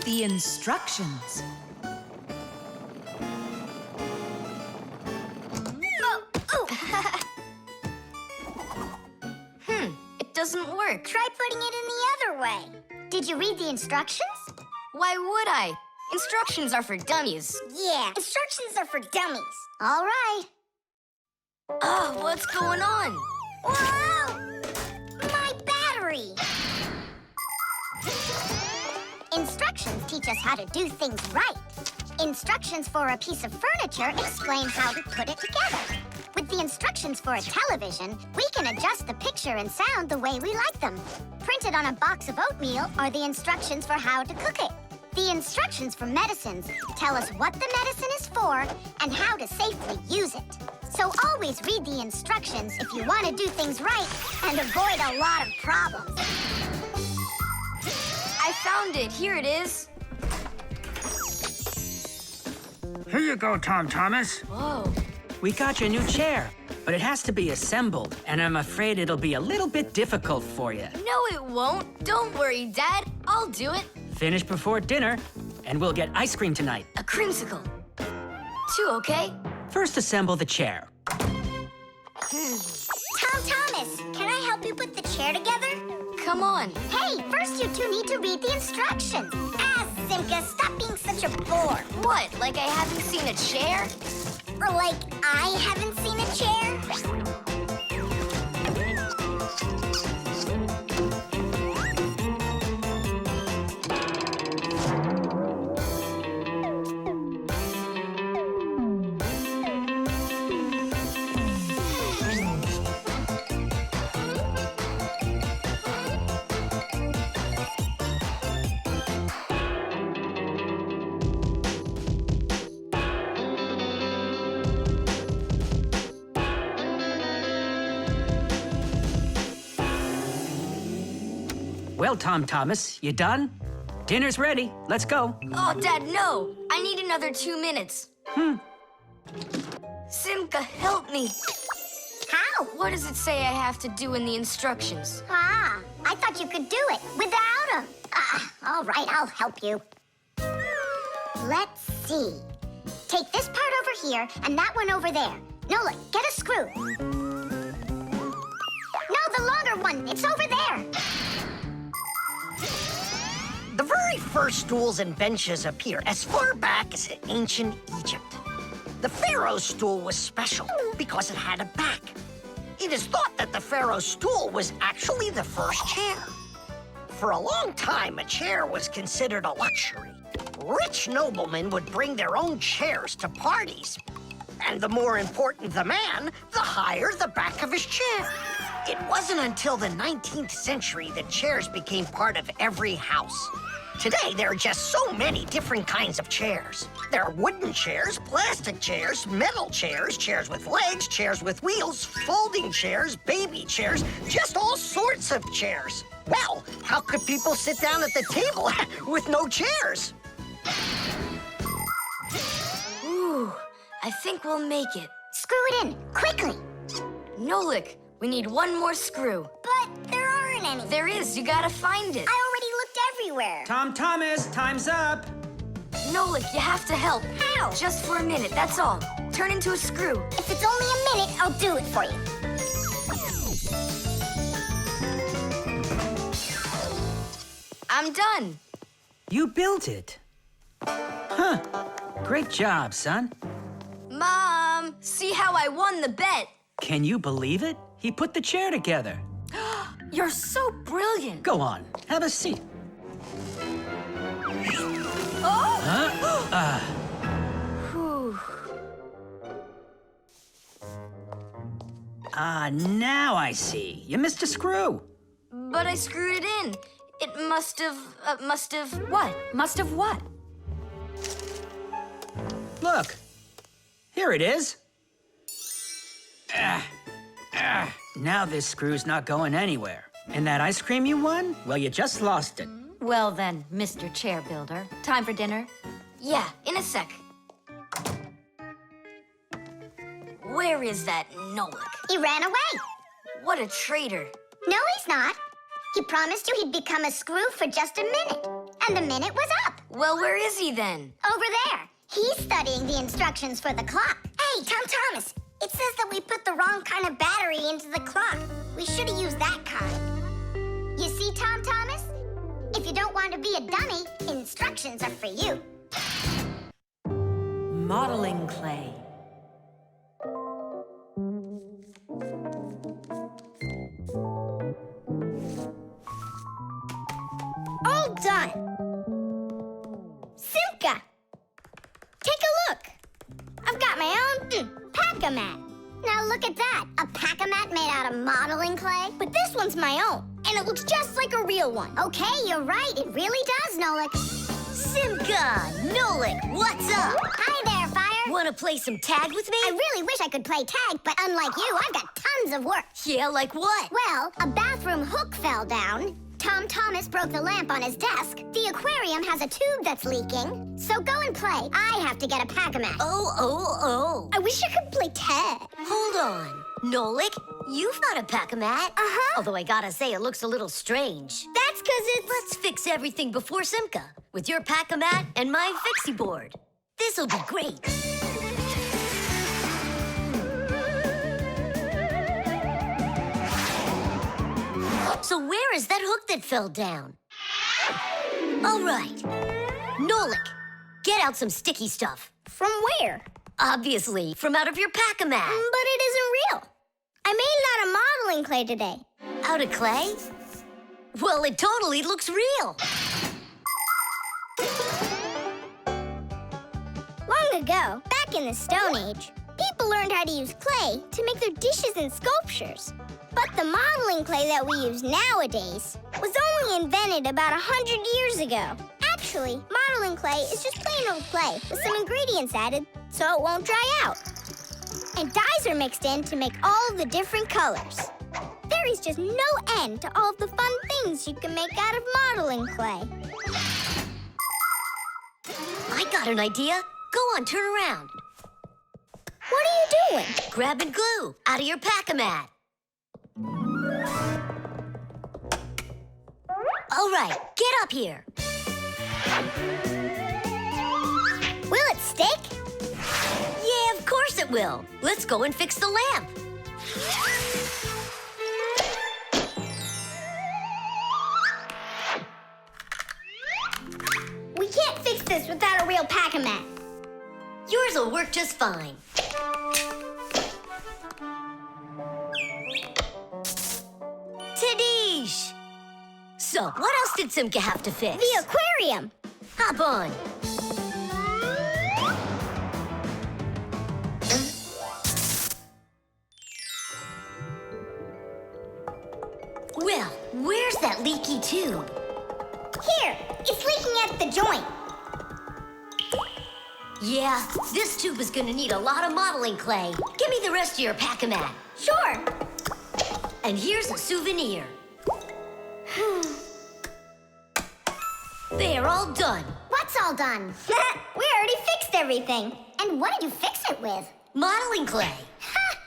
the instructions. It doesn't work. Try putting it in the other way. Did you read the instructions? Why would I? Instructions are for dummies. Yeah, instructions are for dummies. All right. Oh, what's going on? Whoa! My battery! Instructions teach us how to do things right. Instructions for a piece of furniture explain how to put it together. With the instructions for a television, we can adjust the picture and sound the way we like them. Printed on a box of oatmeal are the instructions for how to cook it. The instructions for medicines tell us what the medicine is for and how to safely use it. So always read the instructions if you want to do things right and avoid a lot of problems. I found it. Here it is. Here you go, Tom Thomas. Whoa. We got your new chair, but it has to be assembled, and I'm afraid it'll be a little bit difficult for you. No, it won't. Don't worry, Dad. I'll do it. Finish before dinner, and we'll get ice cream tonight. A creamsicle. 2, okay? First, assemble the chair. Tom Thomas, can I help you put the chair together? Come on. Hey, first you two need to read the instructions. Simka, stop being such a bore. What, like I haven't seen a chair? Or like I haven't seen a chair? Well, Tom Thomas, you done? Dinner's ready. Let's go. Oh, Dad, no. I need another 2 minutes. Simka, help me. How? What does it say I have to do in the instructions? Ah, I thought you could do it without him. All right, I'll help you. Let's see. Take this part over here and that one over there. Nolik, get a screw. No, the longer one. It's over there. The very first stools and benches appear as far back as ancient Egypt. The pharaoh's stool was special because it had a back. It is thought that the pharaoh's stool was actually the first chair. For a long time, a chair was considered a luxury. Rich noblemen would bring their own chairs to parties. And the more important the man, the higher the back of his chair. It wasn't until the 19th century that chairs became part of every house. Today, there are just so many different kinds of chairs. There are wooden chairs, plastic chairs, metal chairs, chairs with legs, chairs with wheels, folding chairs, baby chairs, just all sorts of chairs. Well, how could people sit down at the table with no chairs? Ooh, I think we'll make it. Screw it in, quickly. Nolik, we need one more screw. But there aren't any. There is. You gotta find it. I already looked everywhere. Tom Thomas, time's up. Nolik, you have to help. How? Just for a minute, that's all. Turn into a screw. If it's only a minute, I'll do it for you. I'm done. You built it. Huh. Great job, son. Mom, see how I won the bet. Can you believe it? He put the chair together. You're so brilliant. Go on, have a seat. Oh! Huh? Whew. Now I see. You missed a screw. But I screwed it in. It must have what? Must have what? Look. Here it is. Now this screw's not going anywhere. And that ice cream you won? Well, you just lost it. Well then, Mr. Chair Builder, time for dinner? Yeah, in a sec. Where is that Nolik? He ran away. What a traitor. No, he's not. He promised you he'd become a screw for just a minute. And the minute was up. Well, where is he then? Over there. He's studying the instructions for the clock. Hey, Tom Thomas, it says that we put the wrong kind of battery into the clock. We should have used that kind. You see, Tom Thomas? If you don't want to be a dummy, instructions are for you. Modeling clay. All done. Simka, take a look. I've got my own pack-a-mat. Now look at that, a pack-a-mat made out of modeling clay. But this one's my own, and it looks just like a real one. Okay, you're right, it really does, Nolik. Simka, Nolik, what's up? Hi there, Fire. Want to play some tag with me? I really wish I could play tag, but unlike you, I've got tons of work. Yeah, like what? Well, a bathroom hook fell down. Tom Thomas broke the lamp on his desk. The aquarium has a tube that's leaking. So go and play. I have to get a pack-a-mat. Oh. I wish I could play tag. Hold on. Nolik, you've got a pack-a-mat. Uh-huh. Although I gotta say, it looks a little strange. That's because it's... Let's fix everything before Simka with your pack-a-mat and my Fixie board. This'll be great. So where is that hook that fell down? All right. Nolik, get out some sticky stuff. From where? Obviously, from out of your pack-a-mat. But it isn't real. I made it out of modeling clay today. Out of clay? Well, it totally looks real. Long ago, back in the Stone Age, people learned how to use clay to make their dishes and sculptures. But the modeling clay that we use nowadays was only invented about 100 years ago. Actually, modeling clay is just plain old clay with some ingredients added so it won't dry out. And dyes are mixed in to make all the different colors. There is just no end to all of the fun things you can make out of modeling clay. I got an idea. Go on, turn around. What are you doing? Grab and glue out of your pack-a-mat. All right, get up here. Will it stick? Yeah, of course it will. Let's go and fix the lamp. We can't fix this without a real pack-a-mat. Yours will work just fine. Tadish! So, what else did Simka have to fix? The aquarium. Hop on. Well, where's that leaky tube? Here, it's leaking at the joint. Yeah, this tube is gonna need a lot of modeling clay. Give me the rest of your pack-a-mat. Sure. And here's a souvenir. They're all done. What's all done? We already fixed everything. And what did you fix it with? Modeling clay. Ha!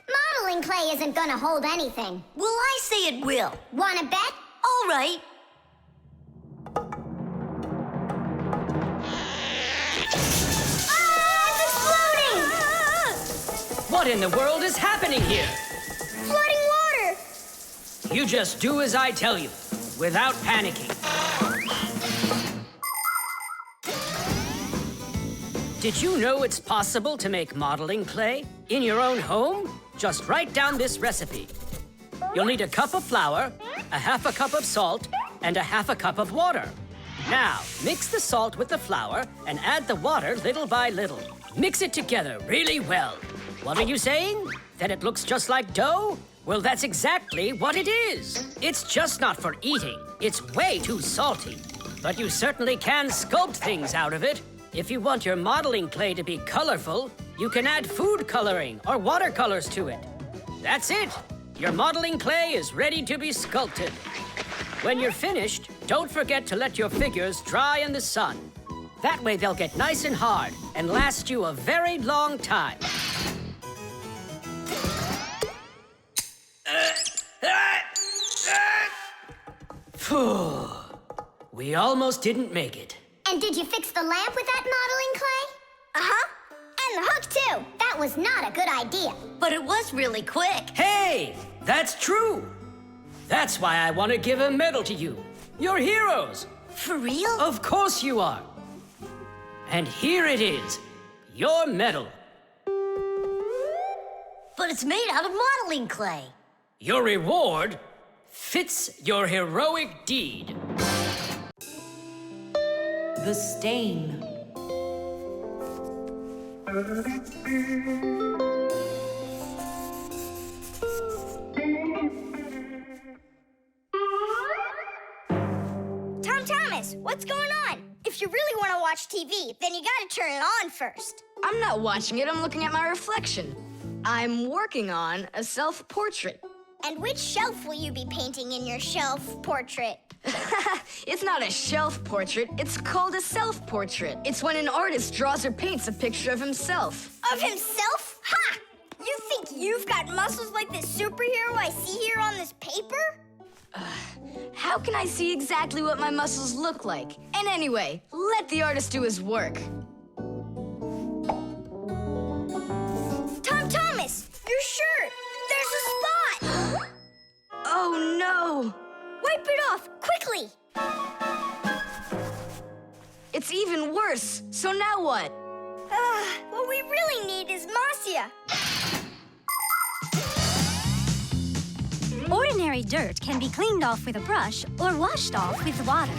Modeling clay isn't gonna hold anything. Well, I say it will. Wanna bet? All right. Ah, it's exploding! What in the world is happening here? Flooding water! You just do as I tell you, without panicking. Did you know it's possible to make modeling clay in your own home? Just write down this recipe. You'll need a cup of flour, a half a cup of salt, and a half a cup of water. Now, mix the salt with the flour and add the water little by little. Mix it together really well. What are you saying? That it looks just like dough? Well, that's exactly what it is. It's just not for eating. It's way too salty. But you certainly can sculpt things out of it. If you want your modeling clay to be colorful, you can add food coloring or watercolors to it. That's it. Your modeling clay is ready to be sculpted. When you're finished, don't forget to let your figures dry in the sun. That way they'll get nice and hard and last you a very long time. Phew. We almost didn't make it. And And did you fix the lamp with that modeling clay? Uh-huh. And the hook, too. That was not a good idea. But it was really quick. Hey, that's true. That's why I want to give a medal to you. You're heroes. For real? Of course you are. And here it is, your medal. But it's made out of modeling clay. Your reward fits your heroic deed. The stain. Tom Thomas, what's going on? If you really want to watch TV, then you gotta turn it on first. I'm not watching it, I'm looking at my reflection. I'm working on a self-portrait. And which shelf will you be painting in your shelf portrait? It's not a shelf portrait, it's called a self-portrait. It's when an artist draws or paints a picture of himself. Of himself? Ha! You think you've got muscles like this superhero I see here on this paper? How can I see exactly what my muscles look like? And anyway, let the artist do his work. Tom Thomas, your shirt! There's a spot! Oh no! Wipe it off, quickly! It's even worse, so now what? What we really need is Marcia. Ordinary dirt can be cleaned off with a brush or washed off with water.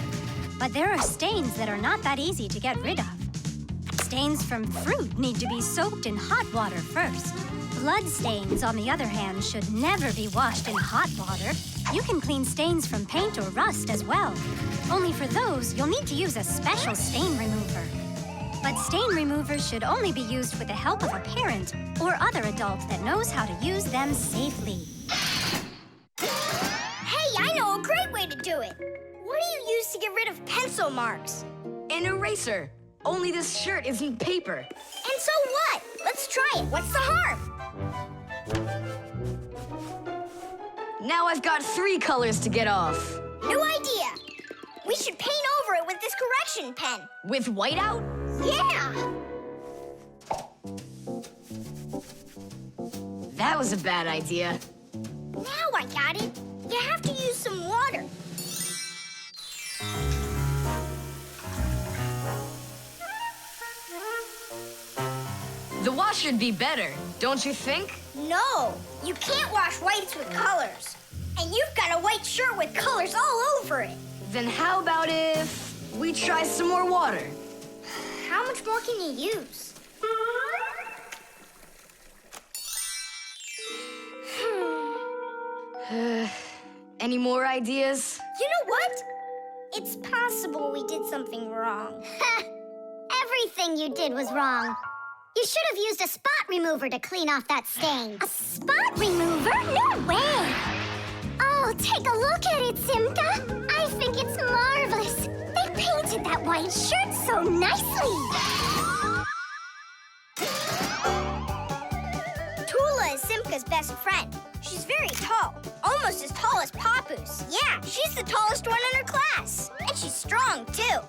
But there are stains that are not that easy to get rid of. Stains from fruit need to be soaked in hot water first. Blood stains, on the other hand, should never be washed in hot water. You can clean stains from paint or rust as well. Only for those, you'll need to use a special stain remover. But stain removers should only be used with the help of a parent or other adult that knows how to use them safely. Hey, I know a great way to do it. What do you use to get rid of pencil marks? An eraser. Only this shirt isn't paper. And so what? Let's try it. What's the harm? Now I've got 3 colors to get off. New idea. We should paint over it with this correction pen. With whiteout? Yeah! That was a bad idea. Now I got it. You have to use some water. The wash should be better, don't you think? No, you can't wash whites with colors. And you've got a white shirt with colors all over it. Then how about if we try some more water? How much more can you use? Any more ideas? You know what? It's possible we did something wrong. Everything you did was wrong. You should have used a spot remover to clean off that stain. A spot remover? No way! Oh, take a look at it, Simka. I think it's marvelous. They painted that white shirt so nicely. Tula is Simka's best friend. She's very tall, almost as tall as Papoose. Yeah, she's the tallest one in her class. And she's strong, too.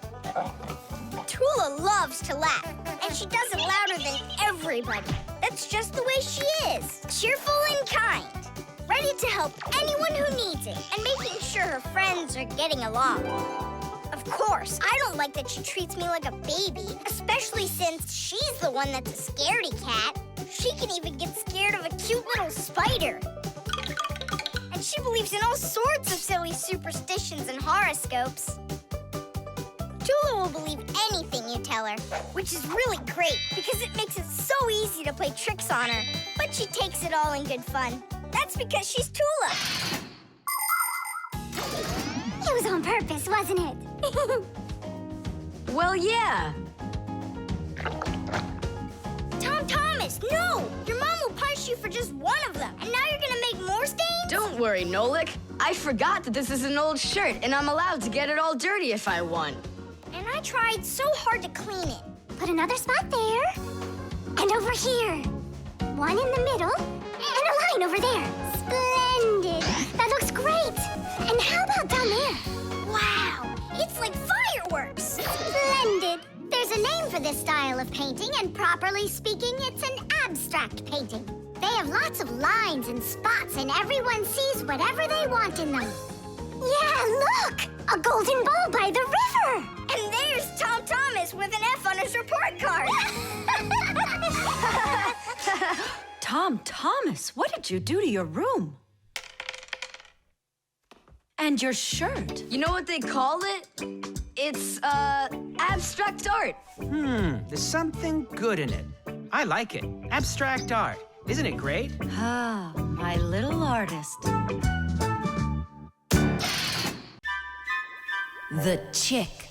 Tula loves to laugh, and she does it louder than everybody. That's just the way she is. Cheerful and kind. Ready to help anyone who needs it, and making sure her friends are getting along. Of course, I don't like that she treats me like a baby, especially since she's the one that's a scaredy cat. She can even get scared of a cute little spider. And she believes in all sorts of silly superstitions and horoscopes. Tula will believe anything you tell her, which is really great because it makes it so easy to play tricks on her. But she takes it all in good fun. That's because she's Tula. It was on purpose, wasn't it? Well, yeah. Tom Thomas, no! Your mom will punish you for just one of them. And now you're gonna make more stains? Don't worry, Nolik. I forgot that this is an old shirt, and I'm allowed to get it all dirty if I want. And I tried so hard to clean it. Put another spot there. And over here. One in the middle. And a line over there. Splendid. That looks great. And how about down there? Wow, it's like fireworks. Splendid. There's a name for this style of painting, and properly speaking, it's an abstract painting. They have lots of lines and spots, and everyone sees whatever they want in them. Yeah, look! A golden ball by the river! And there's Tom Thomas with an F on his report card. Tom Thomas, what did you do to your room? And your shirt? You know what they call it? It's, abstract art. There's something good in it. I like it. Abstract art. Isn't it great? Ah, my little artist. The chick.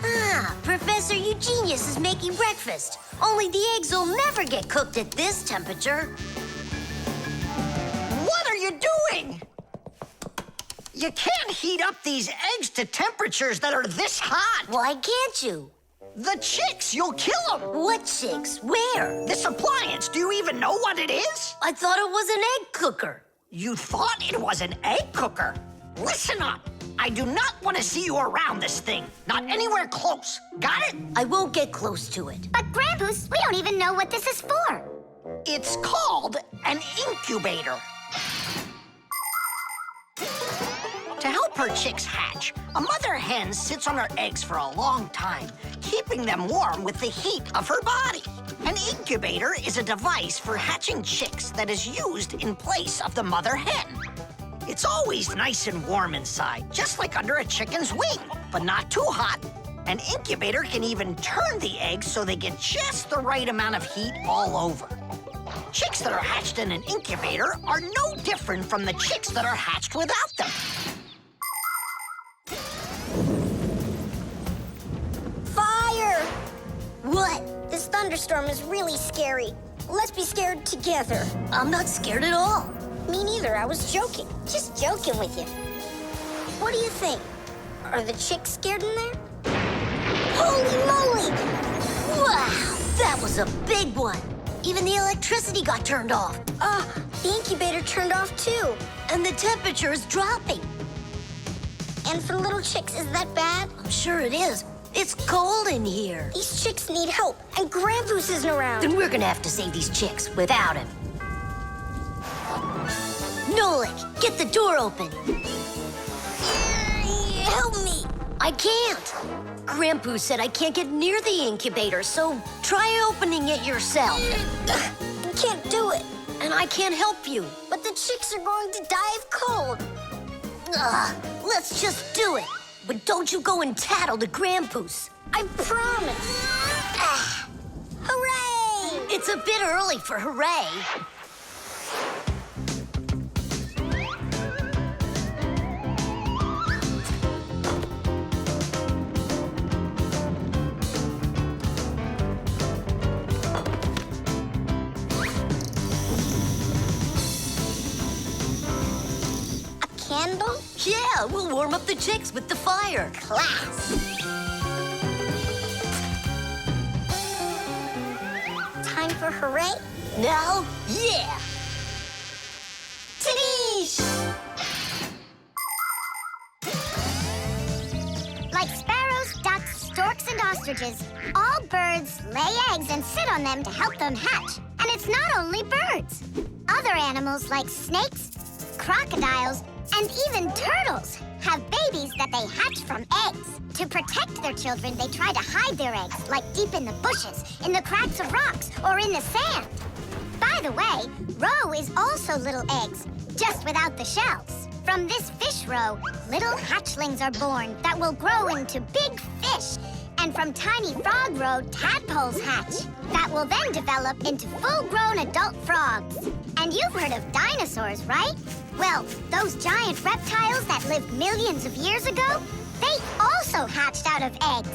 Ah, Professor Eugenius is making breakfast. Only the eggs will never get cooked at this temperature. What are you doing? You can't heat up these eggs to temperatures that are this hot. Why can't you? The chicks, you'll kill them. What chicks? Where? This appliance, do you even know what it is? I thought it was an egg cooker. You thought it was an egg cooker? Listen up. I do not want to see you around this thing. Not anywhere close. Got it? I won't get close to it. But Grampus, we don't even know what this is for. It's called an incubator. To help her chicks hatch, a mother hen sits on her eggs for a long time, keeping them warm with the heat of her body. An incubator is a device for hatching chicks that is used in place of the mother hen. It's always nice and warm inside, just like under a chicken's wing, but not too hot. An incubator can even turn the eggs so they get just the right amount of heat all over. Chicks that are hatched in an incubator are no different from the chicks that are hatched without them. Fire! What? This thunderstorm is really scary. Let's be scared together. I'm not scared at all. Me neither, I was joking. Just joking with you. What do you think? Are the chicks scared in there? Holy moly! Wow, that was a big one. Even the electricity got turned off. The incubator turned off too. And the temperature is dropping. And for little chicks, is that bad? I'm sure it is. It's cold in here. These chicks need help, and Grampus isn't around. Then we're gonna have to save these chicks without him. Nolik, get the door open. Help me. I can't. Grampus said I can't get near the incubator, so try opening it yourself. I can't do it. And I can't help you. But the chicks are going to die of cold. Let's just do it. But don't you go and tattle to Grampus. I promise. Hooray! It's a bit early for hooray. Candle? Yeah, we'll warm up the chicks with the fire. Class. Time for hooray? Now, yeah. Tadoosh! Like sparrows, ducks, storks, and ostriches, all birds lay eggs and sit on them to help them hatch. And it's not only birds. Other animals like snakes, crocodiles, and even turtles have babies that they hatch from eggs. To protect their children, they try to hide their eggs, like deep in the bushes, in the cracks of rocks, or in the sand. By the way, roe is also little eggs, just without the shells. From this fish roe, little hatchlings are born that will grow into big fish. And from tiny frog roe, tadpoles hatch that will then develop into full-grown adult frogs. And you've heard of dinosaurs, right? Well, those giant reptiles that lived millions of years ago, they also hatched out of eggs.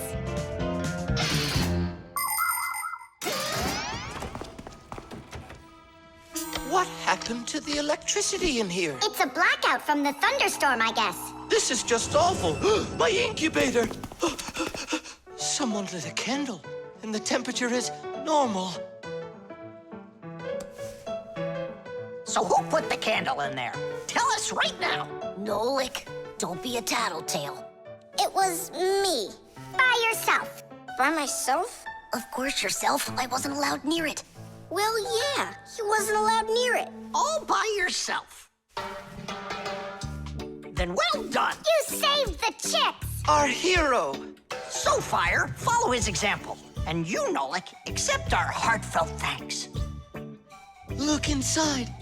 What happened to the electricity in here? It's a blackout from the thunderstorm, I guess. This is just awful. My incubator. Someone lit a candle, and the temperature is normal. So who put the candle in there? Tell us right now. Nolik, don't be a tattletale. It was me. By yourself. By myself? Of course yourself. I wasn't allowed near it. Well, yeah, you wasn't allowed near it. All by yourself. Then well done. You saved the chicks. Our hero. So, Fire, follow his example. And you, Nolik, accept our heartfelt thanks. Look inside.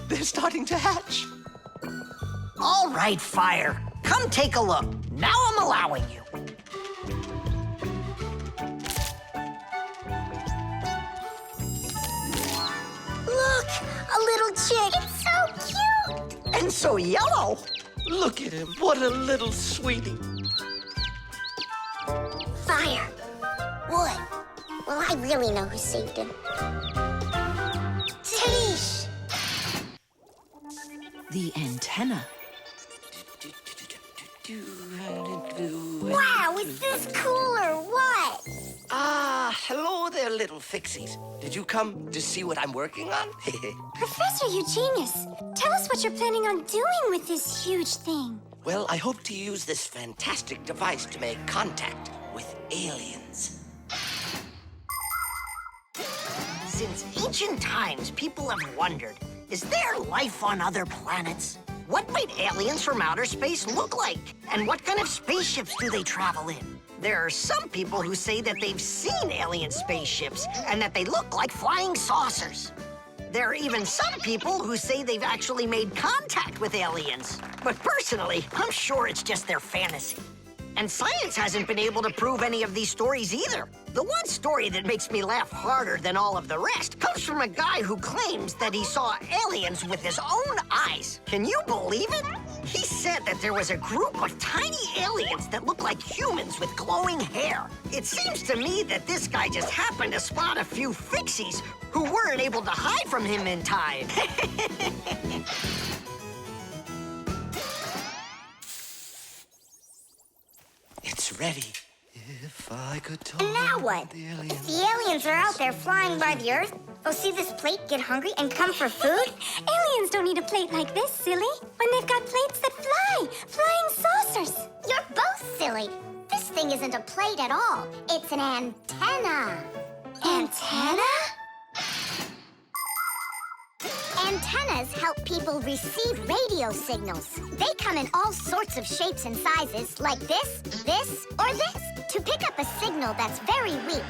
They're starting to hatch. All right, Fire. Come take a look. Now I'm allowing you. Look, a little chick. It's so cute. And so yellow. Look at him. What a little sweetie. Fire. What? Well, I really know who saved him. Tish! The antenna. Wow, is this cool or what? Ah, hello there, little Fixies. Did you come to see what I'm working on? Professor Eugenius, tell us what you're planning on doing with this huge thing. Well, I hope to use this fantastic device to make contact with aliens. Since ancient times, people have wondered, is there life on other planets? What might aliens from outer space look like? And what kind of spaceships do they travel in? There are some people who say that they've seen alien spaceships and that they look like flying saucers. There are even some people who say they've actually made contact with aliens. But personally, I'm sure it's just their fantasy. And science hasn't been able to prove any of these stories either. The one story that makes me laugh harder than all of the rest comes from a guy who claims that he saw aliens with his own eyes. Can you believe it? He said that there was a group of tiny aliens that looked like humans with glowing hair. It seems to me that this guy just happened to spot a few Fixies who weren't able to hide from him in time. It's ready. If I could talk. And now what? The If aliens. the aliens are out there flying by the Earth, they'll see this plate, get hungry, and come for food? Aliens don't need a plate like this, silly, when they've got plates that fly, flying saucers. You're both silly. This thing isn't a plate at all. It's an antenna. Antenna? Antennas help people receive radio signals. They come in all sorts of shapes and sizes, like this, or this, to pick up a signal that's very weak.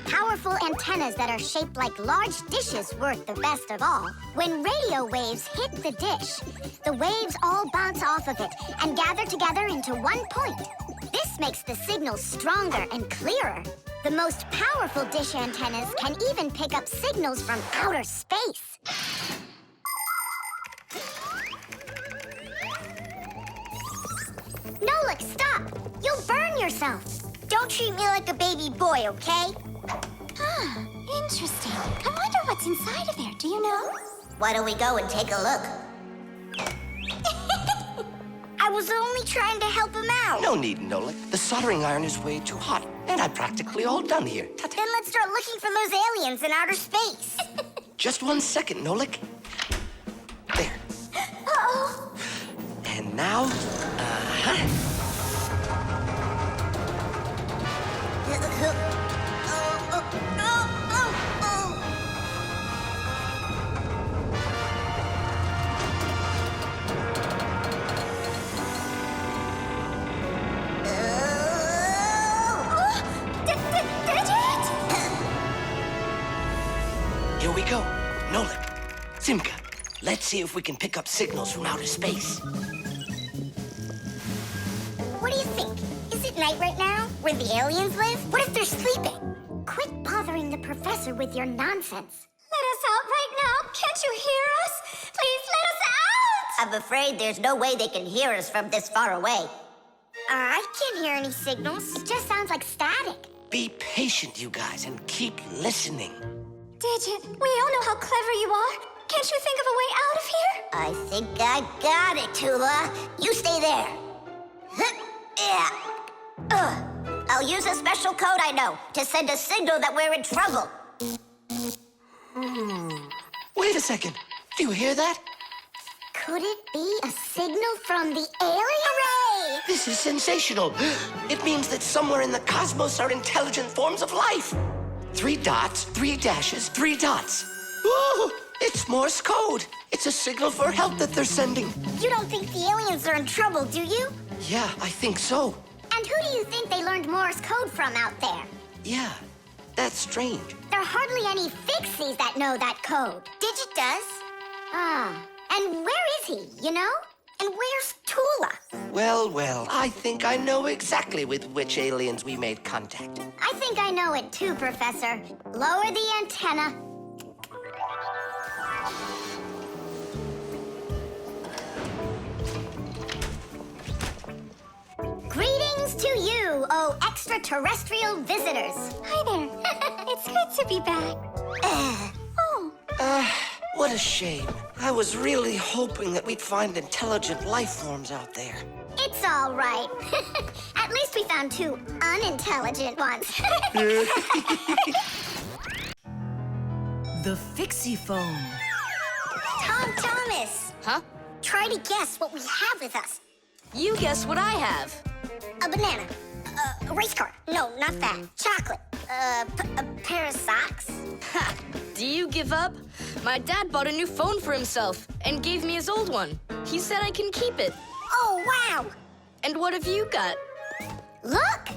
Powerful antennas that are shaped like large dishes work the best of all. When radio waves hit the dish, the waves all bounce off of it and gather together into one point. This makes the signal stronger and clearer. The most powerful dish antennas can even pick up signals from outer space. Nolik, stop! You'll burn yourself. Don't treat me like a baby boy, okay? Ah, interesting. I wonder what's inside of there. Do you know? Why don't we go and take a look? I was only trying to help him out. No need, Nolik. The soldering iron is way too hot, and I'm practically all done here. Ta-ta. Then let's start looking for those aliens in outer space. Just 1 second, Nolik. There. Uh-oh. And now, here we go. Nolik, Simka, let's see if we can pick up signals from outer space. What do you think? Is it night right now, where the aliens live? What if they're sleeping? Quit bothering the professor with your nonsense. Let us out right now. Can't you hear us? Please let us out! I'm afraid there's no way they can hear us from this far away. I can't hear any signals. It just sounds like static. Be patient, you guys, and keep listening. Digit, we all know how clever you are. Can't you think of a way out of here? I think I got it, Tula. You stay there. Yeah. I'll use a special code I know to send a signal that we're in trouble. Wait a second. Do you hear that? Could it be a signal from the aliens? Hooray! This is sensational. It means that somewhere in the cosmos are intelligent forms of life. 3 dots, 3 dashes, 3 dots. Ooh, it's Morse code. It's a signal for help that they're sending. You don't think the aliens are in trouble, do you? Yeah, I think so. And who do you think they learned Morse code from out there? Yeah, that's strange. There are hardly any Fixies that know that code. Digit does. Ah, and where is he, you know? And where's Tula? Well, I think I know exactly with which aliens we made contact. I think I know it too, Professor. Lower the antenna. Greetings to you, oh extraterrestrial visitors. Hi there. It's good to be back. What a shame. I was really hoping that we'd find intelligent life forms out there. It's all right. At least we found 2 unintelligent ones. The Fixie phone. Tom Thomas, Huh? try to guess what we have with us. You guess what I have. A banana. A race car. No, not that. Chocolate. A pair of socks. Ha! Do you give up? My dad bought a new phone for himself and gave me his old one. He said I can keep it. Oh, wow. And what have you got? Look!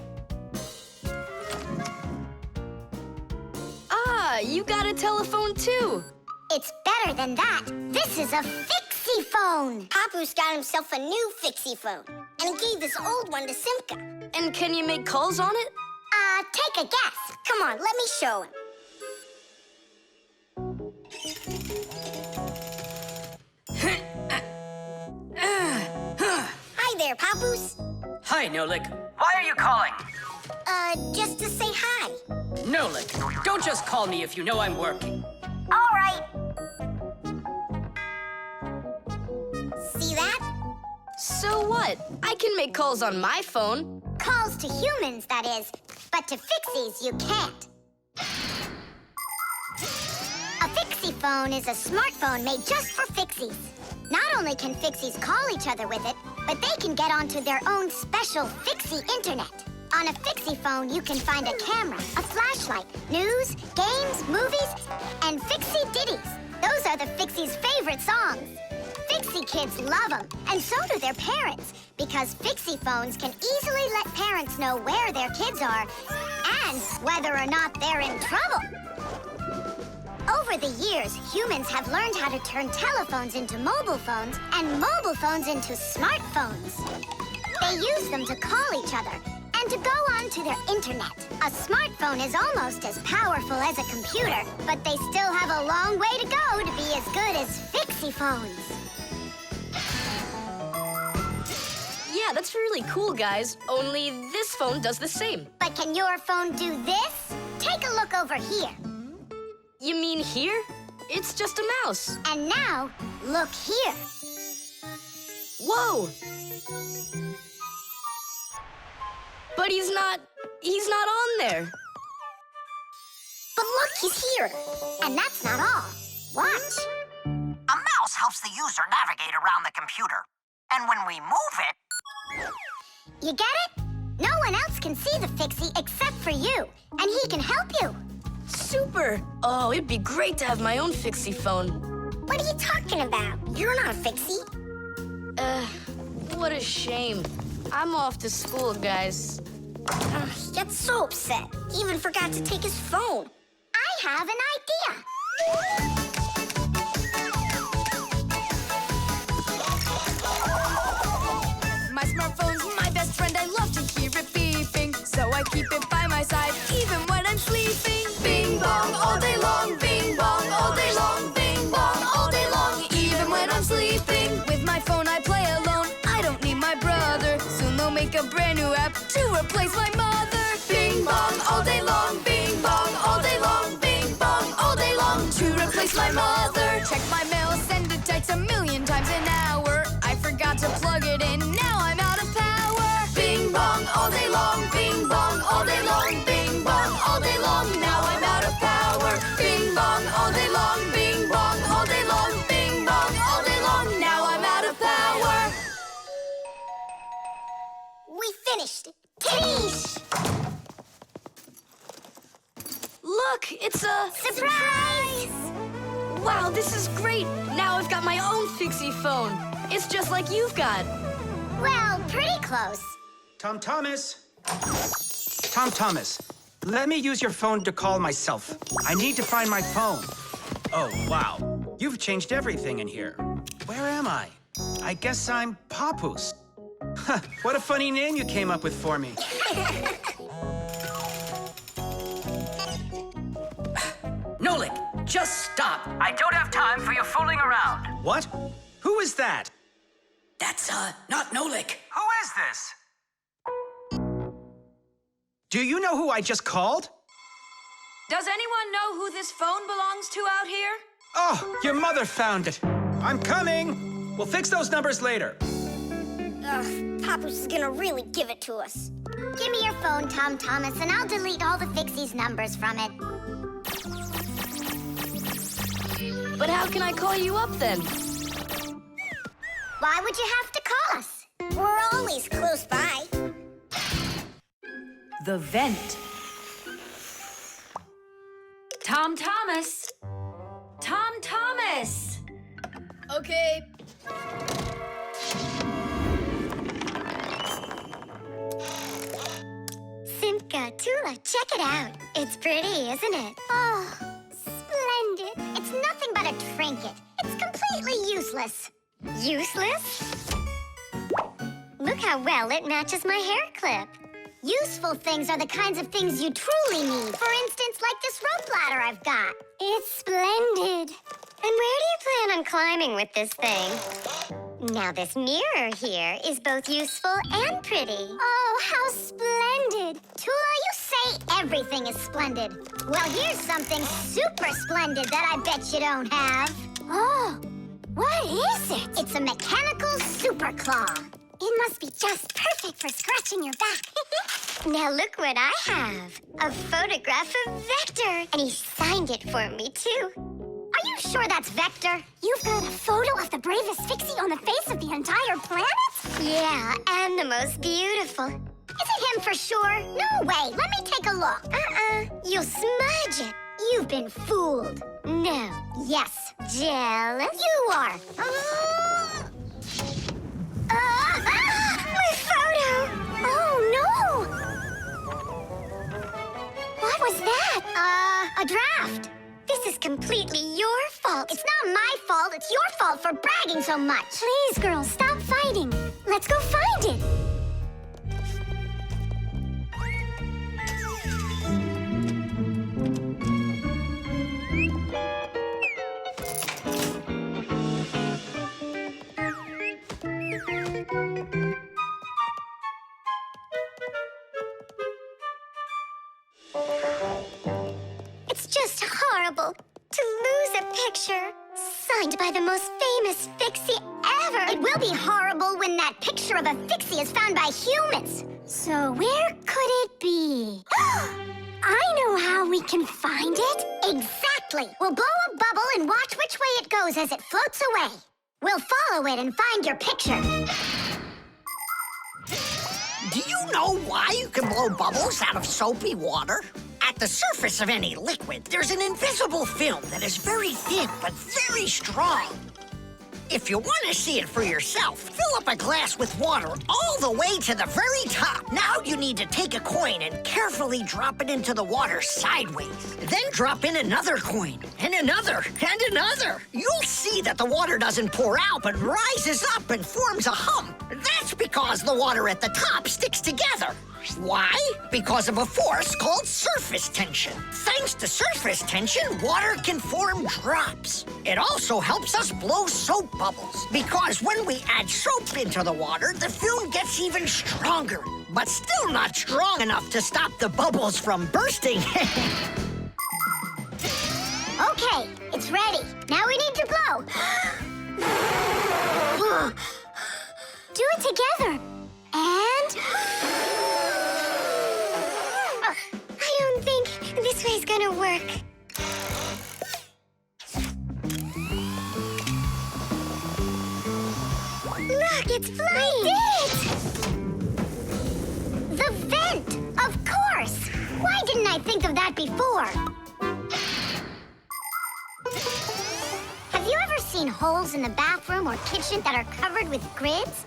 Ah, you got a telephone too. It's better than that. This is a Fixie phone. Papu's got himself a new Fixie phone, and he gave this old one to Simka. And can you make calls on it? Take a guess. Come on, let me show him. Hi there, Papoose. Hi, Nolik. Why are you calling? Just to say hi. Nolik, don't just call me if you know I'm working. All right. See that? So what? I can make calls on my phone. Calls to humans, that is. But to Fixies, you can't. A Fixie phone is a smartphone made just for Fixies. Not only can Fixies call each other with it, but they can get onto their own special Fixie internet. On a Fixie phone, you can find a camera, a flashlight, news, games, movies, and Fixie ditties. Those are the Fixies' favorite songs. Fixie kids love them, and so do their parents, because Fixie phones can easily let parents know where their kids are and whether or not they're in trouble. Over the years, humans have learned how to turn telephones into mobile phones and mobile phones into smartphones. They use them to call each other and to go on to their internet. A smartphone is almost as powerful as a computer, but they still have a long way to go to be as good as Fixie phones. Yeah, that's really cool, guys. Only this phone does the same. But can your phone do this? Take a look over here. You mean here? It's just a mouse. And now, look here. Whoa! But he's not on there. But look, he's here. And that's not all. Watch. A mouse helps the user navigate around the computer. And when we move it... You get it? No one else can see the Fixie except for you, and he can help you. Super! Oh, it'd be great to have my own Fixie phone. What are you talking about? You're not a Fixie. What a shame. I'm off to school, guys. He gets so upset. He even forgot to take his phone. I have an idea. My smartphone's my best friend. I love to hear it beeping, so I keep it by my side even when I'm sleeping. Bing bong all day long, bing bong all day long, bing bong all day long, even when I'm sleeping. With my phone I play alone. I don't need my brother. Soon they'll make a brand new app to replace my mother. Bing bong all day long, bing bong all day long, bing bong all day long, to replace my mother. Check my mail, send a text 1,000,000 times an hour. I forgot to plug it in, now I'm out of power. Bing bong all day long, bing bong all day long, bing bong all day long, now I'm out of power. Bing bong all day long, bing bong all day long, bing bong all day long, now I'm out of power. finished! Tadoosh! Look, it's a... Surprise! Wow, this is great! Now I've got my own Fixie phone. It's just like you've got. Well, pretty close. Tom Thomas! Tom Thomas, let me use your phone to call myself. I need to find my phone. Oh, wow. You've changed everything in here. Where am I? I guess I'm Papoose. Huh, what a funny name you came up with for me. Nolik, just stop. I don't have time for your fooling around. What? Who is that? That's, not Nolik. Who is this? Do you know who I just called? Does anyone know who this phone belongs to out here? Oh, your mother found it. I'm coming. We'll fix those numbers later. Ugh, Papoose is gonna really give it to us. Give me your phone, Tom Thomas, and I'll delete all the Fixies numbers from it. But how can I call you up then? Why would you have to call us? We're always close by. The vent. Tom Thomas! Tom Thomas! Okay. Simka, Tula, check it out. It's pretty, isn't it? Oh, splendid. It's nothing but a trinket. It's completely useless. Useless? Look how well it matches my hair clip. Useful things are the kinds of things you truly need. For instance, like this rope ladder I've got. It's splendid. And where do you plan on climbing with this thing? Now this mirror here is both useful and pretty. Oh, how splendid. Tula, you say everything is splendid. Well, here's something super splendid that I bet you don't have. Oh, what is it? It's a mechanical super claw. It must be just perfect for scratching your back. Now look what I have. A photograph of Vector. And he signed it for me, too. Are you sure that's Vector? You've got a photo of the bravest Fixie on the face of the entire planet? Yeah, and the most beautiful. Is it him for sure? No way. Let me take a look. You'll smudge it. You've been fooled. No. Yes. Jealous? You are. My photo! Oh, no! What was that? A draft. This is completely your fault. It's not my fault. It's your fault for bragging so much. Please, girls, stop fighting. Let's go find it. It's just horrible to lose a picture signed by the most famous Fixie ever. It will be horrible when that picture of a Fixie is found by humans. So where could it be? I know how we can find it. Exactly. We'll blow a bubble and watch which way it goes as it floats away. We'll follow it and find your picture. Do you know why you can blow bubbles out of soapy water? At the surface of any liquid, there's an invisible film that is very thin but very strong. If you want to see it for yourself, fill up a glass with water all the way to the very top. Now you need to take a coin and carefully drop it into the water sideways. Then drop in another coin, and another, and another. You'll see that the water doesn't pour out, but rises up and forms a hump. That's because the water at the top sticks together. Why? Because of a force called surface tension. Thanks to surface tension, water can form drops. It also helps us blow soap bubbles, because when we add soap into the water, the film gets even stronger, but still not strong enough to stop the bubbles from bursting. Okay, it's ready. Now we need to blow. Do it together. And... I don't think this way's gonna work. Look, it's flying! We did it! The vent! Of course! Why didn't I think of that before? Have you ever seen holes in the bathroom or kitchen that are covered with grids?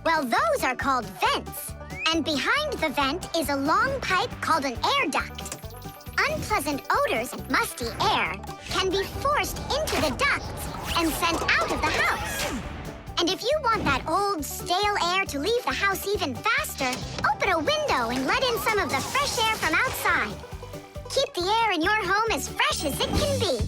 Well, those are called vents. And behind the vent is a long pipe called an air duct. Unpleasant odors and musty air can be forced into the ducts and sent out of the house. And if you want that old, stale air to leave the house even faster, open a window and let in some of the fresh air from outside. Keep the air in your home as fresh as it can be.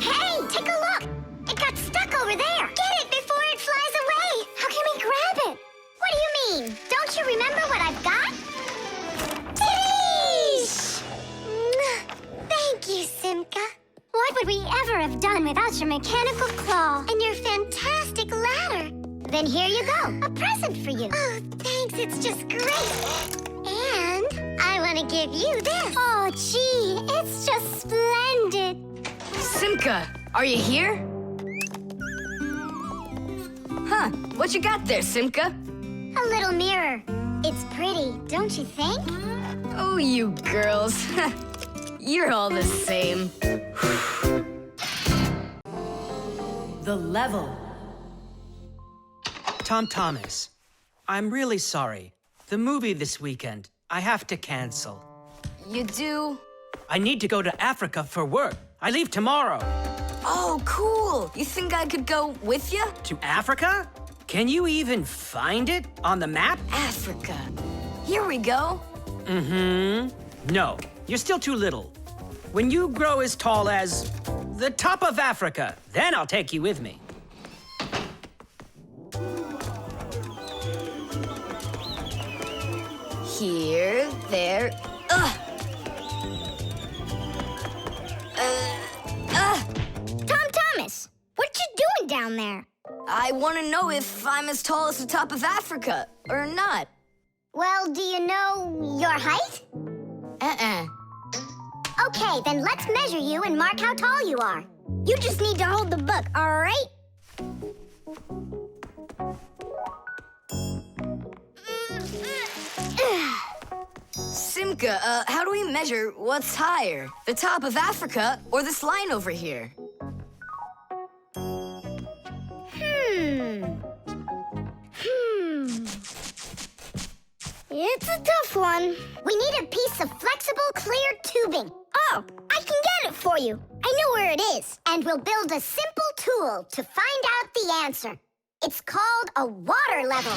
Hey, take a look! It got stuck over there! Get it before it flies away! How can we grab it? What do you mean? Don't you remember what I've got? Teesh! Thank you, Simka. What would we ever have done without your mechanical claw and your fantastic ladder? Then here you go, a present for you. Oh, thanks, it's just great. And I want to give you this. Oh, gee, it's just splendid. Simka, are you here? Huh, what you got there, Simka? A little mirror. It's pretty, don't you think? Oh, you girls. You're all the same. The level. Tom Thomas, I'm really sorry. The movie this weekend, I have to cancel. You do? I need to go to Africa for work. I leave tomorrow. Oh, cool. You think I could go with you? To Africa? Can you even find it on the map? Africa. Here we go. No, you're still too little. When you grow as tall as the top of Africa, then I'll take you with me. Here, there, Tom Thomas, what you doing down there? I want to know if I'm as tall as the top of Africa or not. Well, do you know your height? Okay, then let's measure you and mark how tall you are. You just need to hold the book, all right? Simka, how do we measure what's higher? The top of Africa or this line over here? It's a tough one. We need a piece of flexible, clear tubing. Oh, I can get it for you. I know where it is. And we'll build a simple tool to find out the answer. It's called a water level.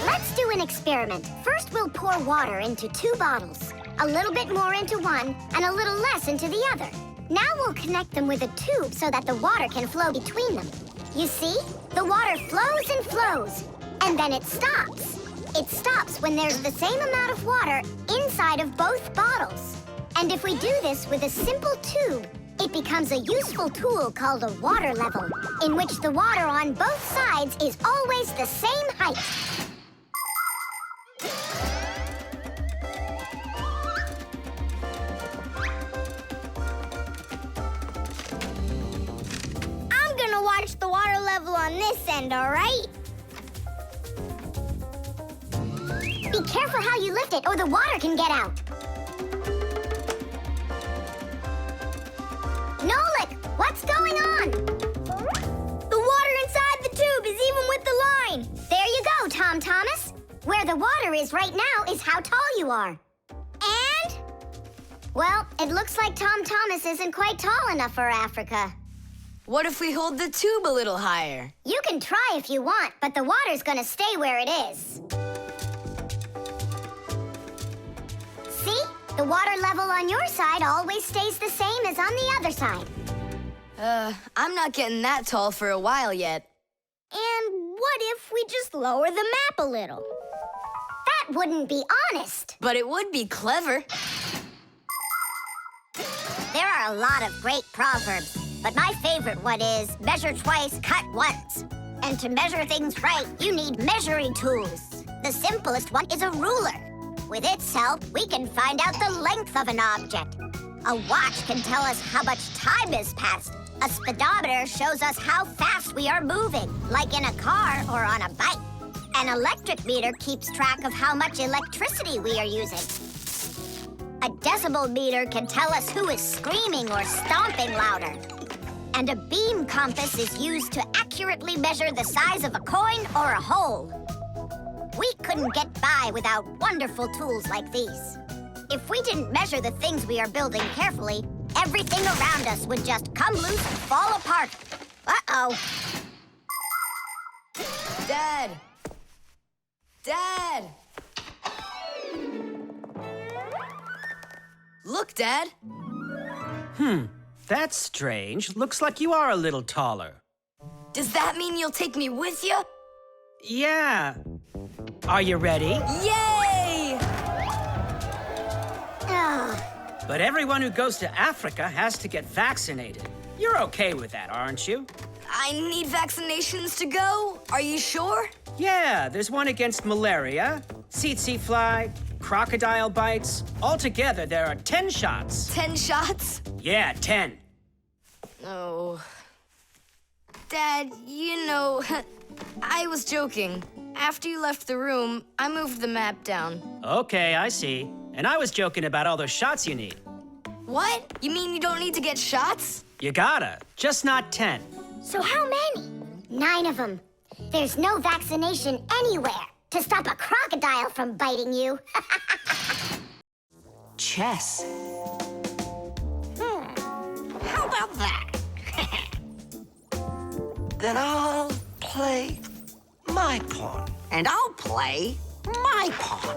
Let's do an experiment. First, we'll pour water into 2 bottles. A little bit more into one and a little less into the other. Now we'll connect them with a tube so that the water can flow between them. You see? The water flows and flows. And then it stops. It stops when there's the same amount of water inside of both bottles. And if we do this with a simple tube, it becomes a useful tool called a water level, in which the water on both sides is always the same height. I'm gonna watch the water level on this end, all right? Be careful how you lift it, or the water can get out. Nolik, what's going on? The water inside the tube is even with the line. There you go, Tom Thomas. Where the water is right now is how tall you are. And? Well, it looks like Tom Thomas isn't quite tall enough for Africa. What if we hold the tube a little higher? You can try if you want, but the water's gonna stay where it is. See? The water level on your side always stays the same as on the other side. I'm not getting that tall for a while yet. And what if we just lower the map a little? That wouldn't be honest. But it would be clever. There are a lot of great proverbs, but my favorite one is measure twice, cut once. And to measure things right, you need measuring tools. The simplest one is a ruler. With its help, we can find out the length of an object. A watch can tell us how much time has passed. A speedometer shows us how fast we are moving, like in a car or on a bike. An electric meter keeps track of how much electricity we are using. A decibel meter can tell us who is screaming or stomping louder. And a beam compass is used to accurately measure the size of a coin or a hole. We couldn't get by without wonderful tools like these. If we didn't measure the things we are building carefully, everything around us would just come loose and fall apart. Uh-oh. Dad! Dad! Look, Dad. That's strange. Looks like you are a little taller. Does that mean you'll take me with you? Yeah. Are you ready? Yay! But everyone who goes to Africa has to get vaccinated. You're okay with that, aren't you? I need vaccinations to go. Are you sure? Yeah, there's one against malaria, tsetse fly, crocodile bites. Altogether, there are 10 shots. 10 shots? Yeah, 10. Oh. Dad, you know, I was joking. After you left the room, I moved the map down. Okay, I see. And I was joking about all those shots you need. What? You mean you don't need to get shots? You gotta, just not 10. So how many? 9 of them. There's no vaccination anywhere to stop a crocodile from biting you. Chess. How about that? Then I'll play my pawn. And I'll play my pawn.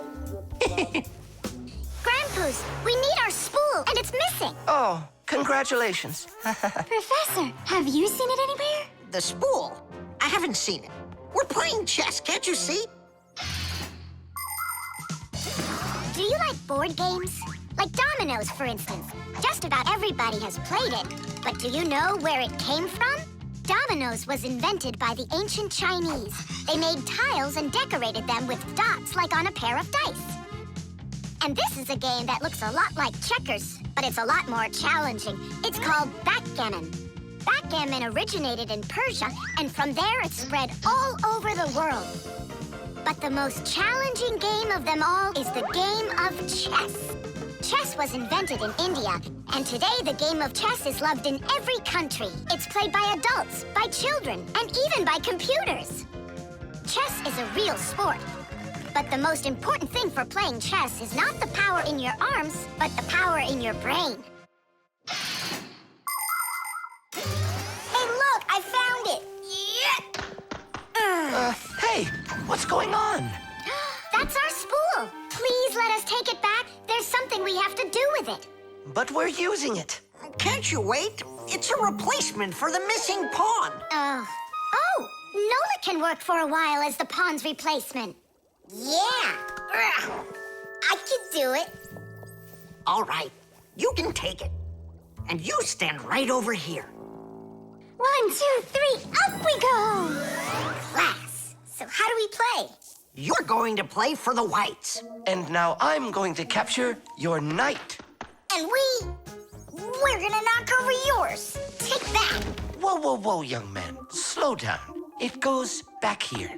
Grandpa's, we need our spool, and it's missing. Oh, congratulations. Professor, have you seen it anywhere? The spool? I haven't seen it. We're playing chess, can't you see? Do you like board games? Like dominoes, for instance. Just about everybody has played it. But do you know where it came from? Dominoes was invented by the ancient Chinese. They made tiles and decorated them with dots like on a pair of dice. And this is a game that looks a lot like checkers, but it's a lot more challenging. It's called backgammon. Backgammon originated in Persia, and from there it spread all over the world. But the most challenging game of them all is the game of chess. Chess was invented in India, and today the game of chess is loved in every country. It's played by adults, by children, and even by computers. Chess is a real sport. But the most important thing for playing chess is not the power in your arms, but the power in your brain. Hey, look, I found it. Yeah. Hey, what's going on? That's our spool. Please let us take it back. There's something we have to do with it. But we're using it. Can't you wait? It's a replacement for the missing pawn. Oh, Nolik can work for a while as the pawn's replacement. Yeah. I can do it. All right, you can take it. And you stand right over here. 1, 2, 3, up we go! Class. So how do we play? You're going to play for the whites. And now I'm going to capture your knight. And we're gonna knock over yours. Take that. Whoa, whoa, whoa, young man. Slow down. It goes back here.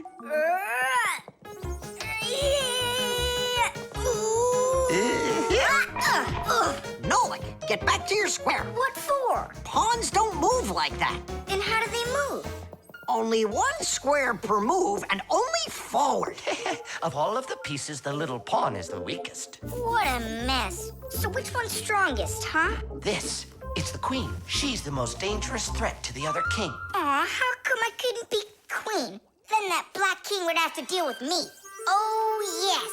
Nolik, get back to your square. What for? Pawns don't move like that. And how do they move? Only 1 square per move and only forward. Of all of the pieces, the little pawn is the weakest. What a mess. So which one's strongest, huh? This, it's the queen. She's the most dangerous threat to the other king. Aw, how come I couldn't be queen? Then that black king would have to deal with me. Oh, yes.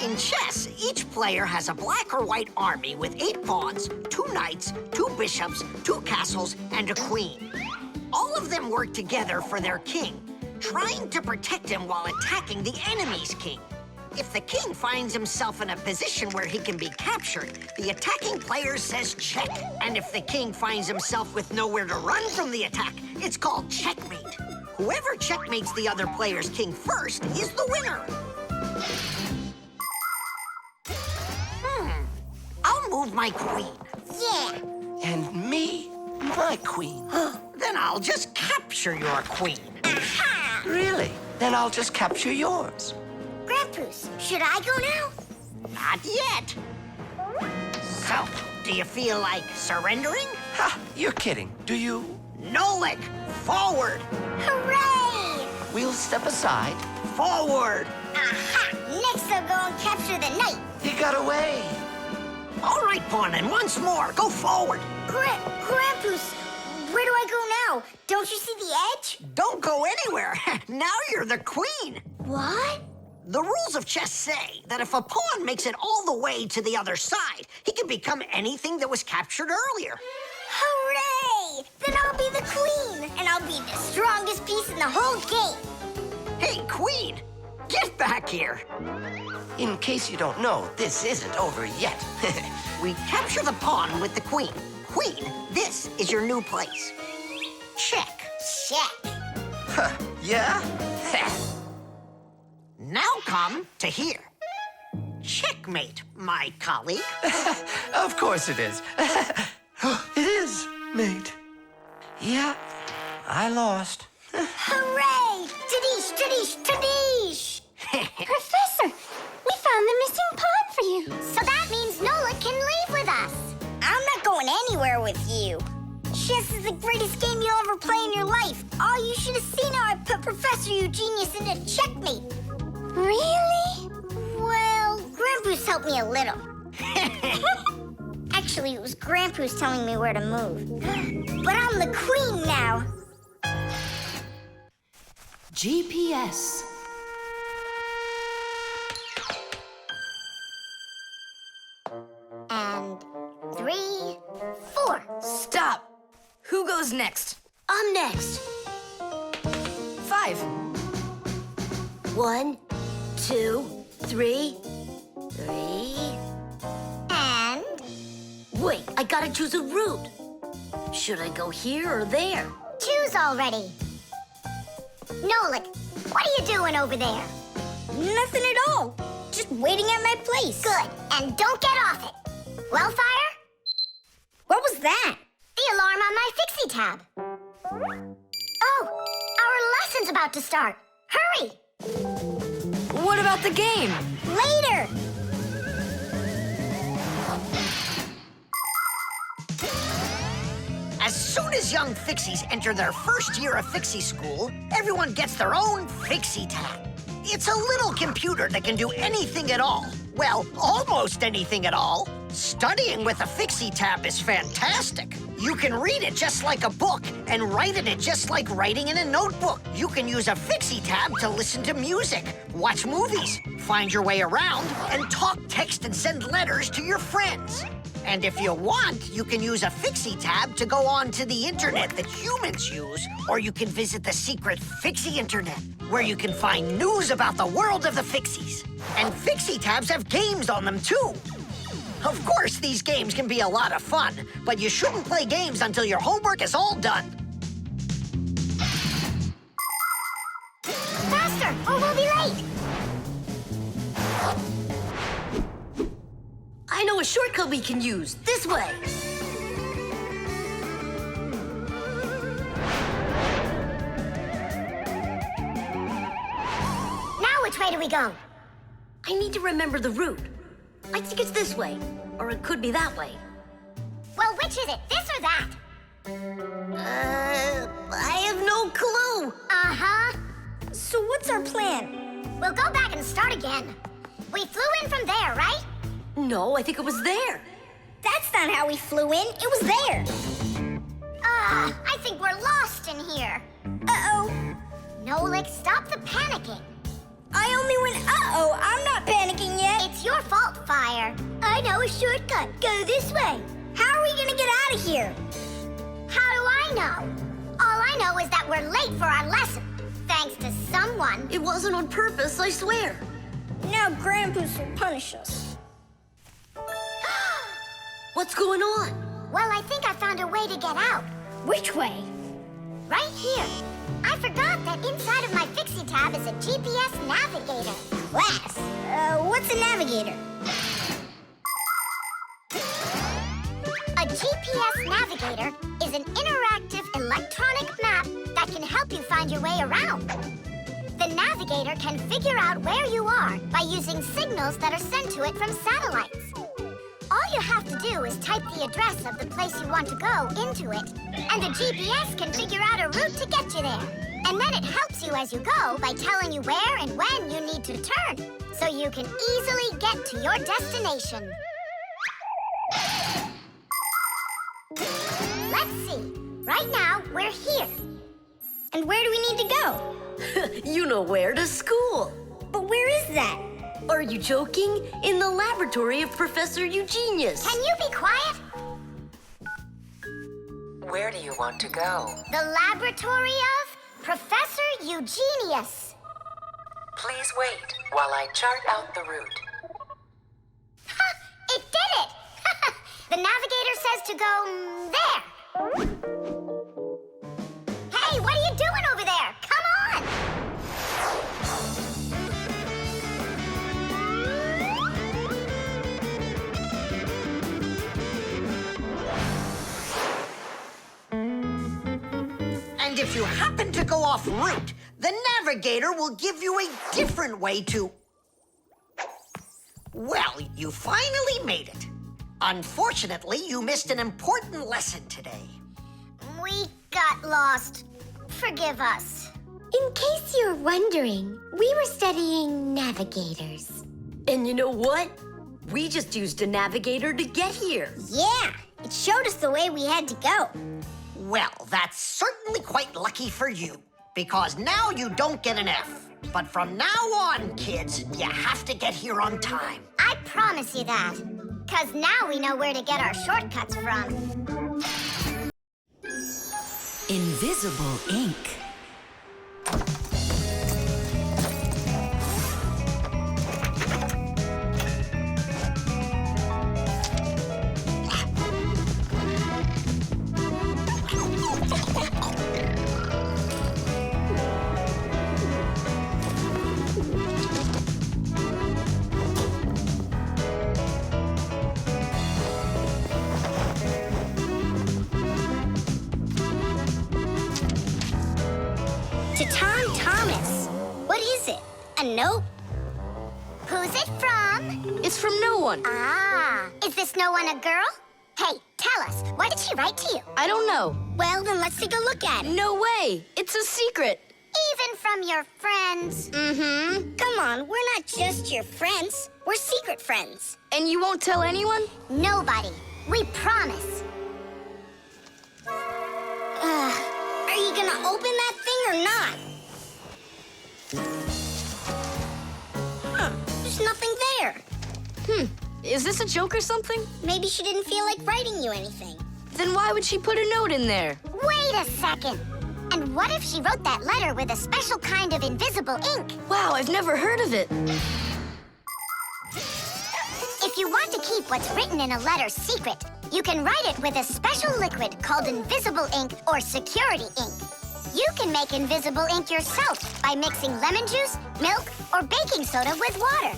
In chess, each player has a black or white army with 8 pawns, 2 knights, 2 bishops, 2 castles, and a queen. All of them work together for their king, trying to protect him while attacking the enemy's king. If the king finds himself in a position where he can be captured, the attacking player says check. And if the king finds himself with nowhere to run from the attack, it's called checkmate. Whoever checkmates the other player's king first is the winner. I'll move my queen. Yeah. And me, my queen. Then I'll just capture your queen. Really? Then I'll just capture yours. Grandpoos, should I go now? Not yet. So, do you feel like surrendering? Ha! You're kidding. Do you? Nolik, forward. Hooray! We'll step aside. Forward. Aha! Next I'll go and capture the knight. He got away. All right, Pawn, and once more, go forward. Grandpoos, where do I go now? Don't you see the edge? Don't go anywhere. Now you're the queen. What? The rules of chess say that if a pawn makes it all the way to the other side, he can become anything that was captured earlier. Hooray! Then I'll be the queen, and I'll be the strongest piece in the whole game. Hey, queen, get back here. In case you don't know, this isn't over yet. We capture the pawn with the queen. Queen, this is your new place. Check. Check. Huh, yeah? Now come to here. Checkmate, my colleague. Of course it is. It is, mate. Yeah, I lost. Hooray! Tadish, tadish, tadish! Professor, we found the missing pawn for you. So that means Nola can leave with us. I'm not going anywhere with you. Chess is the greatest game you'll ever play in your life. Oh, you should have seen how I put Professor Eugenius into checkmate. Really? Well, Grandpoos helped me a little. Actually, it was Grandpoos telling me where to move. But I'm the queen now. GPS. And 3, 4. Stop. Who goes next? I'm next. 5. 1, 2, 3. 3. And Wait, I gotta choose a route. Should I go here or there? choose already. Nolik, what are you doing over there? Nothing at all. Just waiting at my place. Good. And don't get off it. Wellfire? What was that? The alarm on my Fixie tab. Oh, our lesson's about to start. Hurry! What about the game? Later! As soon as young Fixies enter their first year of Fixie school, everyone gets their own Fixie tab. It's a little computer that can do anything at all. Well, almost anything at all. Studying with a Fixie tab is fantastic. You can read it just like a book and write in it just like writing in a notebook. You can use a Fixie tab to listen to music, watch movies, find your way around, and talk, text, and send letters to your friends. And if you want, you can use a Fixie tab to go on to the internet that humans use, or you can visit the secret Fixie internet, where you can find news about the world of the Fixies. And Fixie tabs have games on them, too. Of course, these games can be a lot of fun, but you shouldn't play games until your homework is all done. Faster, or we'll be late. I know a shortcut we can use. This way. Now which way do we go? I need to remember the route. I think it's this way, or it could be that way. Well, which is it, this or that? I have no clue. Uh-huh. So what's our plan? We'll go back and start again. We flew in from there, right? No, I think it was there. That's not how we flew in. It was there. I think we're lost in here. Uh-oh. Nolik, stop the panicking. I only went uh-oh. I'm not panicking yet. It's your fault, Fire. I know a shortcut. Go this way. How are we gonna get out of here? How do I know? All I know is that we're late for our lesson. Thanks to someone. It wasn't on purpose, I swear. Now Grandpoos will punish us. What's going on? Well, I think I found a way to get out. Which way? Right here. I forgot that inside of my Fixie tab is a GPS navigator. Class. What's a navigator? A GPS help you find your way around. The navigator can figure out where you are by using signals that are sent to it from satellites. All you have to do is type the address of the place you want to go into it, and the GPS can figure out a route to get you there. And then it helps you as you go by telling you where and when you need to turn, so you can easily get to your destination. Let's see. Right now, we're here. And where do we need to go? You know where, to school. But where is that? Are you joking? In the laboratory of Professor Eugenius. Can you be quiet? Where do you want to go? The laboratory of Professor Eugenius. Please wait while I chart out the route. Ha! It did it! The navigator says to go there. Hey, what are you doing over there? Come on! And if you happen to go off route, the navigator will give you a different way to... Well, you finally made it. Unfortunately, you missed an important lesson today. We got lost. Forgive us. In case you're wondering, we were studying navigators. And you know what? We just used a navigator to get here. Yeah, it showed us the way we had to go. Well, that's certainly quite lucky for you, because now you don't get an F. But from now on, kids, you have to get here on time. I promise you that. Because now we know where to get our shortcuts from. Invisible ink. To Tom Thomas. What is it? A note? Who's it from? It's from no one. Ah, is this no one a girl? Hey, tell us, what did she write to you? I don't know. Well, then let's take a look at it. No way. It's a secret. Even from your friends? Mm-hmm. Come on, we're not just your friends. We're secret friends. And you won't tell anyone? Nobody. We promise. Are you gonna open that thing or not? Huh, there's nothing there. Is this a joke or something? Maybe she didn't feel like writing you anything. Then why would she put a note in there? Wait a second. And what if she wrote that letter with a special kind of invisible ink? Wow, I've never heard of it. If you want to keep what's written in a letter secret, you can write it with a special liquid called invisible ink or security ink. You can make invisible ink yourself by mixing lemon juice, milk, or baking soda with water.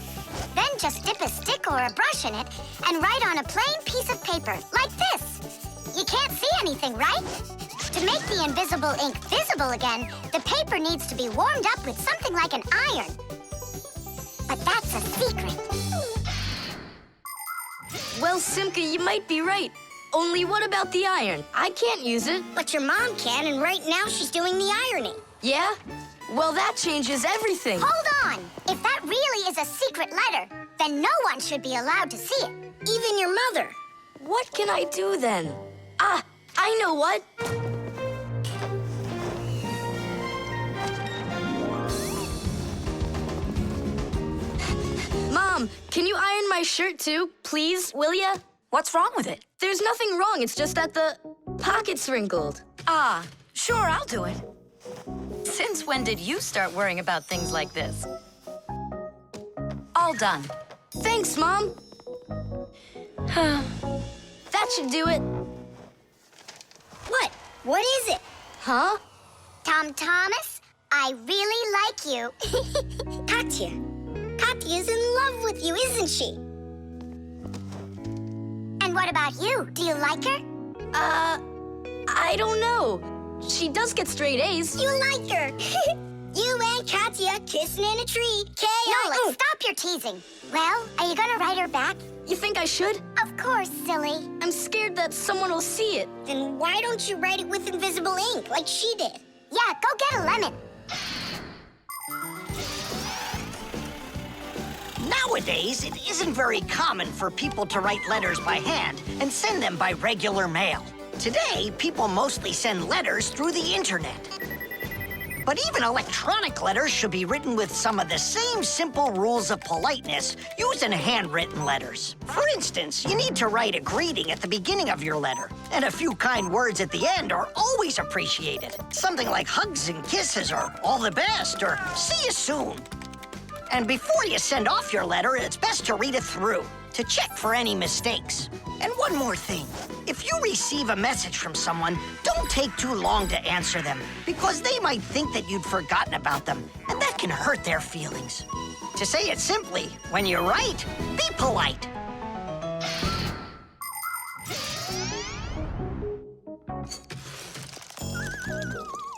Then just dip a stick or a brush in it and write on a plain piece of paper, like this. You can't see anything, right? To make the invisible ink visible again, the paper needs to be warmed up with something like an iron. But that's a secret. Well, Simka, you might be right. Only what about the iron? I can't use it. But your mom can, and right now she's doing the ironing. Yeah? Well, that changes everything. Hold on! If that really is a secret letter, then no one should be allowed to see it. Even your mother. What can I do then? Ah, I know what. Mom, can you iron my shirt too, please, will ya? What's wrong with it? There's nothing wrong, it's just that the pocket's wrinkled. Ah, sure, I'll do it. Since when did you start worrying about things like this? All done. Thanks, Mom. That should do it. What? What is it? Huh? Tom Thomas, I really like you. Katya. Katya's in love with you, isn't she? And what about you? Do you like her? I don't know. She does get straight A's. You like her. You and Katya kissing in a tree. Nolik, stop your teasing. Well, are you gonna write her back? You think I should? Of course, silly. I'm scared that someone will see it. Then why don't you write it with invisible ink like she did? Yeah, go get a lemon. Nowadays, it isn't very common for people to write letters by hand and send them by regular mail. Today, people mostly send letters through the internet. But even electronic letters should be written with some of the same simple rules of politeness used in handwritten letters. For instance, you need to write a greeting at the beginning of your letter, and a few kind words at the end are always appreciated. Something like hugs and kisses, or all the best, or see you soon. And before you send off your letter, it's best to read it through to check for any mistakes. And one more thing. If you receive a message from someone, don't take too long to answer them, because they might think that you'd forgotten about them, and that can hurt their feelings. To say it simply, when you write, be polite.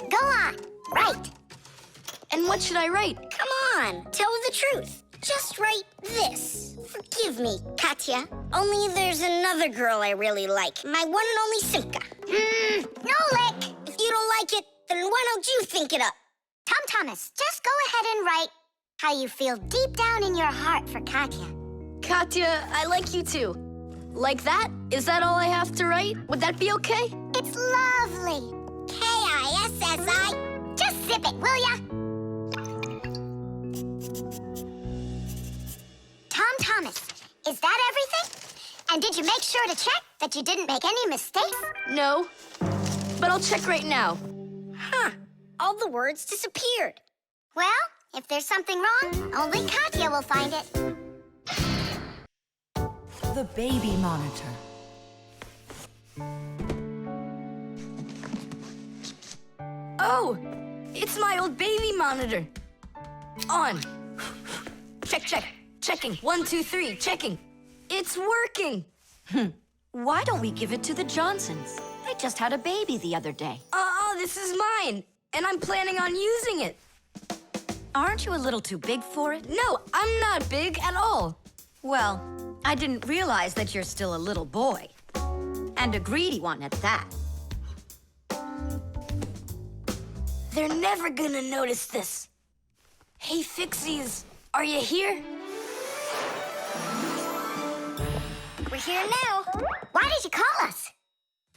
Go on, write. And what should I write? Come on, tell the truth. Just write this. Forgive me, Katya. Only there's another girl I really like. My one and only Simka. Nolik! If you don't like it, then why don't you think it up? Tom Thomas, just go ahead and write how you feel deep down in your heart for Katya. Katya, I like you too. Like that? Is that all I have to write? Would that be okay? It's lovely. Kissi. Just zip it, will ya? Tom Thomas, is that everything? And did you make sure to check that you didn't make any mistakes? No, but I'll check right now. Huh, all the words disappeared. Well, if there's something wrong, only Katya will find it. The baby monitor. Oh, it's my old baby monitor. On. Check. Checking. 1, 2, 3. Checking. It's working. Why don't we give it to the Johnsons? They just had a baby the other day. This is mine, and I'm planning on using it. Aren't you a little too big for it? No, I'm not big at all. Well, I didn't realize that you're still a little boy. And a greedy one at that. They're never gonna notice this. Hey, Fixies, are you here? We're here now. Why did you call us?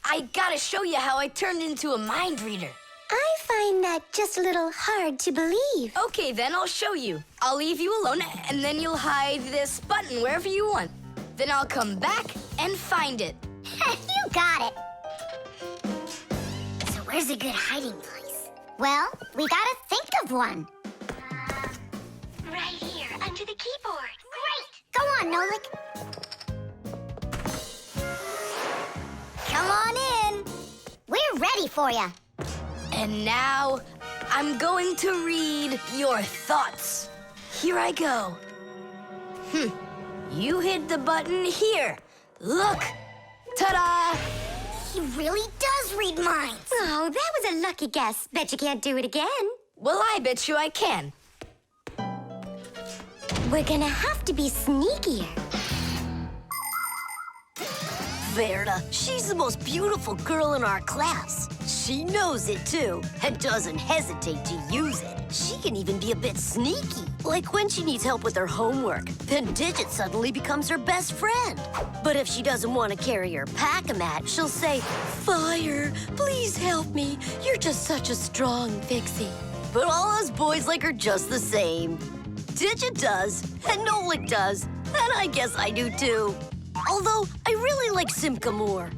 I gotta show you how I turned into a mind reader. I find that just a little hard to believe. Okay, then I'll show you. I'll leave you alone, and then you'll hide this button wherever you want. Then I'll come back and find it. You got it. So where's a good hiding place? Well, we gotta think of one. Right here, under the keyboard. Great! Go on, Nolik. Come on in. We're ready for you. And now, I'm going to read your thoughts. Here I go. You hid the button here. Look. Ta-da! He really does read minds. Oh, that was a lucky guess. Bet you can't do it again. Well, I bet you I can. We're gonna have to be sneakier. Verda, she's the most beautiful girl in our class. She knows it, too, and doesn't hesitate to use it. She can even be a bit sneaky, like when she needs help with her homework. Then Digit suddenly becomes her best friend. But if she doesn't want to carry her pack-a-mat, she'll say, "Fire, please help me. You're just such a strong Fixie." But all us boys like her just the same. Digit does, and Nolik does, and I guess I do, too. Although, I really like Simka more.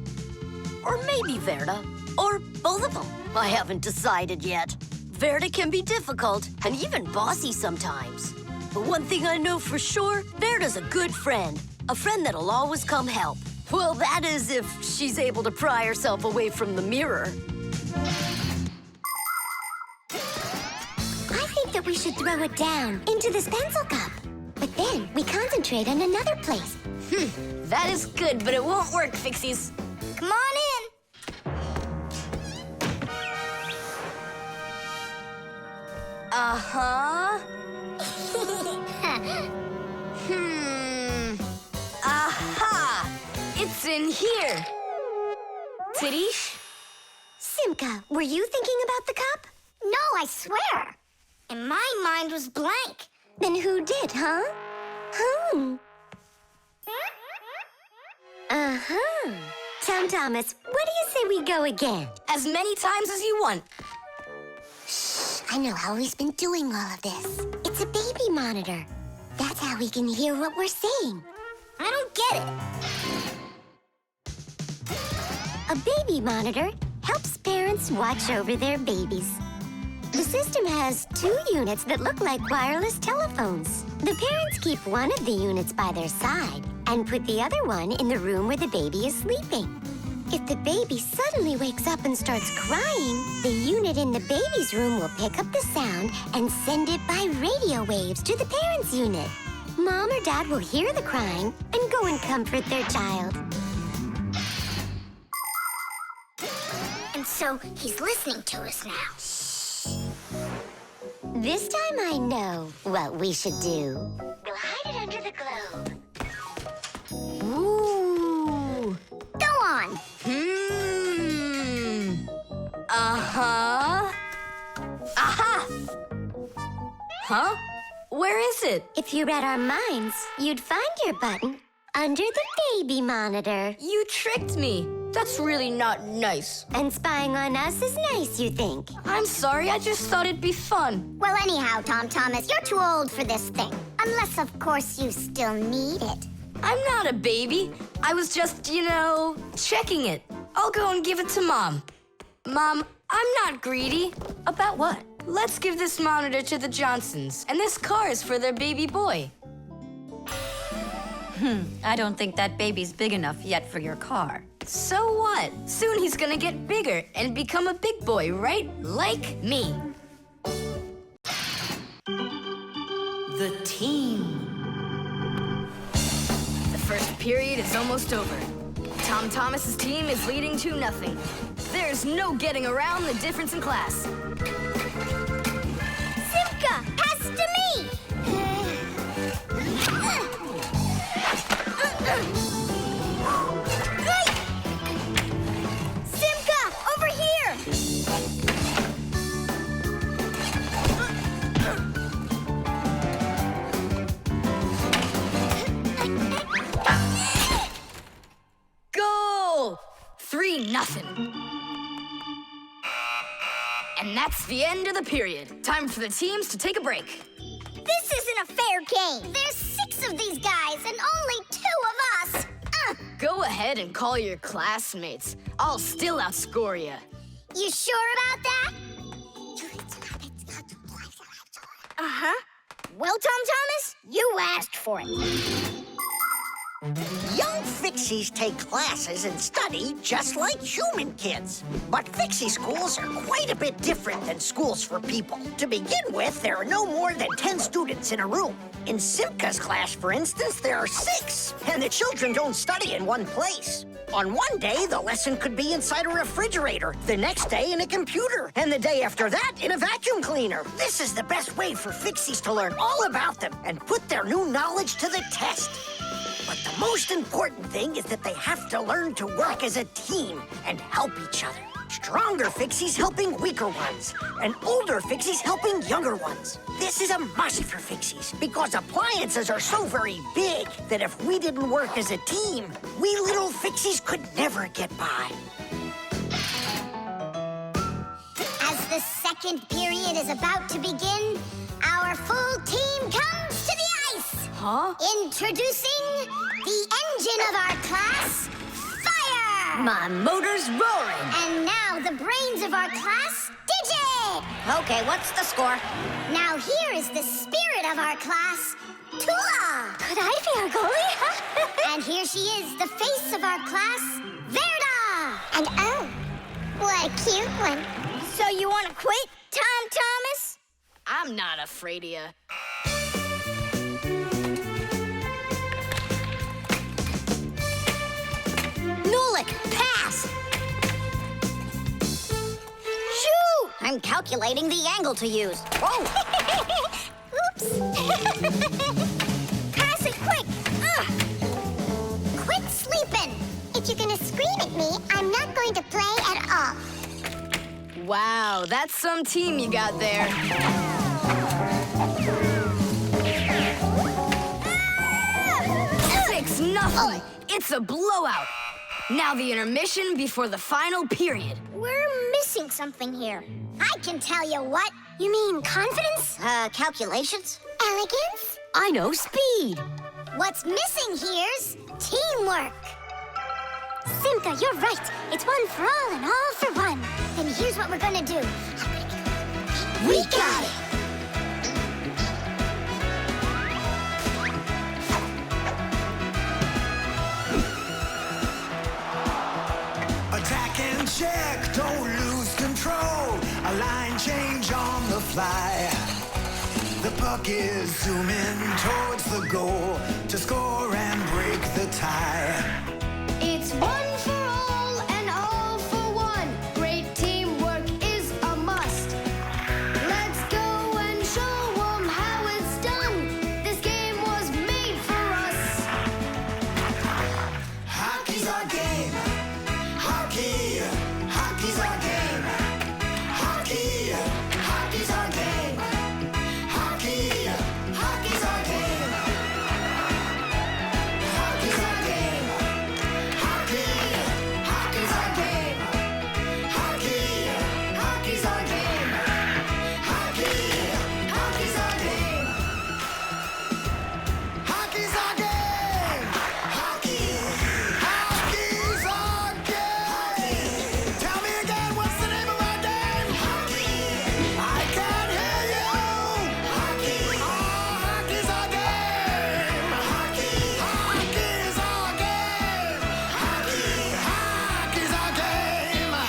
Or maybe Verda. Or both of them. I haven't decided yet. Verda can be difficult and even bossy sometimes. But one thing I know for sure, Verda's a good friend. A friend that'll always come help. Well, that is if she's able to pry herself away from the mirror. I think that we should throw it down into this pencil cup. But then we concentrate on another place. That is good, but it won't work, Fixies. Come on in. Uh-huh. Aha! It's in here. Tidish? Simka, were you thinking about the cup? No, I swear. And my mind was blank. Then who did, huh? Uh-huh. Tom Thomas, what do you say we go again? As many times as you want. I know how he's been doing all of this. It's a baby monitor. That's how we can hear what we're saying. I don't get it. A baby monitor helps parents watch over their babies. The system has 2 units that look like wireless telephones. The parents keep one of the units by their side and put the other one in the room where the baby is sleeping. If the baby suddenly wakes up and starts crying, the unit in the baby's room will pick up the sound and send it by radio waves to the parents' unit. Mom or Dad will hear the crying and go and comfort their child. And so he's listening to us now. This time I know what we should do. We'll hide it under the globe. Ooh. Go on. Uh-huh. Aha! Huh? Where is it? If you read our minds, you'd find your button under the baby monitor. You tricked me. That's really not nice. And spying on us is nice, you think? I'm sorry, I just thought it'd be fun. Well, anyhow, Tom Thomas, you're too old for this thing. Unless, of course, you still need it. I'm not a baby. I was just, checking it. I'll go and give it to Mom. Mom, I'm not greedy. About what? Let's give this monitor to the Johnsons, and this car is for their baby boy. I don't think that baby's big enough yet for your car. So what? Soon he's gonna get bigger and become a big boy, right? Like me. The team. The first period is almost over. Tom Thomas's team is leading 2-0. There's no getting around the difference in class. Simka, pass to me! Simka, over here! Goal! 3-0. And that's the end of the period. Time for the teams to take a break. This isn't a fair game. There's 6 of these guys and only 2 of us. Go ahead and call your classmates. I'll still outscore you. You sure about that? Uh-huh. Well, Tom Thomas, you asked for it. Young Fixies take classes and study just like human kids. But Fixie schools are quite a bit different than schools for people. To begin with, there are no more than 10 students in a room. In Simka's class, for instance, there are 6, and the children don't study in one place. On one day, the lesson could be inside a refrigerator, the next day in a computer, and the day after that in a vacuum cleaner. This is the best way for Fixies to learn all about them and put their new knowledge to the test. But the most important thing is that they have to learn to work as a team and help each other. Stronger Fixies helping weaker ones, and older Fixies helping younger ones. This is a must for Fixies, because appliances are so very big that if we didn't work as a team, we little Fixies could never get by. As the second period is about to begin, our full team comes to the ice. Huh? Introducing the engine of our class, Fire! My motor's roaring. And now the brains of our class, Digit! Okay, what's the score? Now here is the spirit of our class, Tula! Could I be our goalie? And here she is, the face of our class, Verda! And oh, what a cute one. So you want to quit, Tom Thomas? I'm not afraid of you. Nolik, pass! Shoot! I I'm calculating the angle to use. Whoa! Oops! Pass it quick! Ugh. Quit sleeping! If you're gonna scream at me, I'm not going to play at all. Wow, that's some team you got there. 6-0. It's a blowout. Now the intermission before the final period. We're missing something here. I can tell you what. You mean confidence? Calculations? Elegance? I know speed. What's missing here's teamwork. Simka, you're right. It's one for all and all for one. Then here's what we're gonna do. We got it! Attack and check, don't lose control. A line change on the fly. The puck is zooming towards the goal to score and break the tie. It's one for all and all for one. Great teamwork is a must. Let's go and show 'em how it's done. This game was made for us. Hockey's our game. Hockey, hockey's our game. Hockey, hockey's our game. Hockey, hockey's our game. Hockey's our game. Hockey, hockey's our game. Hockey, hockey's our game. Hockey, hockey's our game. Hockey's our game. Hockey, hockey's our game. Tell me again, what's the name of our game? Hockey. I can't hear you. Hockey. Oh, hockey's our game. Hockey. Hockey's our game. Hockey. Hockey's our game.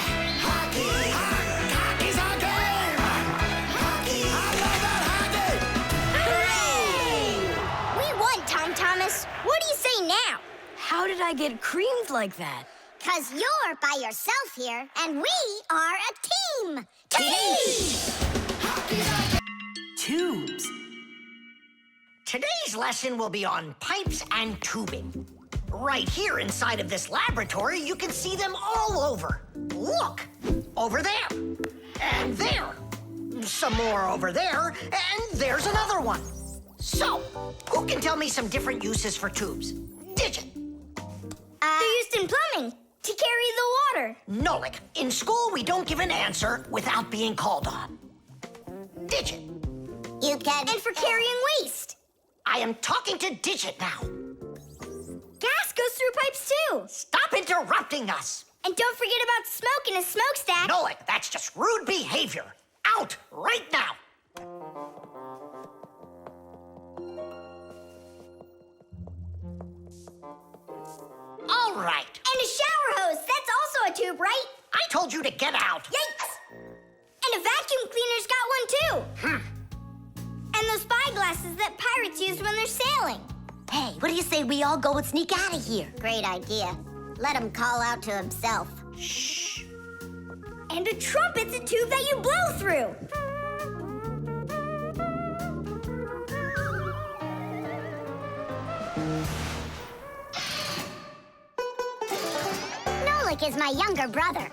Hockey. Hockey's our game. Hockey. I love that hockey. Hooray! We won, Tom Thomas. What do you say now? How did I get creamed like that? 'Cause you're by yourself here, and we are a team. Tubes. Today's lesson will be on pipes and tubing. Right here inside of this laboratory, you can see them all over. Look, over there, and there. Some more over there, and there's another one. So, who can tell me some different uses for tubes? Digit. They're used in plumbing to carry the water. Nolik, in school we don't give an answer without being called on. Digit. You can... And for carrying waste. I am talking to Digit now. Gas goes through pipes too. Stop interrupting us. And don't forget about smoke in a smokestack. Nolik, that's just rude behavior. Out right now. All right. And a shower hose. That's also a tube, right? I told you to get out. Yikes! And a vacuum cleaner's got one too. And those spyglasses that pirates use when they're sailing. Hey, what do you say we all go and sneak out of here? Great idea. Let him call out to himself. Shh. And a trumpet's a tube that you blow through. Nolik is my younger brother.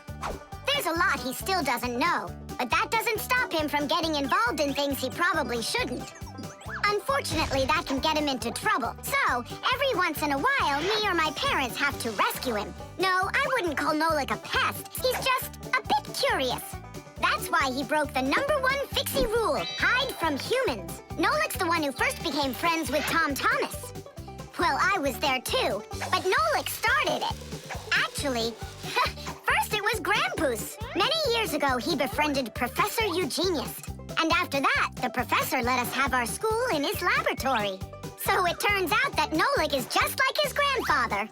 There's a lot he still doesn't know, but that doesn't stop him from getting involved in things he probably shouldn't. Unfortunately, that can get him into trouble. So, every once in a while, me or my parents have to rescue him. No, I wouldn't call Nolik a pest. He's just a bit curious. That's why he broke the #1 Fixie rule, hide from humans. Nolik's the one who first became friends with Tom Thomas. Well, I was there too, but Nolik started it. Actually, first it was Grampus. Many years ago, he befriended Professor Eugenius. And after that, the professor let us have our school in his laboratory. So it turns out that Nolik is just like his grandfather.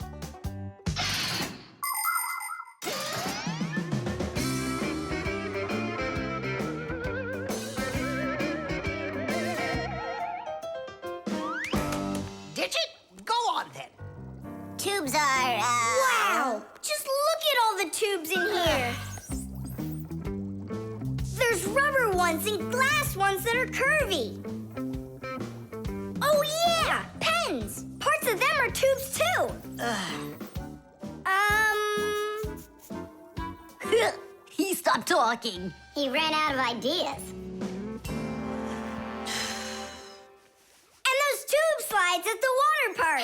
Digit, go on then. Tubes are, Wow! Just look at all the tubes in here. There's ones and glass ones that are curvy. Oh yeah, pens. Parts of them are tubes too. He stopped talking. He ran out of ideas. And those tube slides at the water park.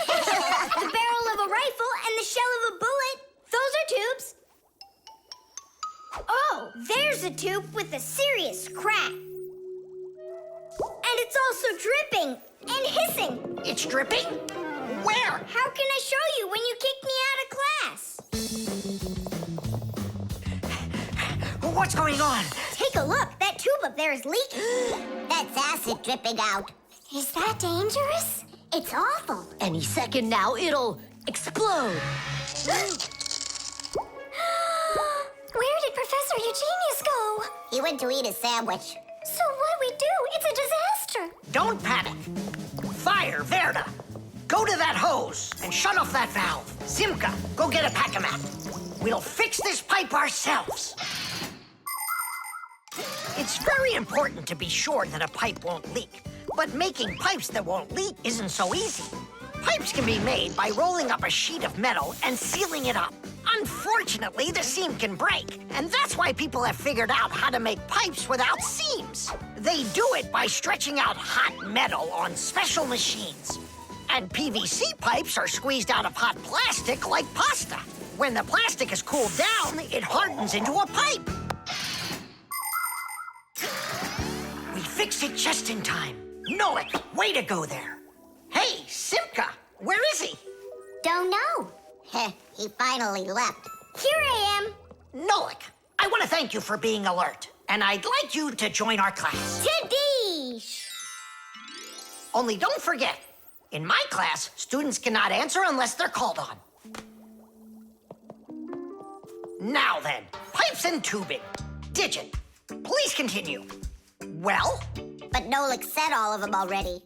The barrel of a rifle and the shell of a bullet. Those are tubes. Oh, there's a tube with a serious crack. And it's also dripping and hissing. It's dripping? Where? How can I show you when you kicked me out of class? What's going on? Take a look. That tube up there is leaking. That's acid dripping out. Is that dangerous? It's awful. Any second now, it'll explode. Where did Professor Eugenius go? He went to eat a sandwich. So what do we do? It's a disaster. Don't panic. Fire, Verda. Go to that hose and shut off that valve. Simka, go get a pack-a-mat. We'll fix this pipe ourselves. It's very important to be sure that a pipe won't leak. But making pipes that won't leak isn't so easy. Pipes can be made by rolling up a sheet of metal and sealing it up. Unfortunately, the seam can break, and that's why people have figured out how to make pipes without seams. They do it by stretching out hot metal on special machines. And PVC pipes are squeezed out of hot plastic like pasta. When the plastic is cooled down, it hardens into a pipe. We fixed it just in time. Nolik, way to go there. Hey, Simka, where is he? Don't know. He finally left. Here I am. Nolik, I want to thank you for being alert, and I'd like you to join our class. Tadish! Only don't forget, in my class, students cannot answer unless they're called on. Now then, pipes and tubing. Digit, please continue. Well? But Nolik said all of them already.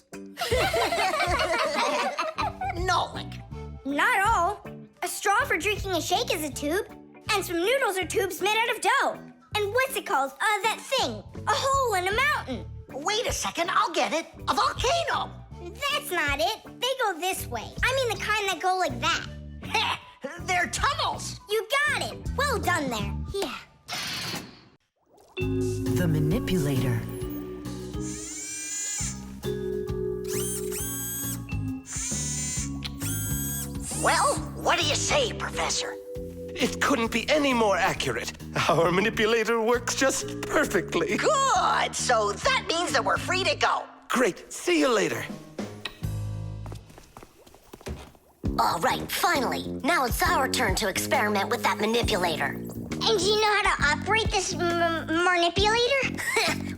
Nolik. Not all. A straw for drinking a shake is a tube, and some noodles are tubes made out of dough. And what's it called? That thing. A hole in a mountain. Wait a second, I'll get it. A volcano. That's not it. They go this way. I mean the kind that go like that. Heh, they're tunnels. You got it. Well done there. Yeah. The manipulator. Well, what do you say, Professor? It couldn't be any more accurate. Our manipulator works just perfectly. Good! So that means that we're free to go. Great. See you later. All right, finally. Now it's our turn to experiment with that manipulator. And do you know how to operate this manipulator?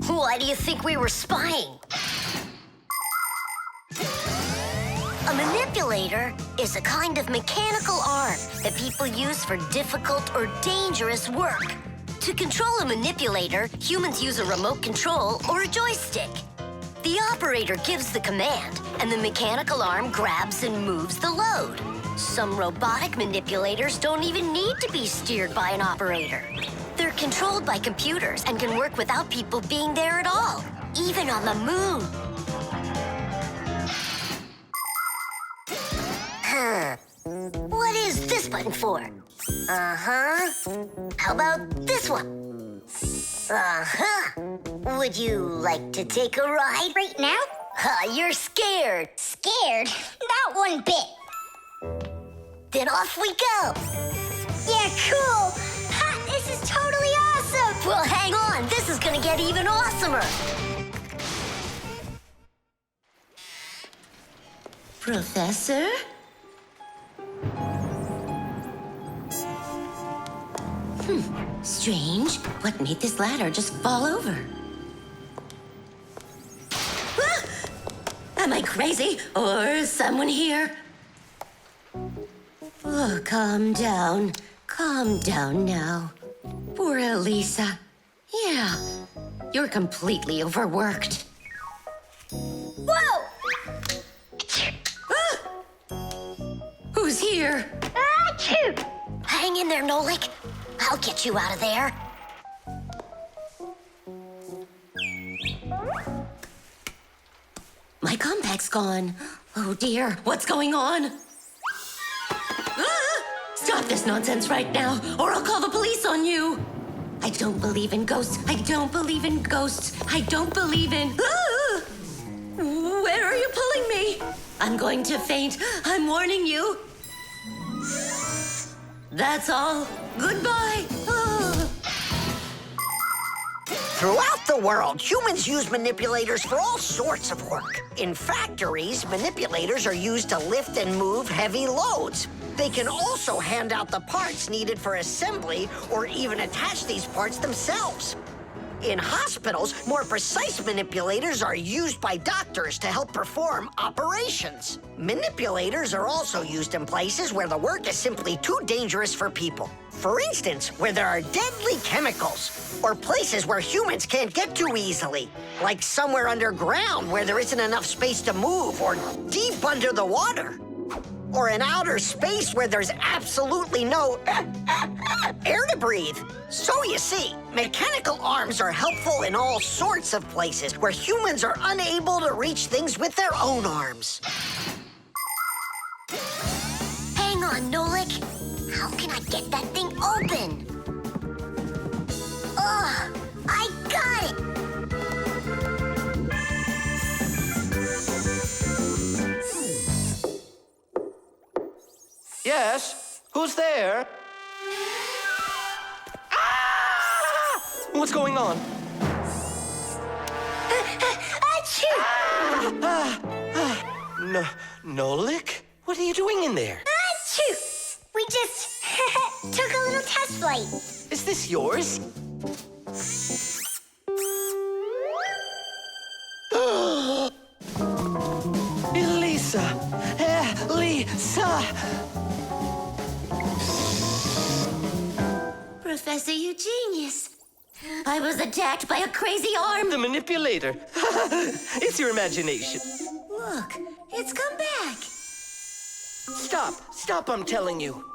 Why do you think we were spying? A manipulator is a kind of mechanical arm that people use for difficult or dangerous work. To control a manipulator, humans use a remote control or a joystick. The operator gives the command, and the mechanical arm grabs and moves the load. Some robotic manipulators don't even need to be steered by an operator. They're controlled by computers and can work without people being there at all, even on the moon. What is this button for? Uh-huh. How about this one? Uh-huh. Would you like to take a ride? Right now? You're scared. Scared? Not one bit. Then off we go. Yeah, cool. Ha, this is totally awesome. Well, hang on. This is gonna get even awesomer. Professor? Strange. What made this ladder just fall over? Ah! Am I crazy? Or is someone here? Oh, calm down. Calm down now. Poor Elisa. Yeah, you're completely overworked. Whoa! Ah! Who's here? Achoo! Hang in there, Nolik. I'll get you out of there. Airbag's gone. Oh dear, what's going on? Ah! Stop this nonsense right now, or I'll call the police on you. I don't believe in ghosts. I don't believe in ghosts. I don't believe in... Ah! Where are you pulling me? I'm going to faint. I'm warning you. That's all. Goodbye. Ah. Throughout the world, humans use manipulators for all sorts of work. In factories, manipulators are used to lift and move heavy loads. They can also hand out the parts needed for assembly or even attach these parts themselves. In hospitals, more precise manipulators are used by doctors to help perform operations. Manipulators are also used in places where the work is simply too dangerous for people. For instance, where there are deadly chemicals, or places where humans can't get to easily, like somewhere underground where there isn't enough space to move, or deep under the water. Or in outer space where there's absolutely no air to breathe. So you see, mechanical arms are helpful in all sorts of places where humans are unable to reach things with their own arms. Hang on, Nolik. How can I get that thing open? Ugh, I got it! Yes? Who's there? Ah! What's going on? Achoo! Nolik? What are you doing in there? Achoo! We just took a little test flight. Is this yours? Elisa! Elisa! Professor, you genius. I was attacked by a crazy arm. The manipulator. It's your imagination. Look, it's come back. Stop, I'm telling you.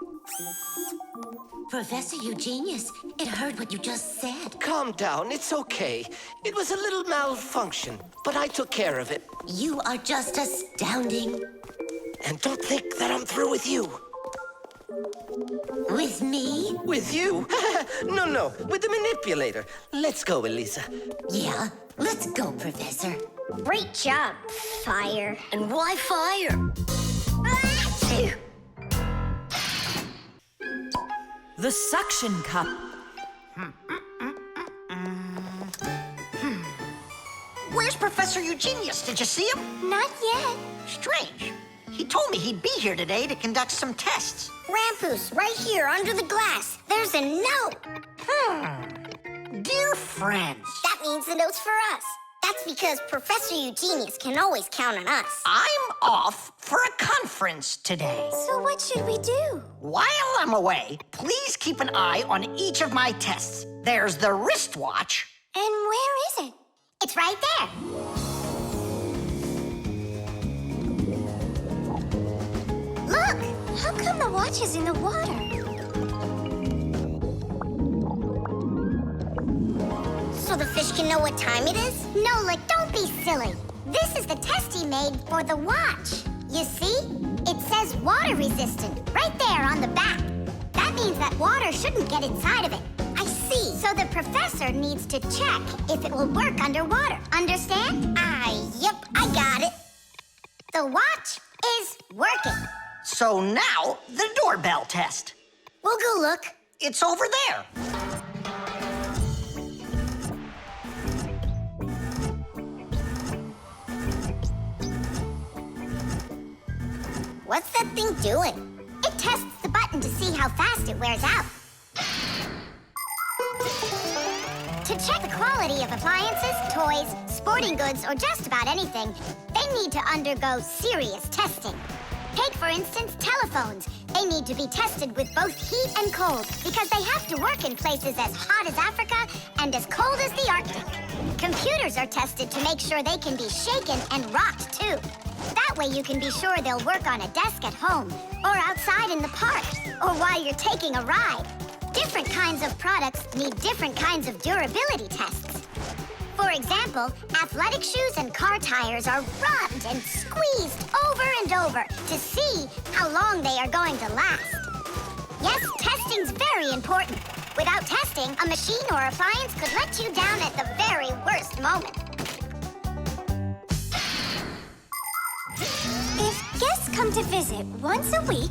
Professor, you genius. It heard what you just said. Calm down, it's okay. It was a little malfunction, but I took care of it. You are just astounding. And don't think that I'm through with you. With me? With you? No, with the manipulator. Let's go, Elisa. Yeah, let's go, Professor. Great job, Fire. And why fire? Achoo! The suction cup. Where's Professor Eugenius? Did you see him? Not yet. Strange. He told me he'd be here today to conduct some tests. Rampoos, right here under the glass. There's a note. Dear friends. That means the note's for us. That's because Professor Eugenius can always count on us. I'm off for a conference today. So what should we do? While I'm away, please keep an eye on each of my tests. There's the wristwatch. And where is it? It's right there. Look! How come the watch is in the water? So the fish can know what time it is? Nolik, don't be silly. This is the test he made for the watch. You see? It says water resistant right there on the back. That means that water shouldn't get inside of it. I see. So the professor needs to check if it will work underwater. Understand? Yep, I got it. The watch is working. So now, the doorbell test. We'll go look. It's over there. What's that thing doing? It tests the button to see how fast it wears out. To check the quality of appliances, toys, sporting goods, or just about anything, they need to undergo serious testing. Take, for instance, telephones. They need to be tested with both heat and cold because they have to work in places as hot as Africa and as cold as the Arctic. Computers are tested to make sure they can be shaken and rocked, too. That way you can be sure they'll work on a desk at home, or outside in the park, or while you're taking a ride. Different kinds of products need different kinds of durability tests. For example, athletic shoes and car tires are rubbed and squeezed over and over to see how long they are going to last. Yes, testing's very important. Without testing, a machine or appliance could let you down at the very worst moment. If guests come to visit once a week,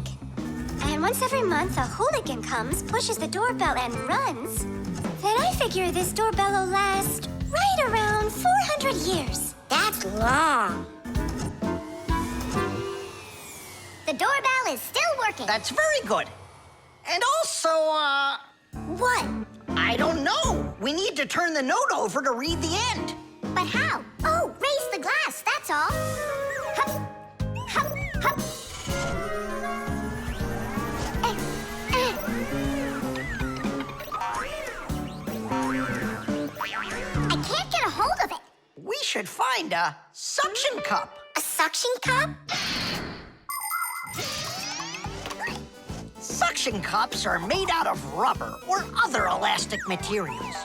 and once every month a hooligan comes, pushes the doorbell, and runs, then I figure this doorbell will last right around 400 years. That's long. The doorbell is still working. That's very good. And also, What? I don't know. We need to turn the note over to read the end. But how? Oh, raise the glass, that's all. Hup, hup, hup. I can't get a hold of it. We should find a suction cup. A suction cup? Suction cups are made out of rubber or other elastic materials.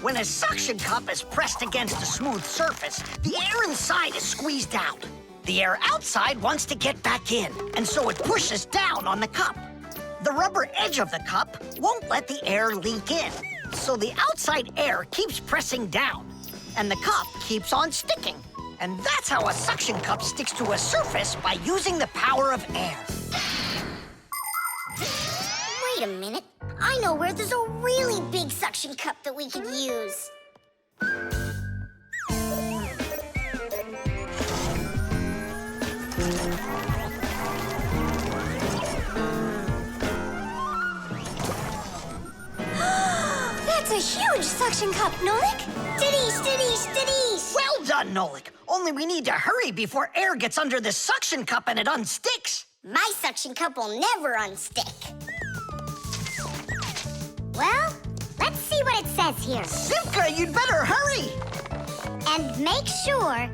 When a suction cup is pressed against a smooth surface, the air inside is squeezed out. The air outside wants to get back in, and so it pushes down on the cup. The rubber edge of the cup won't let the air leak in, so the outside air keeps pressing down, and the cup keeps on sticking. And that's how a suction cup sticks to a surface by using the power of air. Wait a minute. I know where there's a really big suction cup that we could use. That's a huge suction cup, Nolik. Stiddies, stiddies, stiddies. Well done, Nolik. Only we need to hurry before air gets under this suction cup and it unsticks. My suction cup will never unstick. Well, let's see what it says here. Simka, you'd better hurry. And make sure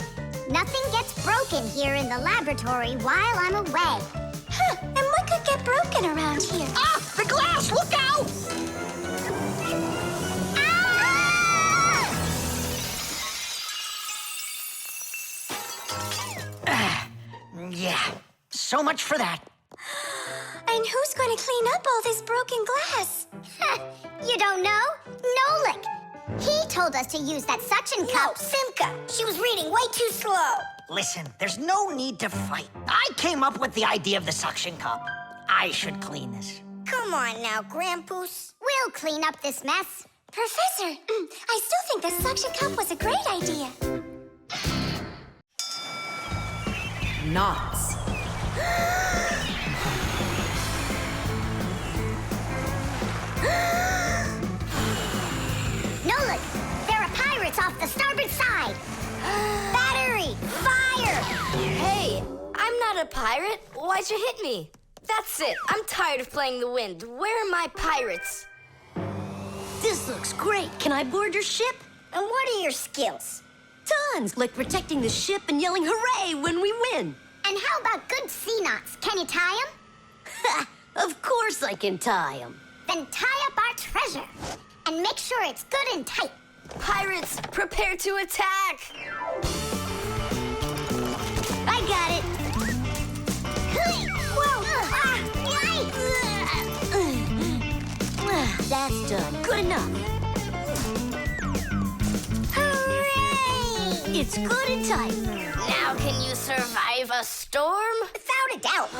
nothing gets broken here in the laboratory while I'm away. Huh, and what could get broken around here? Ah, the glass, look out! Yeah, so much for that. And who's going to clean up all this broken glass? You don't know? Nolik. He told us to use that suction cup. Simka, she was reading way too slow. Listen, there's no need to fight. I came up with the idea of the suction cup. I should clean this. Come on now, Grampus. We'll clean up this mess. Professor, I still think the suction cup was a great idea. Knots. Nolik, there are pirates off the starboard side. Battery, fire! Hey, I'm not a pirate. Why'd you hit me? That's it. I'm tired of playing the wind. Where are my pirates? This looks great. Can I board your ship? And what are your skills? Tons, like protecting the ship and yelling hooray when we win. And how about good sea knots? Can you tie them? Of course I can tie them. Then tie up our treasure. And make sure it's good and tight. Pirates, prepare to attack! I got it. Whoa! That's done. Good enough. Hooray! It's good and tight. Now can you survive a storm? Without a doubt.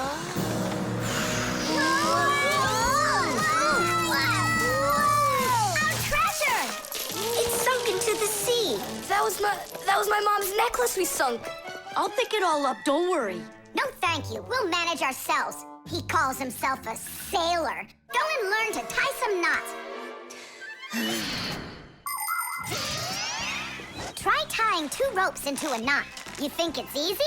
Our treasure! It's sunk into the sea. That was my mom's necklace we sunk. I'll pick it all up, don't worry. No, thank you. We'll manage ourselves. He calls himself a sailor. Go and learn to tie some knots. Try tying 2 ropes into a knot. You think it's easy?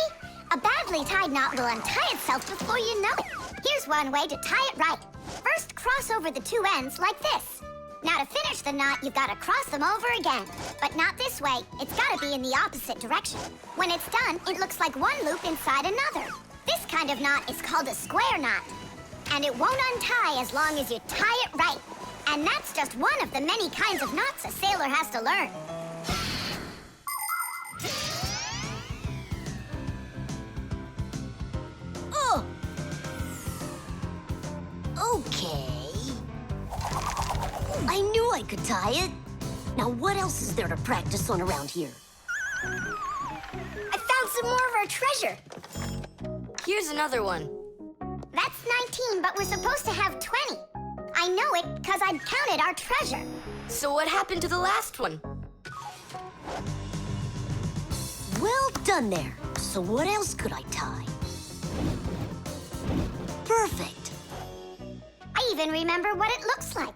A badly tied knot will untie itself before you know it. Here's one way to tie it right. First, cross over the 2 ends like this. Now, to finish the knot, you've got to cross them over again. But not this way. It's got to be in the opposite direction. When it's done, it looks like one loop inside another. This kind of knot is called a square knot. And it won't untie as long as you tie it right. And that's just one of the many kinds of knots a sailor has to learn. I could tie it. Now, what else is there to practice on around here? I found some more of our treasure. Here's another one. That's 19, but we're supposed to have 20. I know it because I counted our treasure. So what happened to the last one? Well done there. So what else could I tie? Perfect. I even remember what it looks like.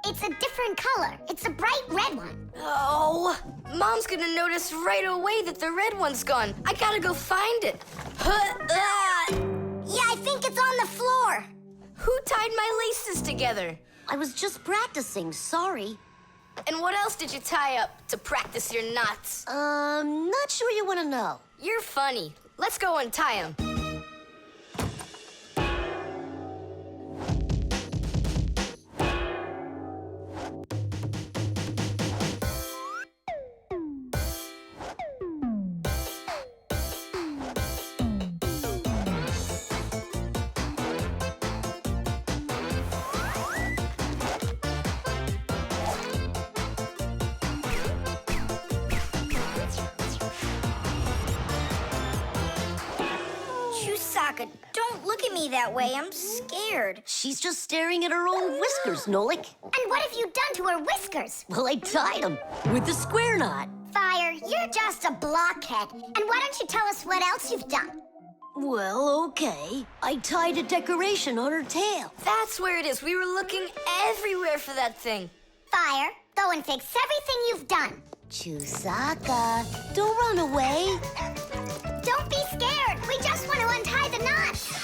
It's a different color. It's a bright red one. Oh, Mom's gonna notice right away that the red one's gone. I gotta go find it. Yeah, I think it's on the floor. Who tied my laces together? I was just practicing, sorry. And what else did you tie up to practice your knots? Not sure you want to know. You're funny. Let's go untie them. Chusaka, don't look at me that way. I'm scared. She's just staring at her own whiskers, Nolik. And what have you done to her whiskers? Well, I tied them with the square knot. Fire, you're just a blockhead. And why don't you tell us what else you've done? Well, okay. I tied a decoration on her tail. That's where it is. We were looking everywhere for that thing. Fire, go and fix everything you've done. Chusaka, don't run away. Don't be scared. We just want to untie the knots.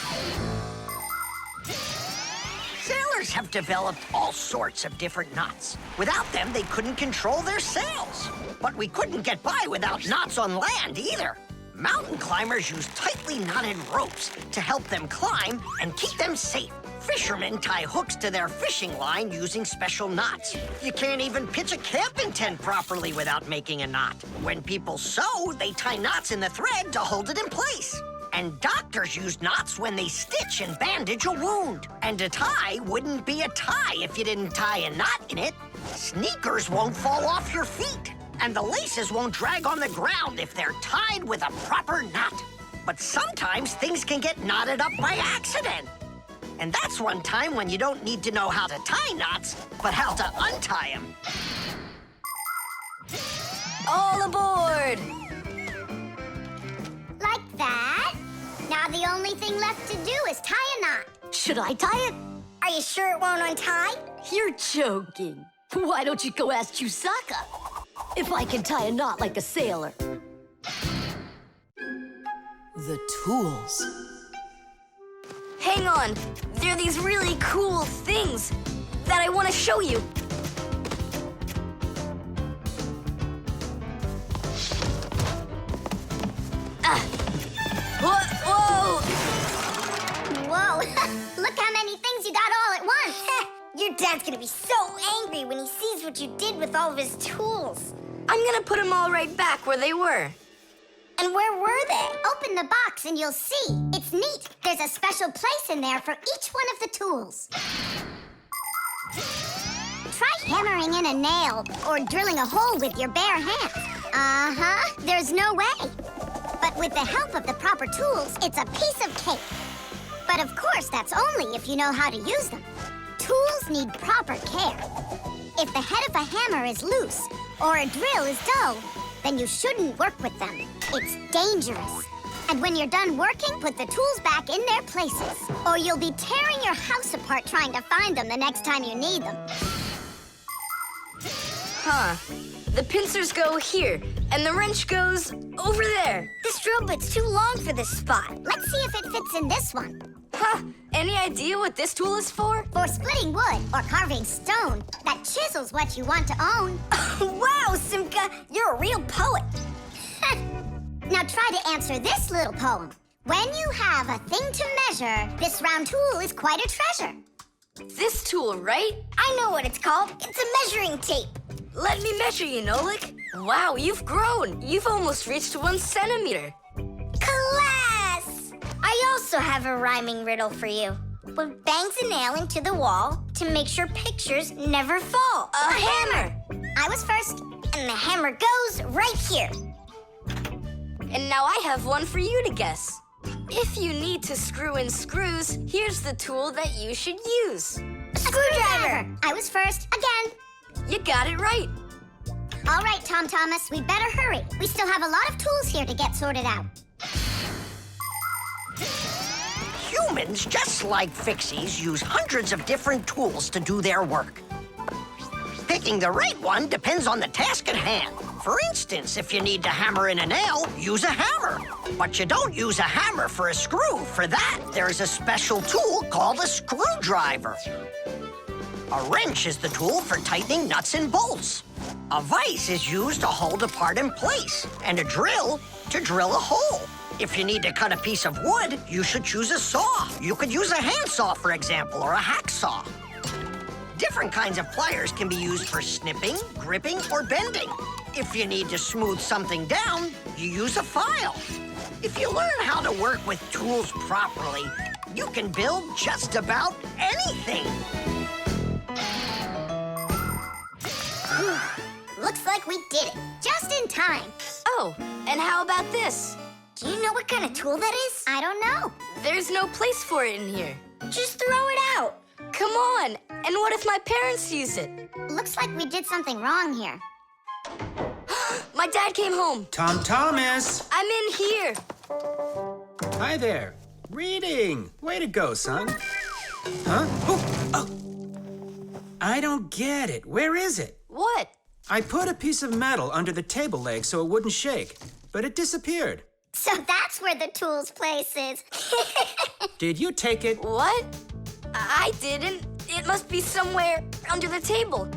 Sailors have developed all sorts of different knots. Without them, they couldn't control their sails. But we couldn't get by without knots on land either. Mountain climbers use tightly knotted ropes to help them climb and keep them safe. Fishermen tie hooks to their fishing line using special knots. You can't even pitch a camping tent properly without making a knot. When people sew, they tie knots in the thread to hold it in place. And doctors use knots when they stitch and bandage a wound. And a tie wouldn't be a tie if you didn't tie a knot in it. Sneakers won't fall off your feet. And the laces won't drag on the ground if they're tied with a proper knot. But sometimes things can get knotted up by accident. And that's one time when you don't need to know how to tie knots, but how to untie them. All aboard! Like that. Now the only thing left to do is tie a knot. Should I tie it? Are you sure it won't untie? You're joking. Why don't you go ask Chusaka if I can tie a knot like a sailor? The tools. Hang on. There are these really cool things that I want to show you. Whoa! Whoa! Look how many things you got all at once. Your dad's gonna be so angry when he sees what you did with all of his tools. I'm gonna put them all right back where they were. And where were they? Open the box and you'll see. It's neat. There's a special place in there for each one of the tools. Try hammering in a nail or drilling a hole with your bare hands. There's no way. But with the help of the proper tools, it's a piece of cake. But of course, that's only if you know how to use them. Tools need proper care. If the head of a hammer is loose or a drill is dull, then you shouldn't work with them. It's dangerous. And when you're done working, put the tools back in their places, or you'll be tearing your house apart trying to find them the next time you need them. Huh. The pincers go here, and the wrench goes over there. This drill bit's too long for this spot. Let's see if it fits in this one. Huh. Any idea what this tool is for? For splitting wood or carving stone that chisels what you want to own. Wow, Simka, you're a real poet. Now try to answer this little poem. When you have a thing to measure, this round tool is quite a treasure. This tool, right? I know what it's called. It's a measuring tape. Let me measure you, Nolik. Wow, you've grown. You've almost reached 1 centimeter. Class! I also have a rhyming riddle for you. What bangs a nail into the wall to make sure pictures never fall? A hammer! I was first, and the hammer goes right here. And now I have one for you to guess. If you need to screw in screws, here's the tool that you should use. A screwdriver! I was first, again. You got it right. All right, Tom Thomas, we better hurry. We still have a lot of tools here to get sorted out. Humans, just like Fixies, use hundreds of different tools to do their work. Picking the right one depends on the task at hand. For instance, if you need to hammer in a nail, use a hammer. But you don't use a hammer for a screw. For that, there's a special tool called a screwdriver. A wrench is the tool for tightening nuts and bolts. A vise is used to hold a part in place, and a drill to drill a hole. If you need to cut a piece of wood, you should choose a saw. You could use a handsaw, for example, or a hacksaw. Different kinds of pliers can be used for snipping, gripping, or bending. If you need to smooth something down, you use a file. If you learn how to work with tools properly, you can build just about anything. Looks like we did it, just in time. Oh, and how about this? Do you know what kind of tool that is? I don't know. There's no place for it in here. Just throw it out. Come on, and what if my parents use it? Looks like we did something wrong here. My dad came home. Tom Thomas! I'm in here. Hi there. Reading. Way to go, son. Huh? Oh! I don't get it. Where is it? What? I put a piece of metal under the table leg so it wouldn't shake, but it disappeared. So that's where the tools place is. Did you take it? What? I didn't. It must be somewhere under the table.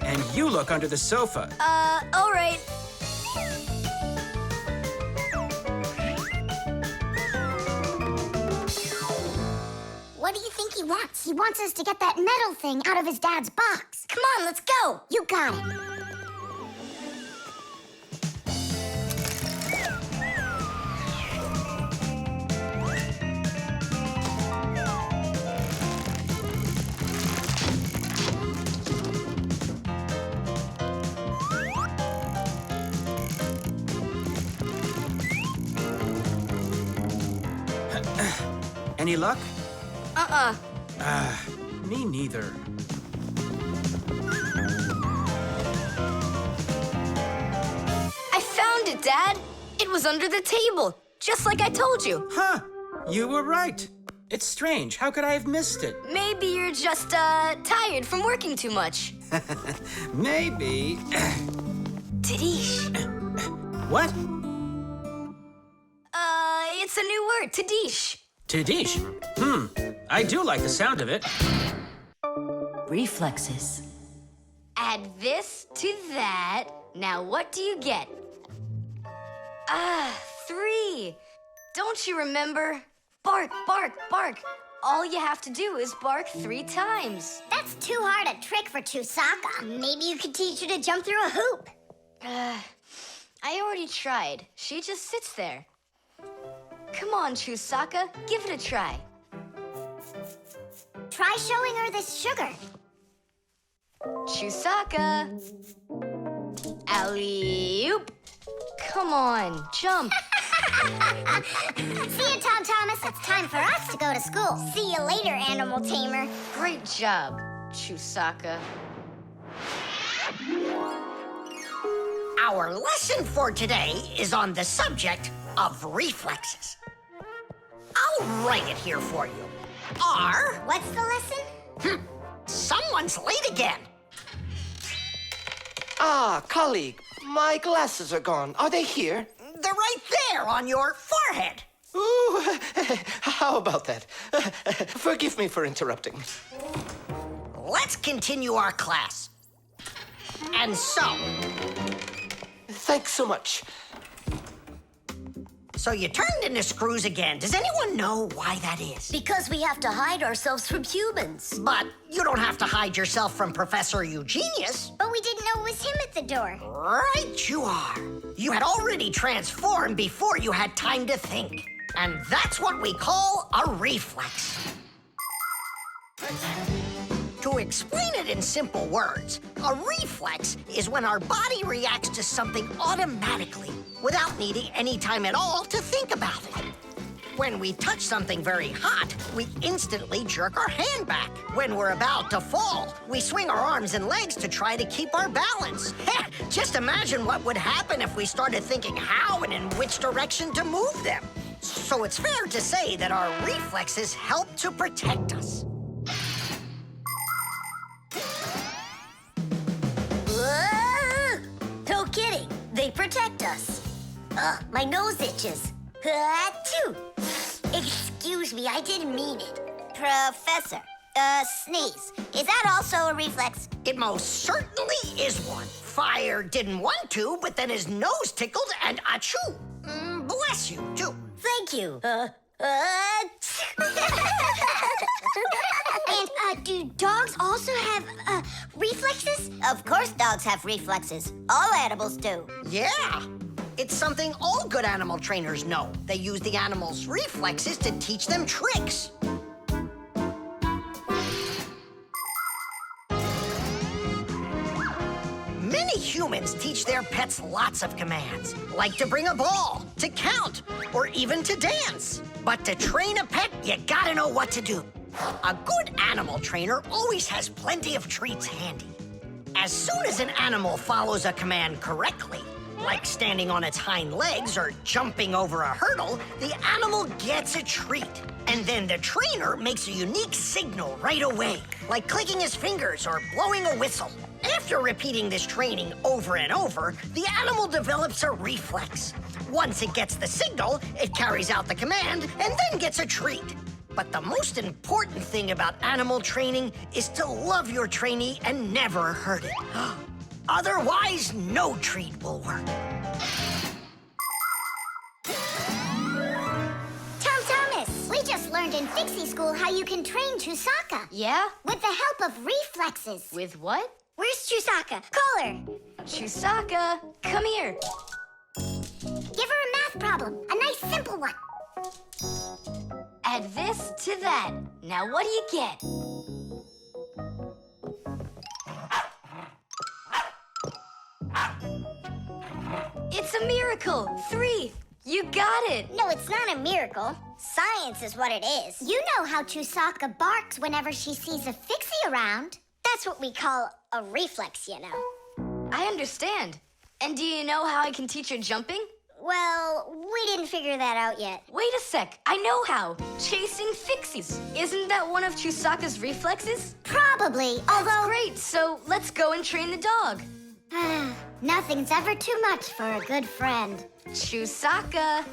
And you look under the sofa. All right. What do you think he wants? He wants us to get that metal thing out of his dad's box. Come on, let's go. You got it. Any luck? Uh-uh. Me neither. I found it, Dad. It was under the table, just like I told you. Huh. You were right. It's strange. How could I have missed it? Maybe you're just, tired from working too much. Maybe. Tadish. What? It's a new word, Tadish. Tadish. I do like the sound of it. Reflexes. Add this to that. Now what do you get? 3. Don't you remember? Bark, bark, bark. All you have to do is bark 3 times. That's too hard a trick for Chusaka. Maybe you could teach her to jump through a hoop. I already tried. She just sits there. Come on, Chusaka, give it a try. Try showing her this sugar. Chusaka. Alley-oop. Come on, jump. See you, Tom Thomas. It's time for us to go to school. See you later, animal tamer. Great job, Chusaka. Our lesson for today is on the subject of reflexes. I'll write it here for you. What's the lesson? Someone's late again. Ah, colleague, my glasses are gone. Are they here? They're right there on your forehead. Ooh, how about that? Forgive me for interrupting. Let's continue our class. And so... Thanks so much. So you turned into screws again. Does anyone know why that is? Because we have to hide ourselves from humans. But you don't have to hide yourself from Professor Eugenius. But we didn't know it was him at the door. Right you are. You had already transformed before you had time to think. And that's what we call a reflex. To explain it in simple words, a reflex is when our body reacts to something automatically without needing any time at all to think about it. When we touch something very hot, we instantly jerk our hand back. When we're about to fall, we swing our arms and legs to try to keep our balance. Just imagine what would happen if we started thinking how and in which direction to move them. So it's fair to say that our reflexes help to protect us. No kidding. They protect us. My nose itches. Achoo! Excuse me, I didn't mean it. Professor, sneeze. Is that also a reflex? It most certainly is one. Fire didn't want to, but then his nose tickled and achoo. Bless you, too. Thank you. And do dogs also have reflexes? Of course dogs have reflexes. All animals do. Yeah. It's something all good animal trainers know. They use the animals' reflexes to teach them tricks. Many humans teach their pets lots of commands, like to bring a ball, to count, or even to dance. But to train a pet, you gotta know what to do. A good animal trainer always has plenty of treats handy. As soon as an animal follows a command correctly, like standing on its hind legs or jumping over a hurdle, the animal gets a treat. And then the trainer makes a unique signal right away, like clicking his fingers or blowing a whistle. After repeating this training over and over, the animal develops a reflex. Once it gets the signal, it carries out the command and then gets a treat. But the most important thing about animal training is to love your trainee and never hurt it. Otherwise, no treat will work. Tom Thomas, we just learned in Fixie school how you can train Chusaka. Yeah? With the help of reflexes. With what? Where's Chusaka? Call her. Chusaka, come here. Give her a math problem. A nice simple one. Add this to that. Now what do you get? It's a miracle! 3! You got it! No, it's not a miracle. Science is what it is. You know how Chusaka barks whenever she sees a Fixie around. That's what we call a reflex, you know. I understand. And do you know how I can teach her jumping? Well, we didn't figure that out yet. Wait a sec, I know how. Chasing Fixies. Isn't that one of Chusaka's reflexes? Probably, That's great, so let's go and train the dog. Nothing's ever too much for a good friend. Chusaka.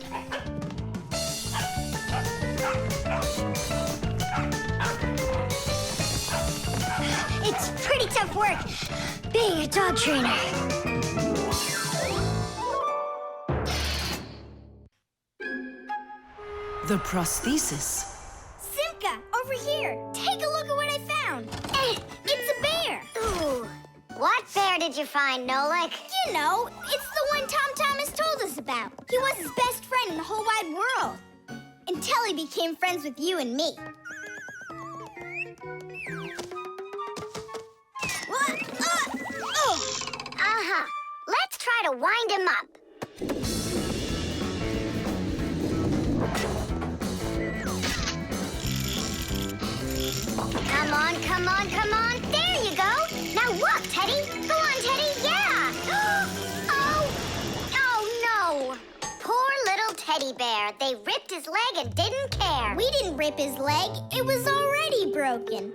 It's pretty tough work being a dog trainer. The prosthesis. Simka, over here. Take a look at what I found. It's a bear. Ooh. What bear did you find, Nolik? You know, it's the one Tom Thomas told us about. He was his best friend in the whole wide world. Until he became friends with you and me. What? Let's try to wind him up. Come on, come on, come on. There you go. Now walk, Teddy. Go on, Teddy. Yeah. Oh, no. Poor little teddy bear. They ripped his leg and didn't care. We didn't rip his leg. It was already broken.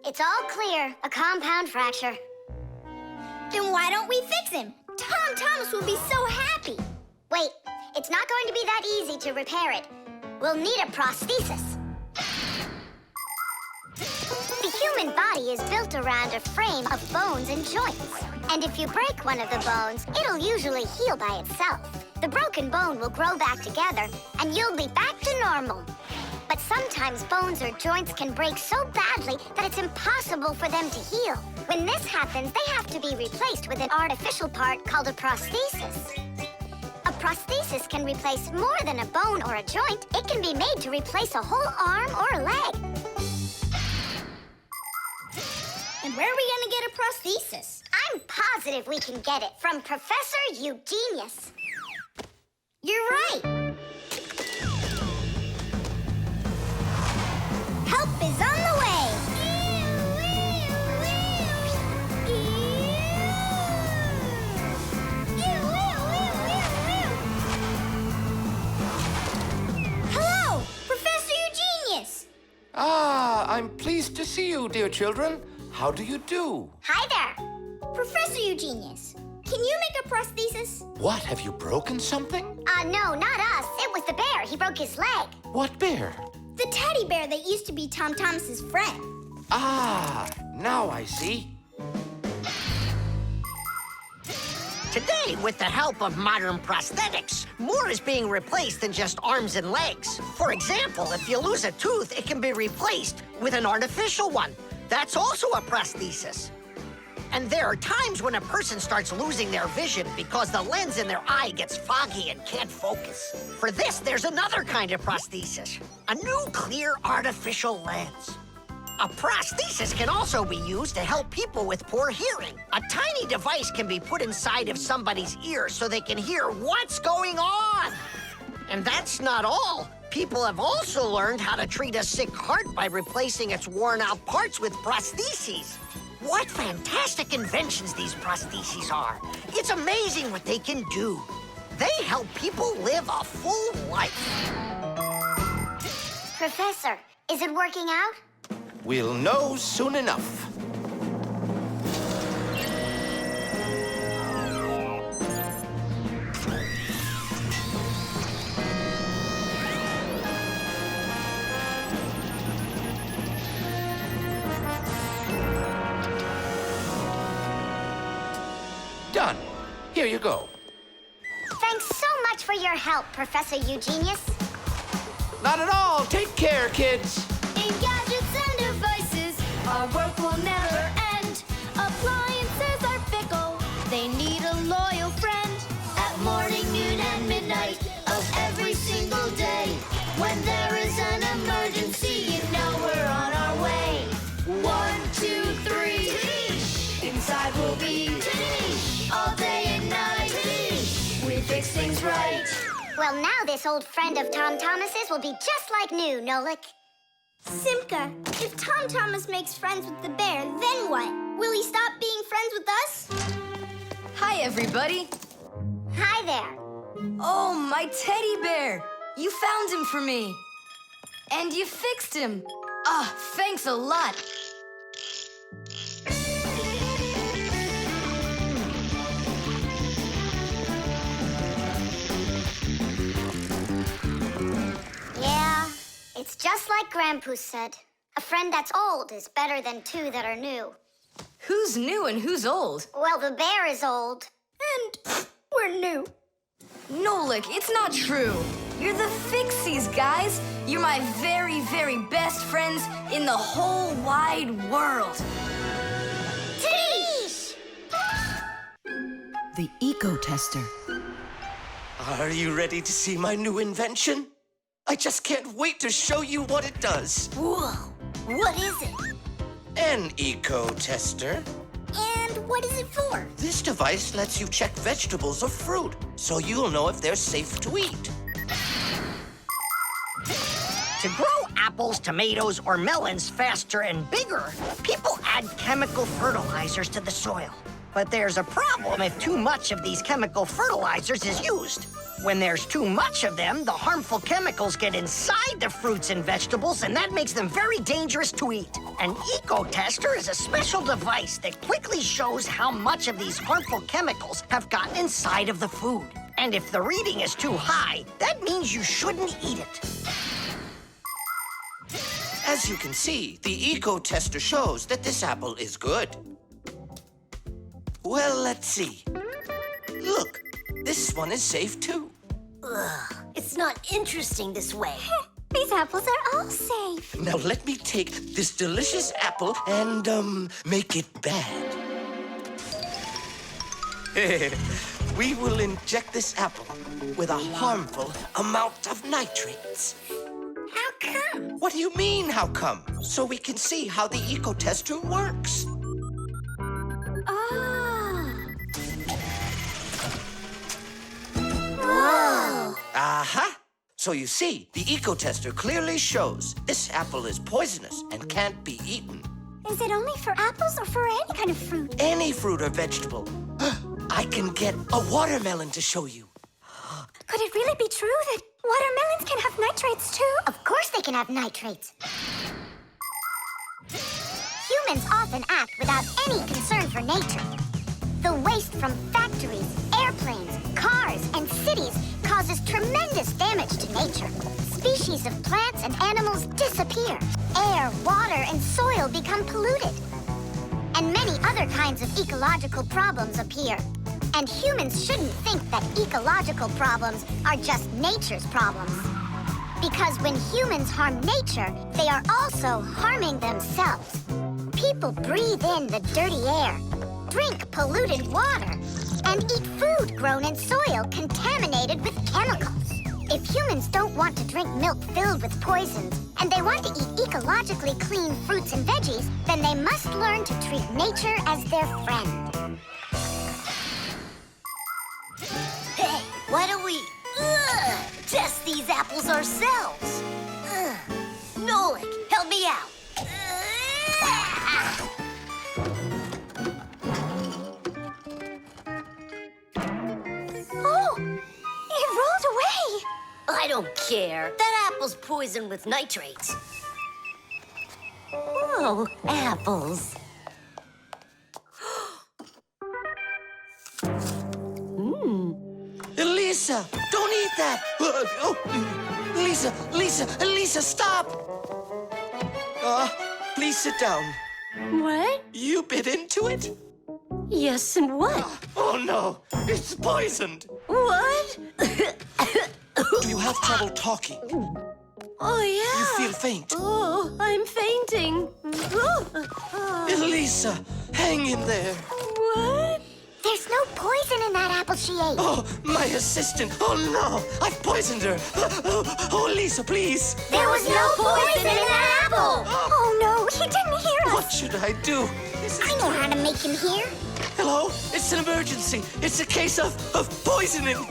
It's all clear. A compound fracture. Then why don't we fix him? Tom Thomas will be so happy. Wait, it's not going to be that easy to repair it. We'll need a prosthesis. The human body is built around a frame of bones and joints. And if you break one of the bones, it'll usually heal by itself. The broken bone will grow back together, and you'll be back to normal. But sometimes bones or joints can break so badly that it's impossible for them to heal. When this happens, they have to be replaced with an artificial part called a prosthesis. A prosthesis can replace more than a bone or a joint. It can be made to replace a whole arm or a leg. And where are we gonna get a prosthesis? I'm positive we can get it from Professor Eugenius. You're right. Help is on the way. Hello, Professor Eugenius. Ah, I'm pleased to see you, dear children. How do you do? Hi there. Professor Eugenius, can you make a prosthesis? What, have you broken something? No, not us. It was the bear. He broke his leg. What bear? The teddy bear that used to be Tom Thomas's friend. Ah, now I see. Today, with the help of modern prosthetics, more is being replaced than just arms and legs. For example, if you lose a tooth, it can be replaced with an artificial one. That's also a prosthesis. And there are times when a person starts losing their vision because the lens in their eye gets foggy and can't focus. For this, there's another kind of prosthesis, a new clear artificial lens. A prosthesis can also be used to help people with poor hearing. A tiny device can be put inside of somebody's ear so they can hear what's going on. And that's not all. People have also learned how to treat a sick heart by replacing its worn-out parts with prostheses. What fantastic inventions these prostheses are. It's amazing what they can do. They help people live a full life. Professor, is it working out? We'll know soon enough. Done. Here you go. Thanks so much for your help, Professor Eugenius. Not at all. Take care, kids. In gadgets and devices, our work will never end. Appliances are fickle, they need a loyal friend. At morning, noon, and midnight of every single day. When there is an emergency, you know we're on our way. 1, 2, 3. Inside we'll be all day and night. We fix things right. Well, now this old friend of Tom Thomas's will be just like new, Nolik. Simka, if Tom Thomas makes friends with the bear, then what? Will he stop being friends with us? Hi, everybody. Hi there. Oh, my teddy bear. You found him for me. And you fixed him. Ah, thanks a lot. Yeah, it's just like Grandpoo said. A friend that's old is better than two that are new. Who's new and who's old? Well, the bear is old. And we're new. Nolik, it's not true. You're the Fixies, guys. You're my very, very best friends in the whole wide world. Tish! The eco-tester. Are you ready to see my new invention? I just can't wait to show you what it does. Whoa, what is it? An eco-tester. And what is it for? This device lets you check vegetables or fruit, so you'll know if they're safe to eat. To grow apples, tomatoes, or melons faster and bigger, people add chemical fertilizers to the soil. But there's a problem if too much of these chemical fertilizers is used. When there's too much of them, the harmful chemicals get inside the fruits and vegetables, and that makes them very dangerous to eat. An eco-tester is a special device that quickly shows how much of these harmful chemicals have gotten inside of the food. And if the reading is too high, that means you shouldn't eat it. As you can see, the eco-tester shows that this apple is good. Well, let's see. Look, this one is safe too. Ugh, it's not interesting this way. These apples are all safe. Now let me take this delicious apple and, make it bad. We will inject this apple with a harmful amount of nitrates. How come? What do you mean, how come? So we can see how the eco-tester works. Whoa! Aha! So you see, the eco-tester clearly shows this apple is poisonous and can't be eaten. Is it only for apples or for any kind of fruit? Any fruit or vegetable. I can get a watermelon to show you. Could it really be true that watermelons can have nitrates too? Of course they can have nitrates. Humans often act without any concern for nature. The waste from factories, airplanes, cars, and cities causes tremendous damage to nature. Species of plants and animals disappear. Air, water, and soil become polluted. And many other kinds of ecological problems appear. And humans shouldn't think that ecological problems are just nature's problems. Because when humans harm nature, they are also harming themselves. People breathe in the dirty air, drink polluted water, and eat food grown in soil contaminated with chemicals. If humans don't want to drink milk filled with poisons, and they want to eat ecologically clean fruits and veggies, then they must learn to treat nature as their friend. Hey, why don't we test these apples ourselves? Nolik, help me out. Oh, it rolled away. I don't care. That apple's poisoned with nitrates. Oh, apples. Elisa, don't eat that! Lisa, stop! Please sit down. What? You bit into it? Yes, and what? Oh no, it's poisoned! What? Do you have trouble talking? Oh, yeah. You feel faint? Oh, I'm fainting. Elisa, hang in there. What? There's no poison in that apple she ate. Oh, my assistant. Oh no, I've poisoned her. Oh, Lisa, please. There was no poison in that apple. Oh no, he didn't hear us. What should I do? I know how to make him hear. Hello? It's an emergency. It's a case of poisoning.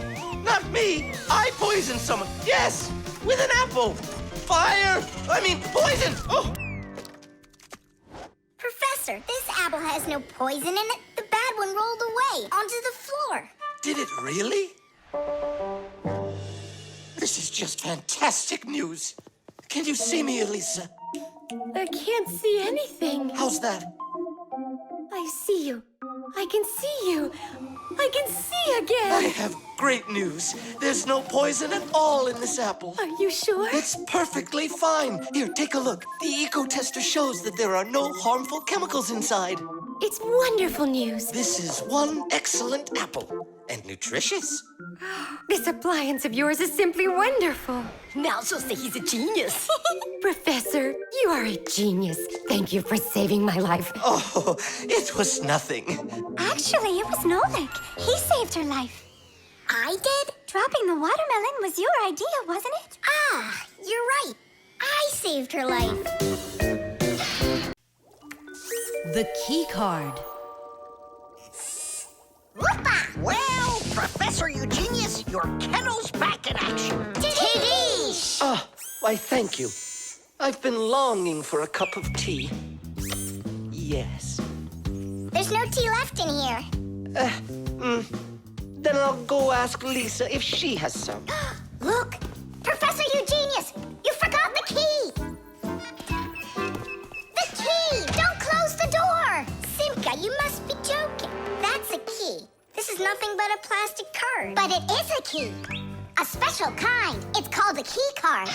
Not me. I poisoned someone. Yes, with an apple. Fire. Poison. Oh. Professor, this apple has no poison in it. The bad one rolled away onto the floor. Did it really? This is just fantastic news. Can you see me, Elisa? I can't see anything. How's that? I see you. I can see you. I can see again. I have great news. There's no poison at all in this apple. Are you sure? It's perfectly fine. Here, take a look. The eco-tester shows that there are no harmful chemicals inside. It's wonderful news. This is one excellent apple. And nutritious. This appliance of yours is simply wonderful. Now she'll say he's a genius. Professor, you are a genius. Thank you for saving my life. Oh, it was nothing. Actually, it was Nolik. He saved her life. I did? Dropping the watermelon was your idea, wasn't it? Ah, you're right. I saved her life. The key card. Whoopa! Well, Professor Eugenius, your kennel's back in action. Tiddy! Ah, why, thank you. I've been longing for a cup of tea. Yes. There's no tea left in here. Then I'll go ask Lisa if she has some. Look! Professor Eugenius! You forgot the key! The key! Don't close the door! Simka, you must be joking. That's a key. This is nothing but a plastic card. But it is a key. A special kind. It's called a key card.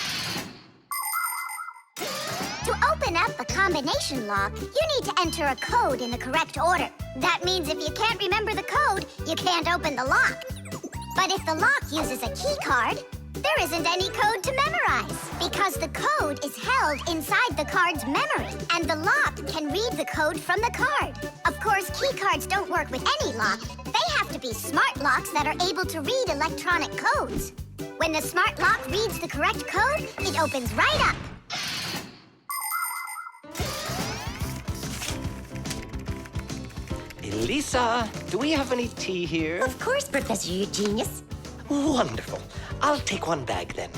To open up a combination lock, you need to enter a code in the correct order. That means if you can't remember the code, you can't open the lock. But if the lock uses a key card, there isn't any code to memorize because the code is held inside the card's memory, and the lock can read the code from the card. Of course, key cards don't work with any lock. They have to be smart locks that are able to read electronic codes. When the smart lock reads the correct code, it opens right up. Elisa, do we have any tea here? Of course, Professor Eugenius. Wonderful. I'll take one bag then.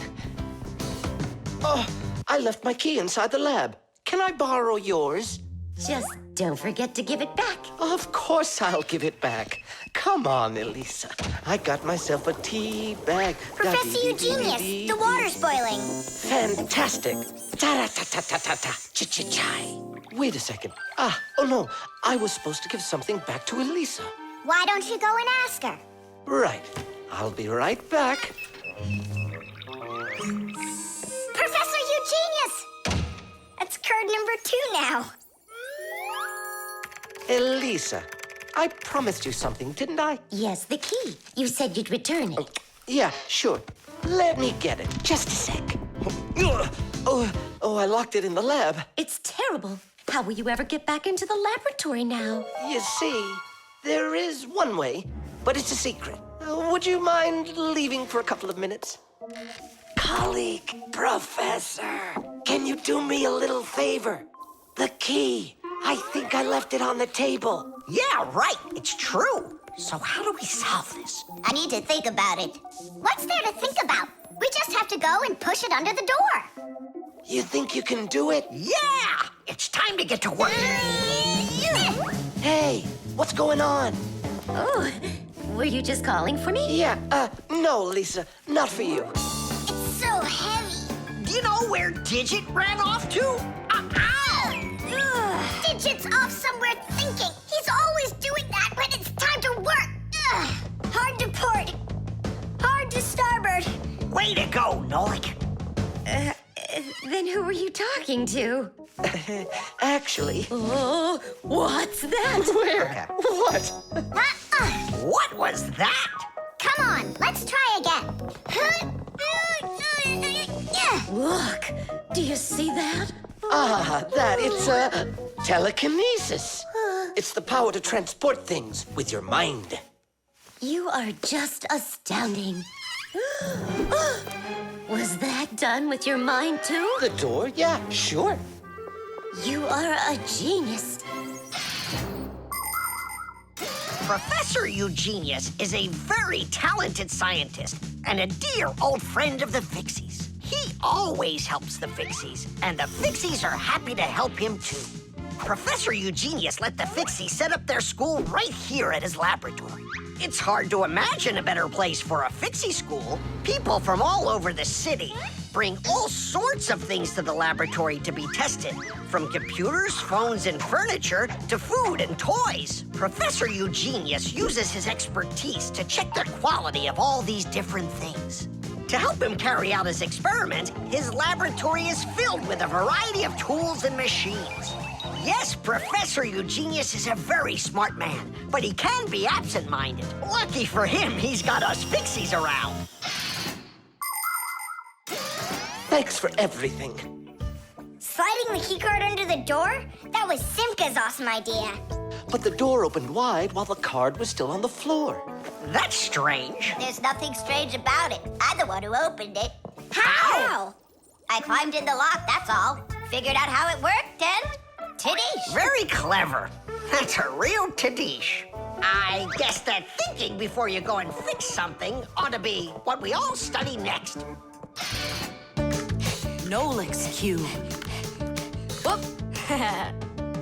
Oh, I left my key inside the lab. Can I borrow yours? Just don't forget to give it back. Of course I'll give it back. Come on, Elisa. I got myself a tea bag. Professor Eugenius, the water's boiling. Fantastic. Ta-ra-ta-ta-ta-ta-ta. Ch-ch-chai. Wait a second. Oh no. I was supposed to give something back to Elisa. Why don't you go and ask her? Right. I'll be right back. Professor Eugenius! That's card number 2 now. Elisa, I promised you something, didn't I? Yes, the key. You said you'd return it. Yeah, sure. Let me get it. Just a sec. Oh, I locked it in the lab. It's terrible. How will you ever get back into the laboratory now? You see, there is one way, but it's a secret. Would you mind leaving for a couple of minutes? Colleague, Professor, can you do me a little favor? The key. I think I left it on the table. Yeah, right. It's true. So how do we solve this? I need to think about it. What's there to think about? We just have to go and push it under the door. You think you can do it? Yeah! It's time to get to work. Hey, what's going on? Oh, were you just calling for me? Yeah, no, Lisa, not for you. It's so heavy. Do you know where Digit ran off to? Digit's off somewhere thinking. He's always doing that when it's time to work. Hard to port. Hard to starboard. Way to go, Nolik. Then who were you talking to? Actually... Oh, what's that? Where? What? What was that? Come on, let's try again. Look, do you see that? It's telekinesis. It's the power to transport things with your mind. You are just astounding. Was that done with your mind, too? The door? Yeah, sure. You are a genius. Professor Eugenius is a very talented scientist and a dear old friend of the Fixies. He always helps the Fixies, and the Fixies are happy to help him, too. Professor Eugenius let the Fixies set up their school right here at his laboratory. It's hard to imagine a better place for a Fixie school. People from all over the city bring all sorts of things to the laboratory to be tested, from computers, phones, and furniture to food and toys. Professor Eugenius uses his expertise to check the quality of all these different things. To help him carry out his experiment, his laboratory is filled with a variety of tools and machines. Yes, Professor Eugenius is a very smart man, but he can be absent-minded. Lucky for him, he's got us Fixies around. Thanks for everything. Sliding the keycard under the door? That was Simka's awesome idea. But the door opened wide while the card was still on the floor. That's strange. There's nothing strange about it. I'm the one who opened it. How? I climbed in the lock, that's all. Figured out how it worked, and Tadish. Very clever. That's a real Tadish. I guess that thinking before you go and fix something ought to be what we all study next. Nolik's cube. Whoop.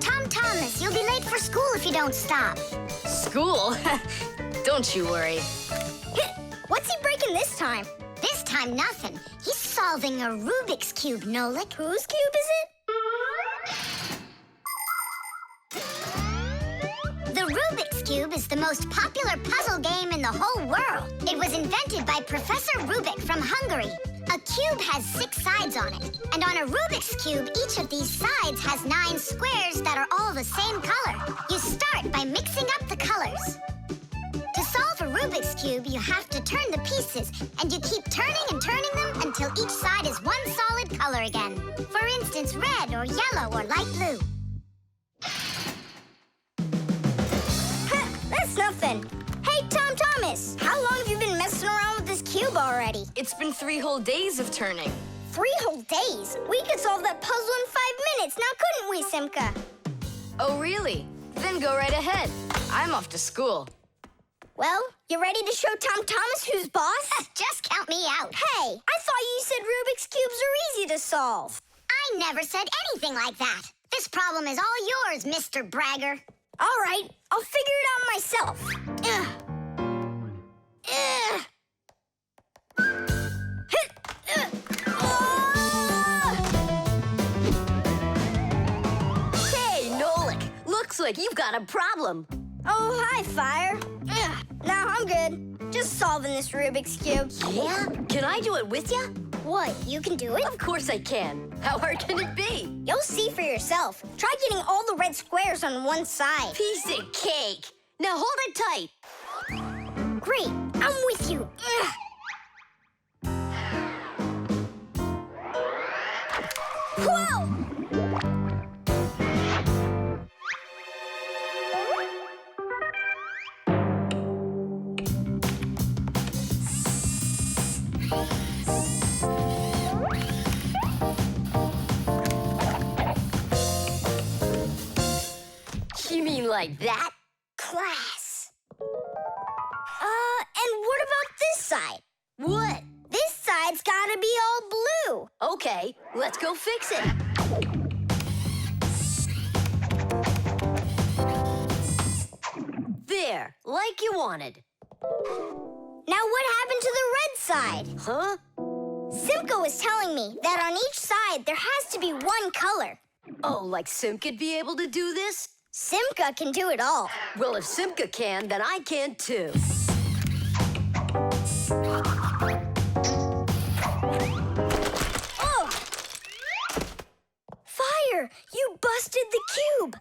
Tom Thomas, you'll be late for school if you don't stop. School? Don't you worry. What's he breaking this time? This time, nothing. He's solving a Rubik's Cube, Nolik. Whose cube is it? The Rubik's Cube is the most popular puzzle game in the whole world. It was invented by Professor Rubik from Hungary. A cube has 6 sides on it. And on a Rubik's Cube, each of these sides has 9 squares that are all the same color. You start by mixing up the colors. To solve a Rubik's Cube, you have to turn the pieces, and you keep turning and turning them until each side is one solid color again. For instance, red or yellow or light blue. That's nothing. Hey, Tom already. It's been 3 whole days of turning. 3 whole days? We could solve that puzzle in 5 minutes, now couldn't we, Simka? Oh, really? Then go right ahead. I'm off to school. Well, you ready to show Tom Thomas who's boss? Just count me out. Hey, I thought you said Rubik's Cubes are easy to solve. I never said anything like that. This problem is all yours, Mr. Bragger. All right, I'll figure it out myself. Hey, Nolik, looks like you've got a problem. Oh, hi, Fire. No, I'm good. Just solving this Rubik's Cube. Yeah? Can I do it with you? What, you can do it? Of course I can. How hard can it be? You'll see for yourself. Try getting all the red squares on one side. Piece of cake. Now hold it tight. Great, I'm with you. Whoa! You mean like that? Class. And what about this side? What? This side's gotta be all blue. Okay, let's go fix it. There, like you wanted. Now what happened to the red side? Huh? Simka was telling me that on each side there has to be one color. Oh, like Simka'd be able to do this? Simka can do it all. Well, if Simka can, then I can too. Oh! Fire! You busted the cube!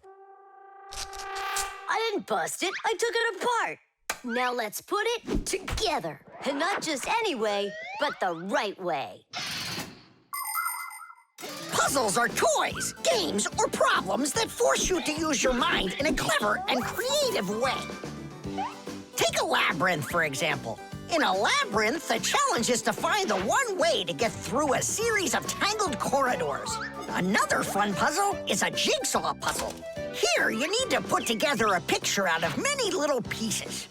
I didn't bust it. I took it apart. Now let's put it together. And not just any way, but the right way. Puzzles are toys, games, or problems that force you to use your mind in a clever and creative way. Take a labyrinth, for example. In a labyrinth, the challenge is to find the one way to get through a series of tangled corridors. Another fun puzzle is a jigsaw puzzle. Here, you need to put together a picture out of many little pieces.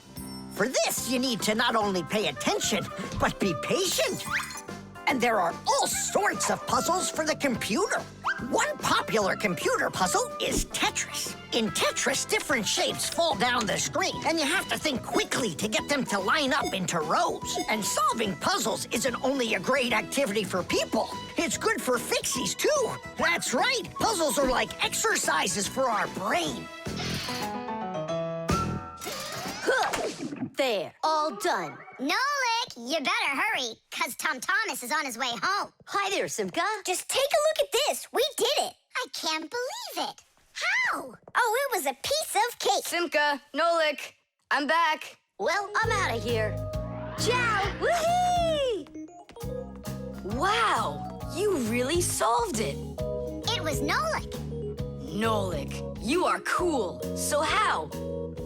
For this, you need to not only pay attention, but be patient. And there are all sorts of puzzles for the computer. One popular computer puzzle is Tetris. In Tetris, different shapes fall down the screen, and you have to think quickly to get them to line up into rows. And solving puzzles isn't only a great activity for people, it's good for Fixies, too. That's right, puzzles are like exercises for our brain. There, all done. Nolik, you better hurry, because Tom Thomas is on his way home. Hi there, Simka. Just take a look at this. We did it. I can't believe it. How? Oh, it was a piece of cake. Simka, Nolik, I'm back. Well, I'm out of here. Ciao! Woohoo! Wow, you really solved it. It was Nolik. Nolik, you are cool. So how?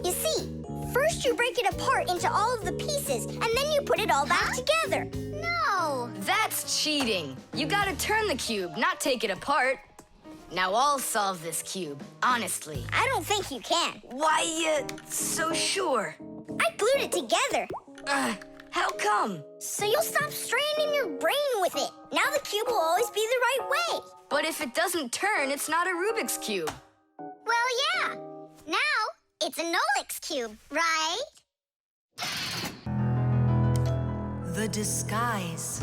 You see, first you break it apart into all of the pieces, and then you put it all back together. No. That's cheating. You gotta turn the cube, not take it apart. Now I'll solve this cube, honestly. I don't think you can. Why you so sure? I glued it together. How come? So you'll stop straining your brain with it. Now the cube will always be the right way. But if it doesn't turn, it's not a Rubik's Cube. Well, yeah. Now it's a Nolik's cube, right? The disguise.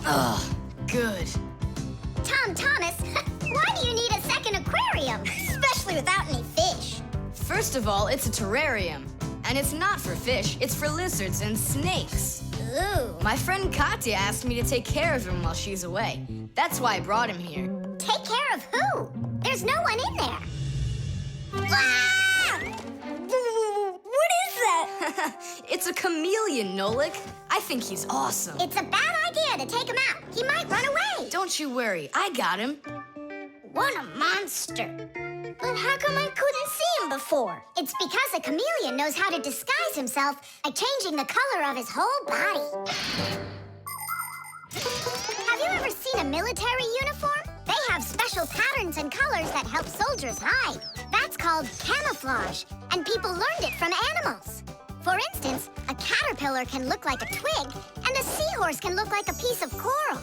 Ugh, good. Tom Thomas, why do you need a second aquarium? Especially without any fish. First of all, it's a terrarium. And it's not for fish, it's for lizards and snakes. Ooh. My friend Katya asked me to take care of him while she's away. That's why I brought him here. Take care of who? There's no one in there. Ah! What is that? It's a chameleon, Nolik. I think he's awesome. It's a bad idea to take him out. He might run away. Don't you worry, I got him. What a monster. But how come I couldn't see him before. It's because a chameleon knows how to disguise himself by changing the color of his whole body. Have you ever seen a military uniform? They have special patterns and colors that help soldiers hide. That's called camouflage, and people learned it from animals. For instance, a caterpillar can look like a twig, and a seahorse can look like a piece of coral.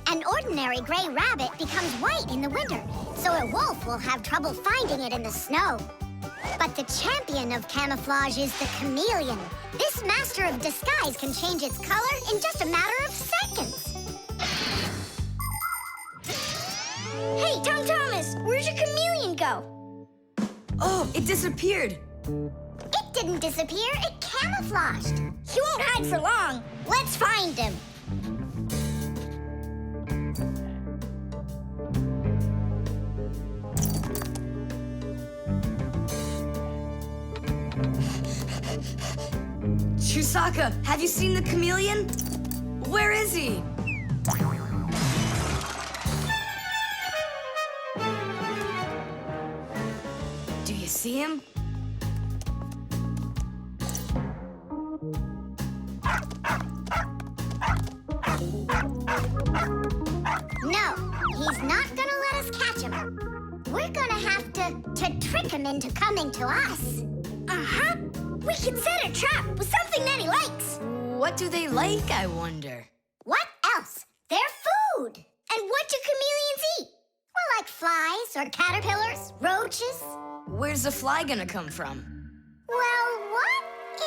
An ordinary gray rabbit becomes white in the winter, so a wolf will have trouble finding it in the snow. But the champion of camouflage is the chameleon. This master of disguise can change its color in just a matter of seconds. Hey, Tom Thomas, where'd your chameleon go? Oh, it disappeared. It didn't disappear, it camouflaged. He won't hide for long. Let's find him. Chusaka, have you seen the chameleon? Where is he? Do you see him? No, he's not gonna let us catch him. We're gonna have to trick him into coming to us. Uh-huh. We can set a trap with something that he likes. What do they like, I wonder? What else? They're food. And what do chameleons eat? Well, like flies or caterpillars, roaches. Where's the fly gonna come from? Well, what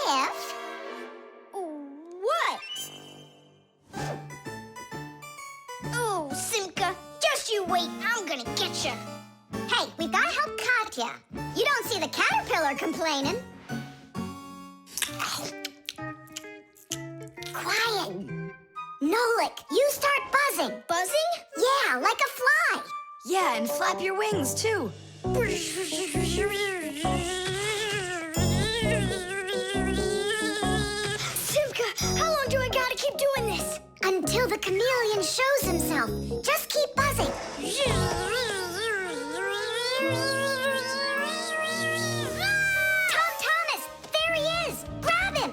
if... What? Oh, Simka, just you wait. I'm gonna get you. Hey, we've gotta help Katya. You don't see the caterpillar complaining. Quiet. Nolik, you start buzzing. Buzzing? Yeah, like a fly. Yeah, and flap your wings, too. Simka, how long do I gotta keep doing this? Until the chameleon shows himself. Just keep buzzing. Tom Thomas, there he is. Grab him.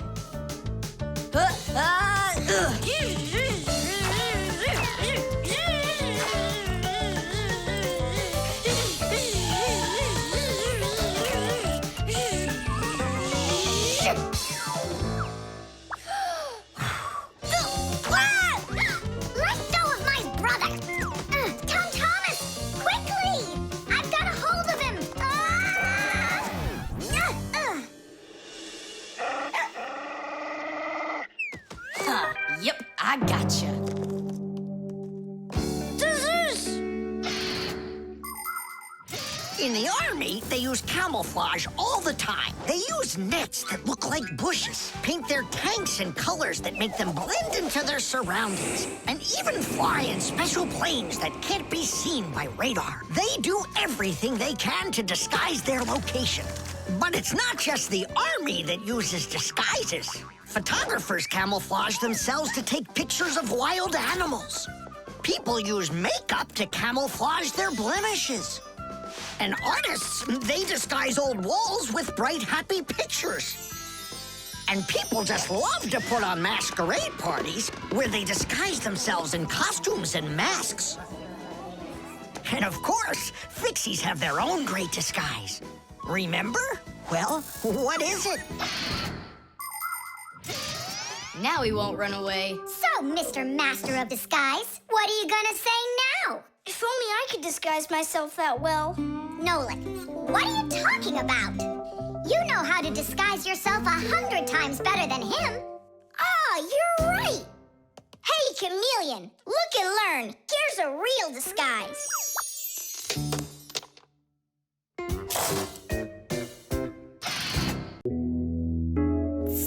Let go of my brother. Tom Thomas, quickly. I've got a hold of him. Yep, I gotcha. In the army, they use camouflage all the time. They use nets that look like bushes, paint their tanks in colors that make them blend into their surroundings, and even fly in special planes that can't be seen by radar. They do everything they can to disguise their location. But it's not just the army that uses disguises. Photographers camouflage themselves to take pictures of wild animals. People use makeup to camouflage their blemishes. And artists, they disguise old walls with bright, happy pictures. And people just love to put on masquerade parties where they disguise themselves in costumes and masks. And of course, Fixies have their own great disguise. Remember? Well, what is it? Now he won't run away. So, Mr. Master of Disguise, what are you gonna say now? If only I could disguise myself that well. Nolik, what are you talking about? You know how to disguise yourself 100 times better than him. You're right. Hey, chameleon, look and learn. Here's a real disguise.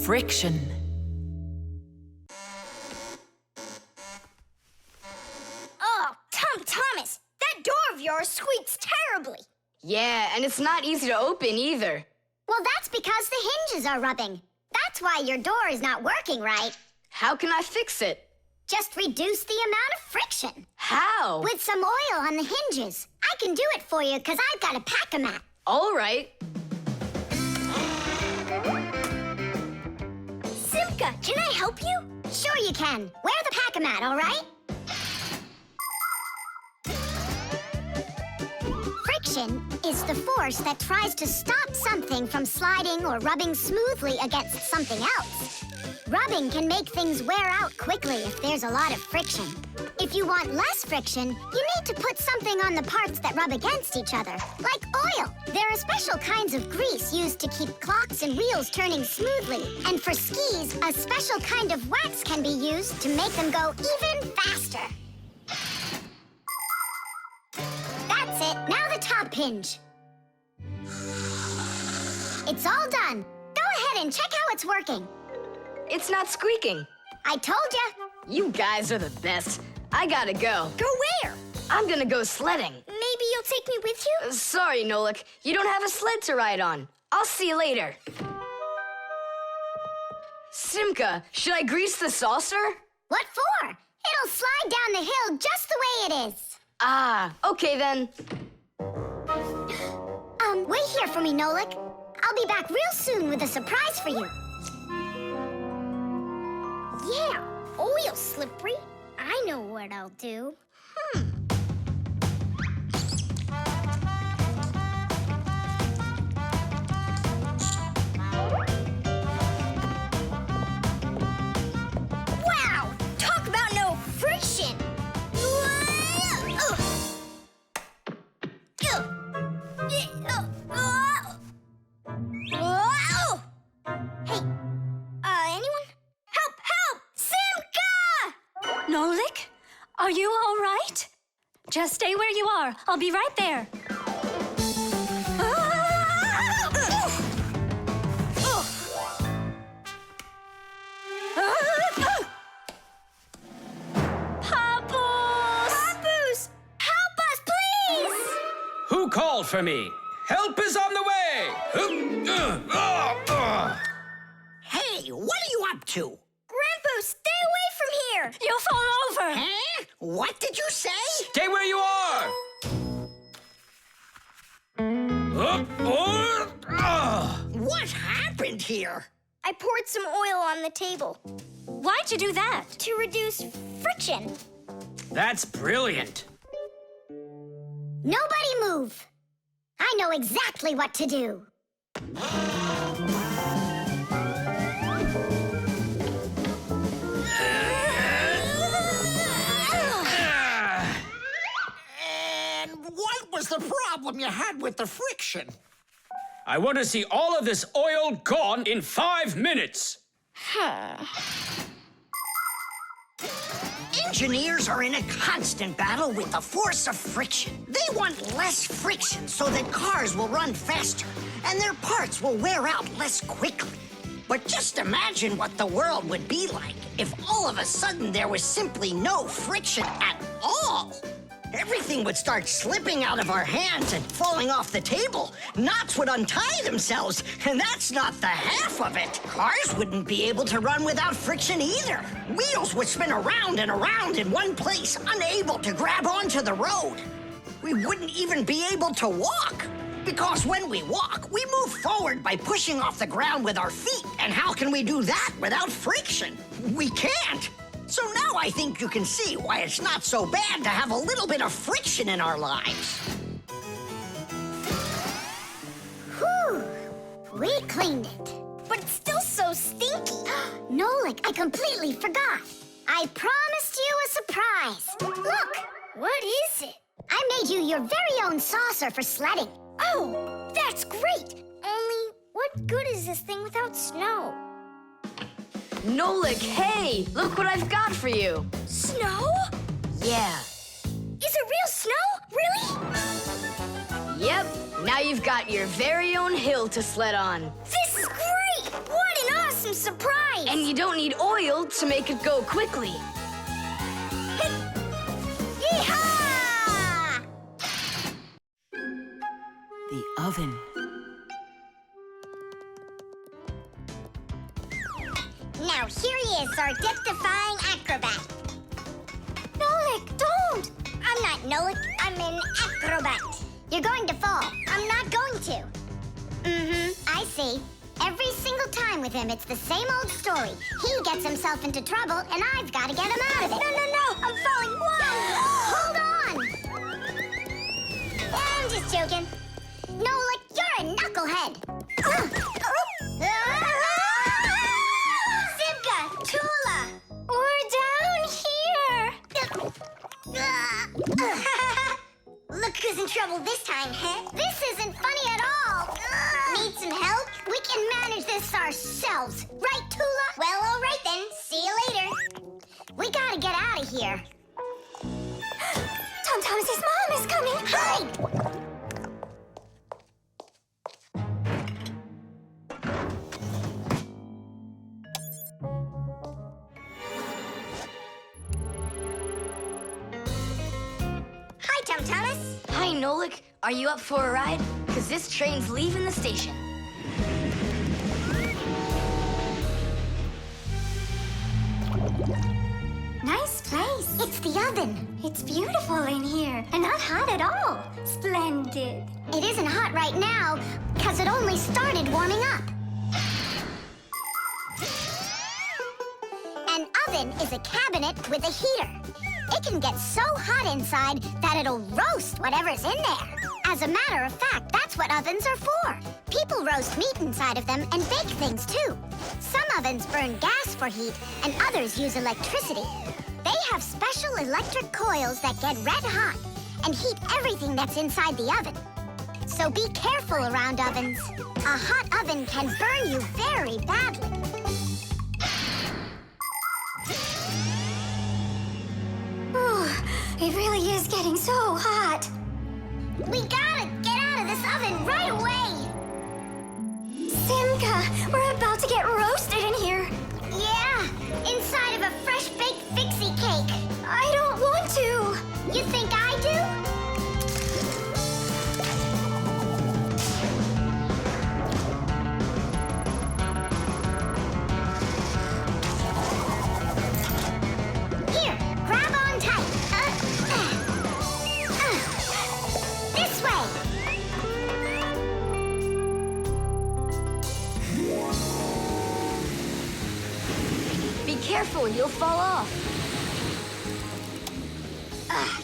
Friction. Oh, Tom Thomas, that door of yours squeaks terribly. Yeah, and it's not easy to open either. Well, that's because the hinges are rubbing. That's why your door is not working right. How can I fix it? Just reduce the amount of friction. How? With some oil on the hinges. I can do it for you because I've got a pack-a-mat. All right. Simka, can I help you? Sure you can. Wear the pack-a-mat, all right? Friction is the force that tries to stop something from sliding or rubbing smoothly against something else. Rubbing can make things wear out quickly if there's a lot of friction. If you want less friction, you need to put something on the parts that rub against each other, like oil. There are special kinds of grease used to keep clocks and wheels turning smoothly. And for skis, a special kind of wax can be used to make them go even faster. That's it. Now the top hinge. It's all done. Go ahead and check how it's working. It's not squeaking. I told ya. You guys are the best. I gotta go. Go where? I'm gonna go sledding. Maybe you'll take me with you? Sorry, Nolik. You don't have a sled to ride on. I'll see you later. Simka, should I grease the saucer? What for? It'll slide down the hill just the way it is. Ah, okay then. Wait here for me, Nolik. I'll be back real soon with a surprise for you. Yeah, oil slippery. I know what I'll do. Wow! Talk about no friction! Hey, anyone? Help! Help! Simka! Nolik, are you all right? Just stay where you are. I'll be right there. Papoose! Help us, please! Who called for me? Help is on the way! Hey, what are you up to? Grandpa, stay away from here! You'll fall over! Huh? What did you say? Stay where you are! What happened here? I poured some oil on the table Why'd you do that? to reduce friction. That's brilliant. Nobody move! I know exactly what to do. And what was the problem you had with the friction? I want to see all of this oil gone in 5 minutes. Engineers are in a constant battle with the force of friction. They want less friction so that cars will run faster and their parts will wear out less quickly. But just imagine what the world would be like if all of a sudden there was simply no friction at all. Everything would start slipping out of our hands and falling off the table. Knots would untie themselves, and that's not the half of it. Cars wouldn't be able to run without friction either. Wheels would spin around and around in one place, unable to grab onto the road. We wouldn't even be able to walk. Because when we walk, we move forward by pushing off the ground with our feet. And how can we do that without friction? We can't. So now I think you can see why it's not so bad to have a little bit of friction in our lives. Whew! We cleaned it. But it's still so stinky. Nolik, I completely forgot. I promised you a surprise. Look! What is it? I made you your very own saucer for sledding. Oh, that's great! Only, what good is this thing without snow? Nolik, hey! Look what I've got for you. Snow? Yeah. Is it real snow? Really? Yep. Now you've got your very own hill to sled on. This is great! What an awesome surprise! And you don't need oil to make it go quickly. Yeehaw! The oven. Now here he is, our death-defying acrobat. Nolik, don't! I'm not Nolik, I'm an acrobat. You're going to fall. I'm not going to. I see. Every single time with him, it's the same old story. He gets himself into trouble, and I've got to get him out of it. No, I'm falling. Whoa! Hold on! I'm just joking. Nolik, you're a knucklehead. Simka, Tula, We're down here. Look who's in trouble this time, huh? This isn't funny at all. Need some help? We can manage this ourselves. Right, Tula? Well, all right then. See you later. We gotta get out of here. Tom Thomas's mom is coming. Hide! Hi, Tom Thomas. Hi, Nolik. Are you up for a ride? Because this train's leaving the station. Nice place. It's the oven. It's beautiful in here and not hot at all. Splendid. It isn't hot right now because it only started warming up. An oven is a cabinet with a heater. It can get so hot inside that it'll roast whatever's in there. As a matter of fact, that's what ovens are for. People roast meat inside of them and bake things too. Some ovens burn gas for heat and others use electricity. They have special electric coils that get red hot and heat everything that's inside the oven. So be careful around ovens. A hot oven can burn you very badly. Ooh, it really is getting so hot. We gotta get out of this oven right away! Simka, we're about to get roasted in here. Yeah, inside of a fresh-baked Fixie cake. I don't want to. You think I do? Here, grab on tight. This way. Be careful, you'll fall off.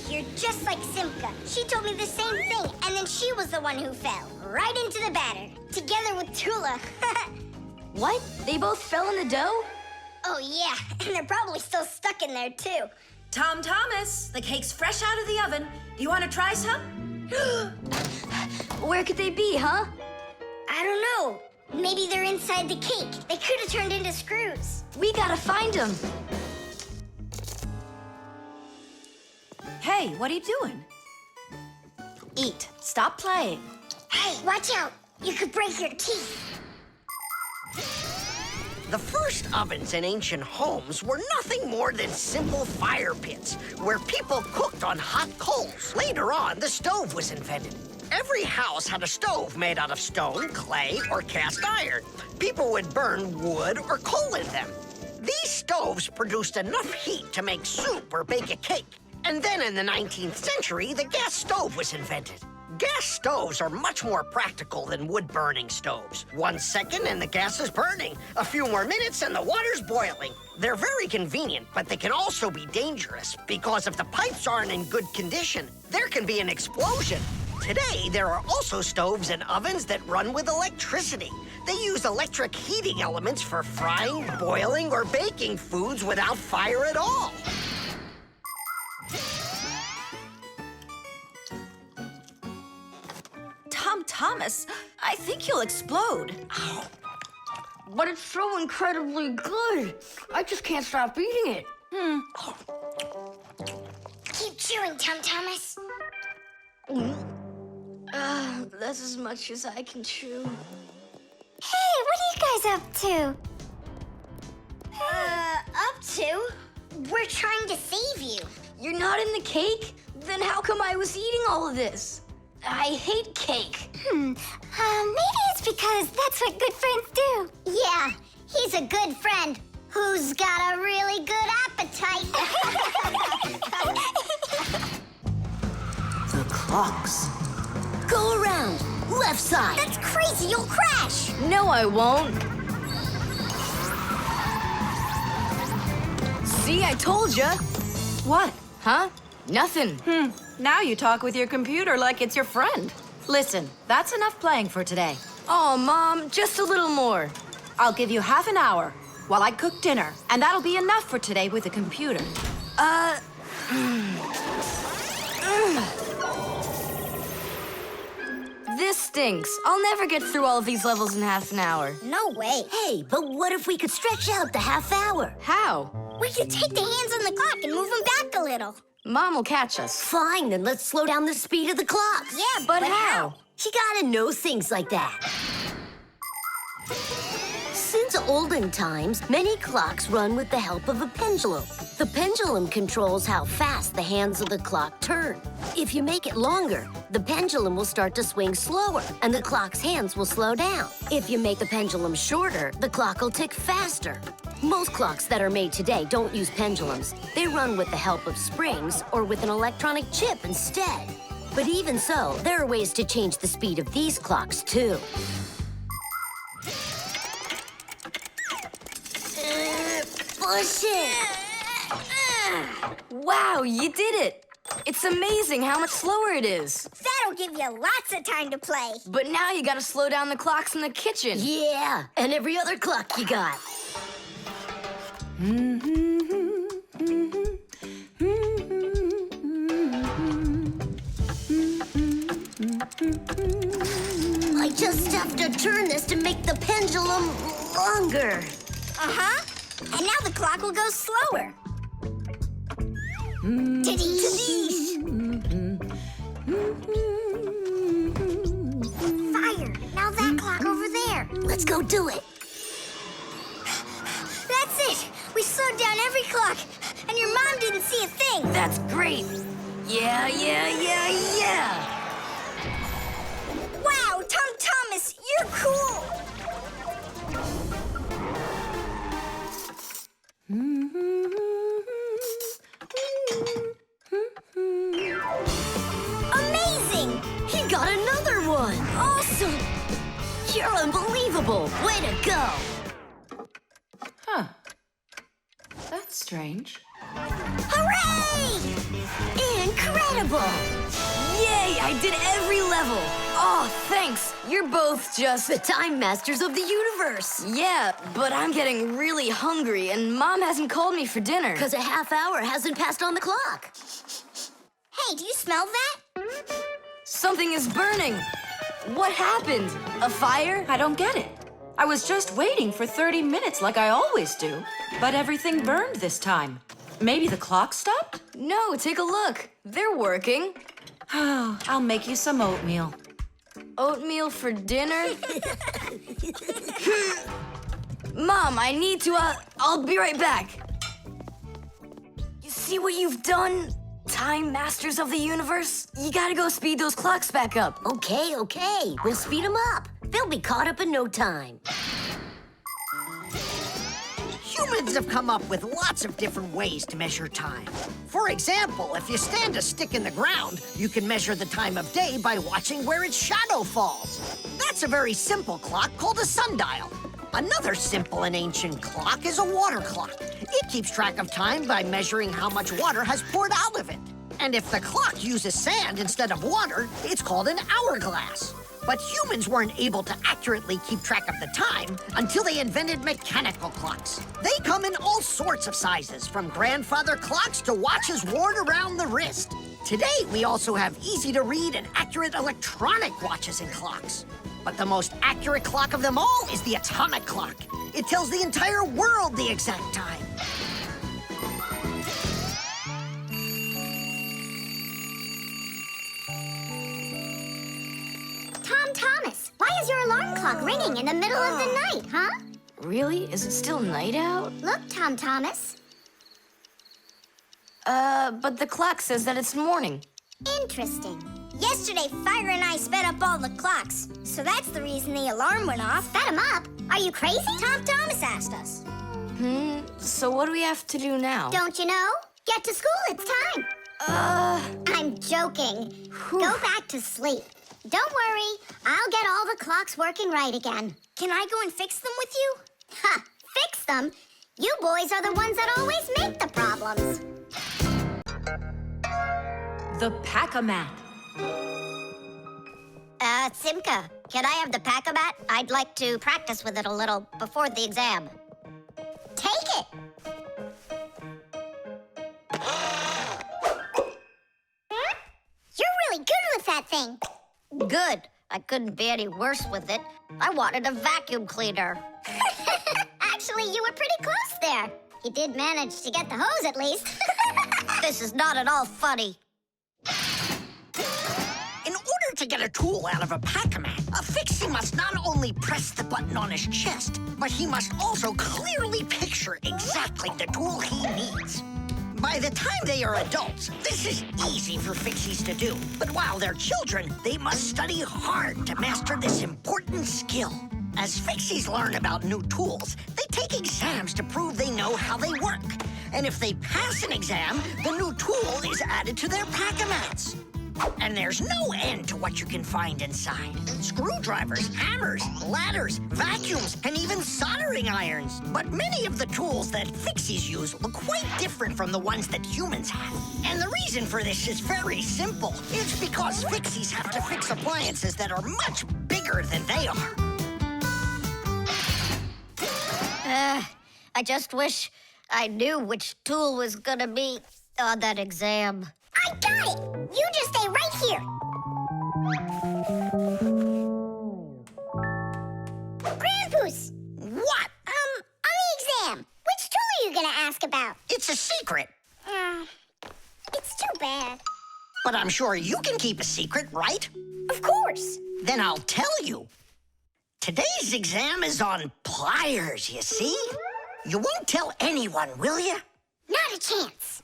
You're just like Simka. She told me the same thing, and then she was the one who fell. Right into the batter. Together with Tula. What? They both fell in the dough? Oh, yeah. And they're probably still stuck in there, too. Tom Thomas, the cake's fresh out of the oven. Do you want to try some? Where could they be, huh? I don't know. Maybe they're inside the cake. They could have turned into screws. We gotta find them. Hey, what are you doing? Eat. Stop playing. Hey, watch out. You could break your teeth. The first ovens in ancient homes were nothing more than simple fire pits where people cooked on hot coals. Later on, the stove was invented. Every house had a stove made out of stone, clay, or cast iron. People would burn wood or coal in them. These stoves produced enough heat to make soup or bake a cake. And then in the 19th century, the gas stove was invented. Gas stoves are much more practical than wood-burning stoves. 1 second and the gas is burning. A few more minutes and the water's boiling. They're very convenient, but they can also be dangerous because if the pipes aren't in good condition, there can be an explosion. Today, there are also stoves and ovens that run with electricity. They use electric heating elements for frying, boiling, or baking foods without fire at all. Tom Thomas, I think you'll explode. But it's so incredibly good. I just can't stop eating it. Keep chewing, Tom Thomas. That's as much as I can chew. Hey, what are you guys up to? Up to? We're trying to save you. You're not in the cake? Then how come I was eating all of this? I hate cake. Maybe it's because that's what good friends do. Yeah, he's a good friend who's got a really good appetite. The clocks go around Left side. That's crazy, you'll crash! No, I won't. See, I told ya. What? Huh? Nothing. Now you talk with your computer like it's your friend. Listen, that's enough playing for today. Oh, Mom, just a little more. I'll give you half an hour while I cook dinner, and that'll be enough for today with the computer. This stinks. I'll never get through all of these levels in half an hour. No way. Hey, but what if we could stretch out the half hour? How? We could take the hands on the clock and move them back a little. Mom will catch us. Fine, then let's slow down the speed of the clocks. Yeah, But how? You gotta know things like that. Since olden times, many clocks run with the help of a pendulum. The pendulum controls how fast the hands of the clock turn. If you make it longer, the pendulum will start to swing slower, and the clock's hands will slow down. If you make the pendulum shorter, the clock will tick faster. Most clocks that are made today don't use pendulums. They run with the help of springs or with an electronic chip instead. But even so, there are ways to change the speed of these clocks, too. Push it! Wow, you did it! It's amazing how much slower it is. That'll give you lots of time to play. But now you gotta slow down the clocks in the kitchen. Yeah, and every other clock you got. I just have to turn this to make the pendulum longer. Uh-huh. And now the clock will go slower. Tadee! Fire! Now that clock over there. Let's go do it. That's it! We slowed down every clock, and your mom didn't see a thing. That's great. Yeah. Wow, Tom Thomas, you're cool! Amazing! He got another one! Awesome! You're unbelievable! Way to go! Huh. That's strange. Hooray! Incredible! Yay, I did every level. Oh, thanks. You're both just... The time masters of the universe! Yeah, but I'm getting really hungry, and Mom hasn't called me for dinner. Because a half hour hasn't passed on the clock. Hey, do you smell that? Something is burning. What happened? A fire? I don't get it. I was just waiting for 30 minutes like I always do, but everything burned this time. Maybe the clock stopped? No, take a look. They're working. I'll make you some oatmeal. Oatmeal for dinner? Mom, I need to, I'll be right back. You see what you've done? Time masters of the universe? You gotta go speed those clocks back up. Okay. We'll speed them up. They'll be caught up in no time. Humans have come up with lots of different ways to measure time. For example, if you stand a stick in the ground, you can measure the time of day by watching where its shadow falls. That's a very simple clock called a sundial. Another simple and ancient clock is a water clock. It keeps track of time by measuring how much water has poured out of it. And if the clock uses sand instead of water, it's called an hourglass. But humans weren't able to accurately keep track of the time until they invented mechanical clocks. They come in all sorts of sizes, from grandfather clocks to watches worn around the wrist. Today, we also have easy-to-read and accurate electronic watches and clocks. But the most accurate clock of them all is the atomic clock. It tells the entire world the exact time. Tom Thomas, why is your alarm clock ringing in the middle of the night, huh? Really? Is it still night out? Look, Tom Thomas. But the clock says that it's morning. Interesting. Yesterday, Fire and I sped up all the clocks, so that's the reason the alarm went off. Sped them up? Are you crazy? Tom Thomas asked us. So what do we have to do now? Don't you know? Get to school, it's time. I'm joking. Go back to sleep. Don't worry. I'll get all the clocks working right again. Can I go and fix them with you? Ha! Fix them? You boys are the ones that always make the problems. The Pack-A-Mat. Simka, can I have the Pack-A-Mat? I'd like to practice with it a little before the exam. Take it. You're really good with that thing. Good. I couldn't be any worse with it. I wanted a vacuum cleaner. Actually, you were pretty close there. You did manage to get the hose at least. This is not at all funny. In order to get a tool out of a Pack-A-Mat, a Fixie must not only press the button on his chest, but he must also clearly picture exactly the tool he needs. By the time they are adults, this is easy for Fixies to do. But while they're children, they must study hard to master this important skill. As Fixies learn about new tools, they take exams to prove they know how they work. And if they pass an exam, the new tool is added to their Pack-A-Mats. And there's no end to what you can find inside. Screwdrivers, hammers, ladders, vacuums, and even soldering irons. But many of the tools that Fixies use look quite different from the ones that humans have. And the reason for this is very simple. It's because Fixies have to fix appliances that are much bigger than they are. I just wish I knew which tool was gonna be on that exam. I got it! You just stay right here. Grandpoos! What? On the exam, which tool are you gonna ask about? It's a secret. It's too bad. But I'm sure you can keep a secret, right? Of course. Then I'll tell you. Today's exam is on pliers, you see? You won't tell anyone, will you? Not a chance.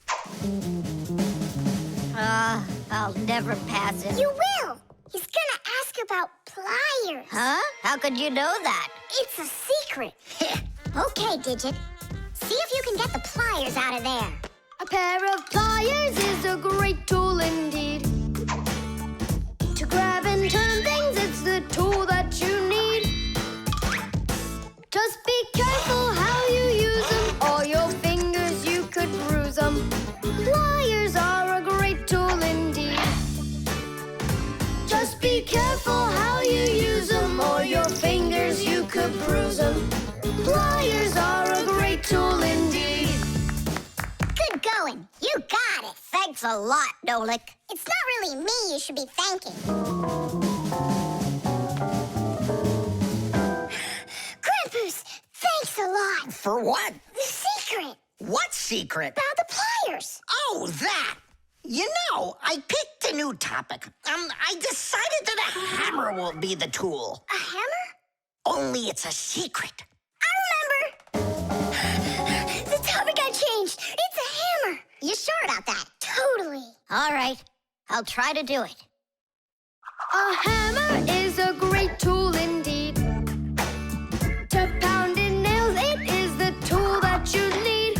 I'll never pass it. You will. He's gonna ask about pliers. Huh? How could you know that? It's a secret. Okay, Digit. See if you can get the pliers out of there. A pair of pliers is a great tool indeed. To grab and turn things, it's the tool that you need. Just be careful how you use them, or your fingers you could bruise them. Pliers are a great tool indeed. Just be careful how you use them, or your fingers you could bruise them. Pliers are a great tool indeed. Good going. You got it. Thanks a lot, Nolik. It's not really me you should be thanking. Grandpoos, thanks a lot. For what? The secret. What secret? About the pliers. Oh, that! You know, I picked a new topic. I decided that a hammer will be the tool. A hammer? Only it's a secret. I remember. The topic got changed. It's a hammer. You sure about that? Totally. All right. I'll try to do it. A hammer is a great tool indeed. To pound in nails, it is the tool that you need.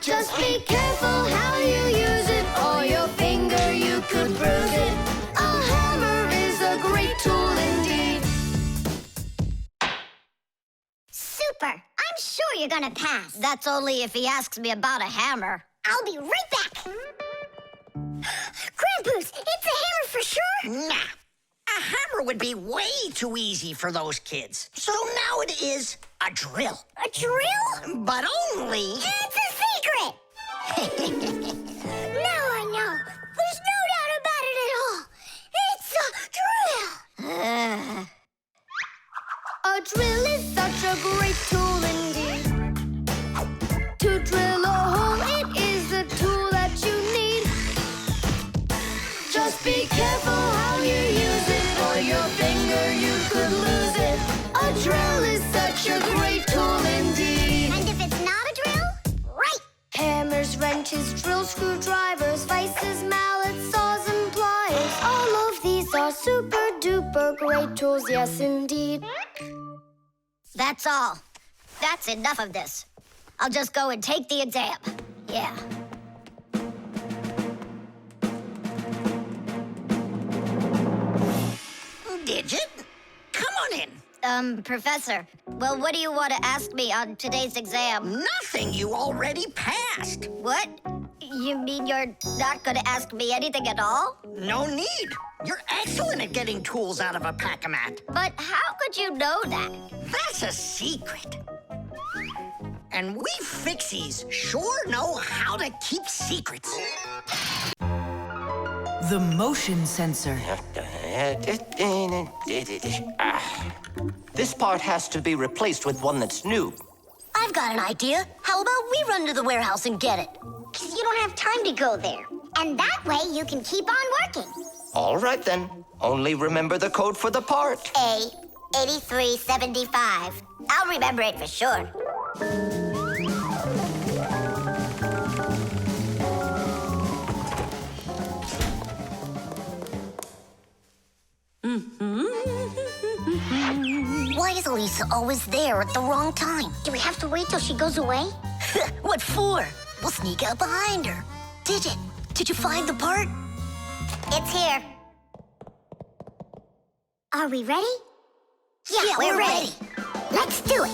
Just be careful how you use it, or your finger you could bruise it. A hammer is a great tool indeed. Super. I'm sure you're gonna pass. That's only if he asks me about a hammer. I'll be right back. Grandpoos, it's a hammer for sure? Nah. A hammer would be way too easy for those kids. So now it is a drill. A drill? But only... It's a secret! Now I know. There's no doubt about it at all. It's a drill! A drill is such a great tool indeed. To drill a hole, it is the tool that you need. Just be careful how you use it, or your finger you could lose it. A drill is such a great tool indeed. And if it's not a drill, right. Hammers, wrenches, drills, screwdrivers, vices, mallets, saws, and pliers. All of these are super duper great tools, yes indeed. That's all. That's enough of this. I'll just go and take the exam. Yeah. Digit. Come on in. Professor, well, what do you want to ask me on today's exam? Nothing. You already passed. What? You mean you're not going to ask me anything at all? No need. You're excellent at getting tools out of a pack-a-mat. But how could you know that? That's a secret. And we Fixies sure know how to keep secrets. The motion sensor. This part has to be replaced with one that's new. I've got an idea. How about we run to the warehouse and get it? Because you don't have time to go there. And that way you can keep on working. All right, then. Only remember the code for the part. A8375. I'll remember it for sure. Why is Elisa always there at the wrong time? Do we have to wait till she goes away? What for? We'll sneak out behind her. Digit, did you find the part? It's here. Are we ready? Yeah, we're ready. Let's do it.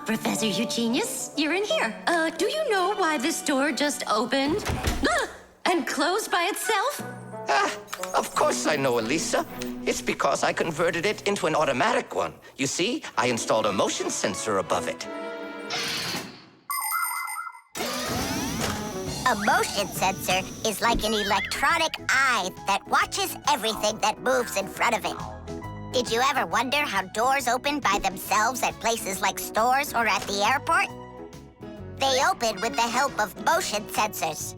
Professor Eugenius, you're in here. Do you know why this door just opened and closed by itself? Of course I know, Elisa. It's because I converted it into an automatic one. You see, I installed a motion sensor above it. A motion sensor is like an electronic eye that watches everything that moves in front of it. Did you ever wonder how doors open by themselves at places like stores or at the airport? They open with the help of motion sensors.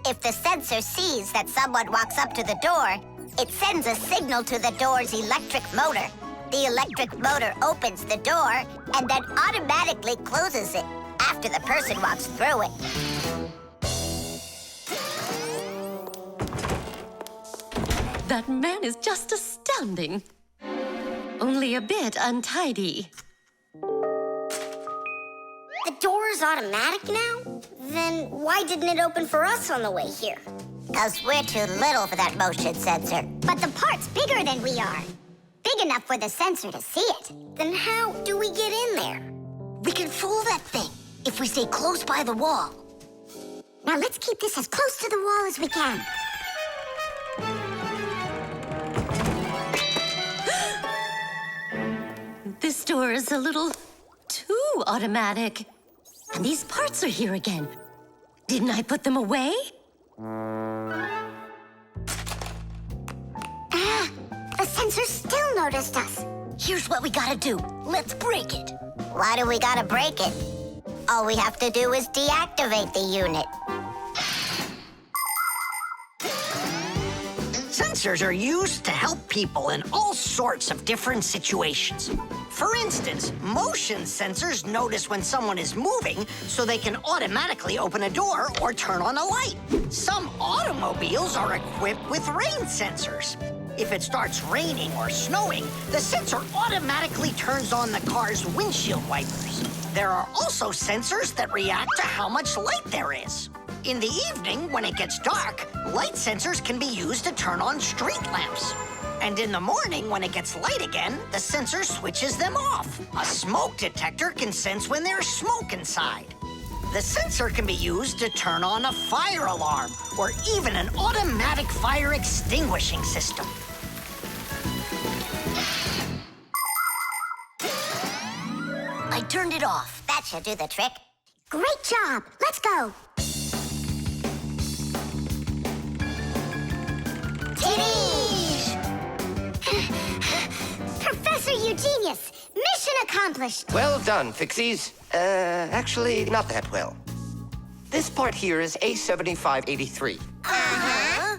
If the sensor sees that someone walks up to the door, it sends a signal to the door's electric motor. The electric motor opens the door and then automatically closes it after the person walks through it. That man is just astounding. Only a bit untidy. The door is automatic now? Then why didn't it open for us on the way here? Because we're too little for that motion sensor. But the part's bigger than we are. Big enough for the sensor to see it. Then how do we get in there? We can fool that thing if we stay close by the wall. Now let's keep this as close to the wall as we can. This door is a little too automatic. And these parts are here again. Didn't I put them away? The sensor still noticed us. Here's what we gotta do. Let's break it. Why do we gotta break it? All we have to do is deactivate the unit. Sensors are used to help people in all sorts of different situations. For instance, motion sensors notice when someone is moving so they can automatically open a door or turn on a light. Some automobiles are equipped with rain sensors. If it starts raining or snowing, the sensor automatically turns on the car's windshield wipers. There are also sensors that react to how much light there is. In the evening, when it gets dark, light sensors can be used to turn on street lamps. And in the morning, when it gets light again, the sensor switches them off. A smoke detector can sense when there's smoke inside. The sensor can be used to turn on a fire alarm or even an automatic fire extinguishing system. I turned it off. That should do the trick. Great job. Let's go. Professor Eugenius, mission accomplished. Well done, Fixies. Actually, not that well. This part here is A7583. Uh-huh.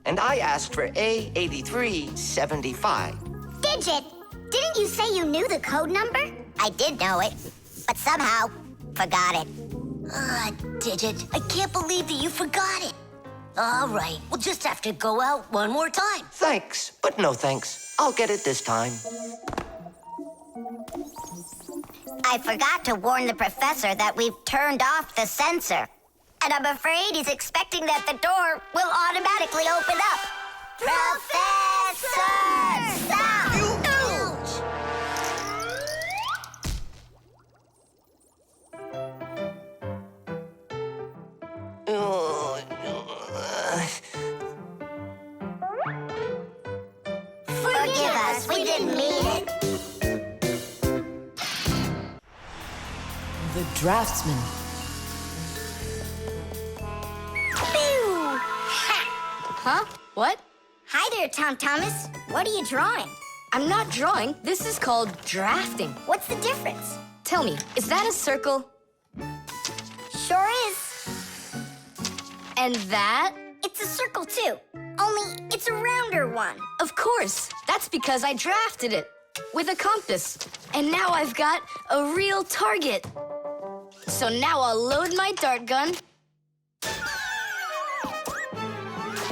And I asked for A8375. Digit, didn't you say you knew the code number? I did know it, but somehow forgot it. Digit, I can't believe that you forgot it. All right, we'll just have to go out one more time. Thanks, but no thanks. I'll get it this time. I forgot to warn the professor that we've turned off the sensor. And I'm afraid he's expecting that the door will automatically open up. Professor! Stop! Forgive us, we didn't mean it. The draftsman. Huh? What? Hi there, Tom Thomas. What are you drawing? I'm not drawing. This is called drafting. What's the difference? Tell me, is that a circle? Sure is. And that? It's a circle, too. Only it's a rounder one. Of course. That's because I drafted it with a compass. And now I've got a real target. So now I'll load my dart gun.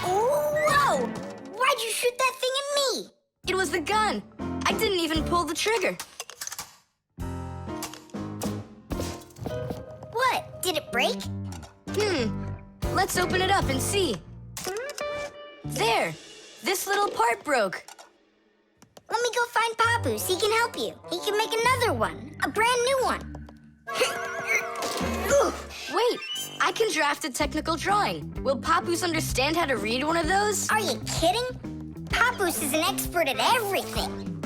Whoa! Why'd you shoot that thing at me? It was the gun. I didn't even pull the trigger. What? Did it break? Let's open it up and see. There! This little part broke. Let me go find Papoose. He can help you. He can make another one. A brand new one. Wait, I can draft a technical drawing. Will Papoose understand how to read one of those? Are you kidding? Papoose is an expert at everything.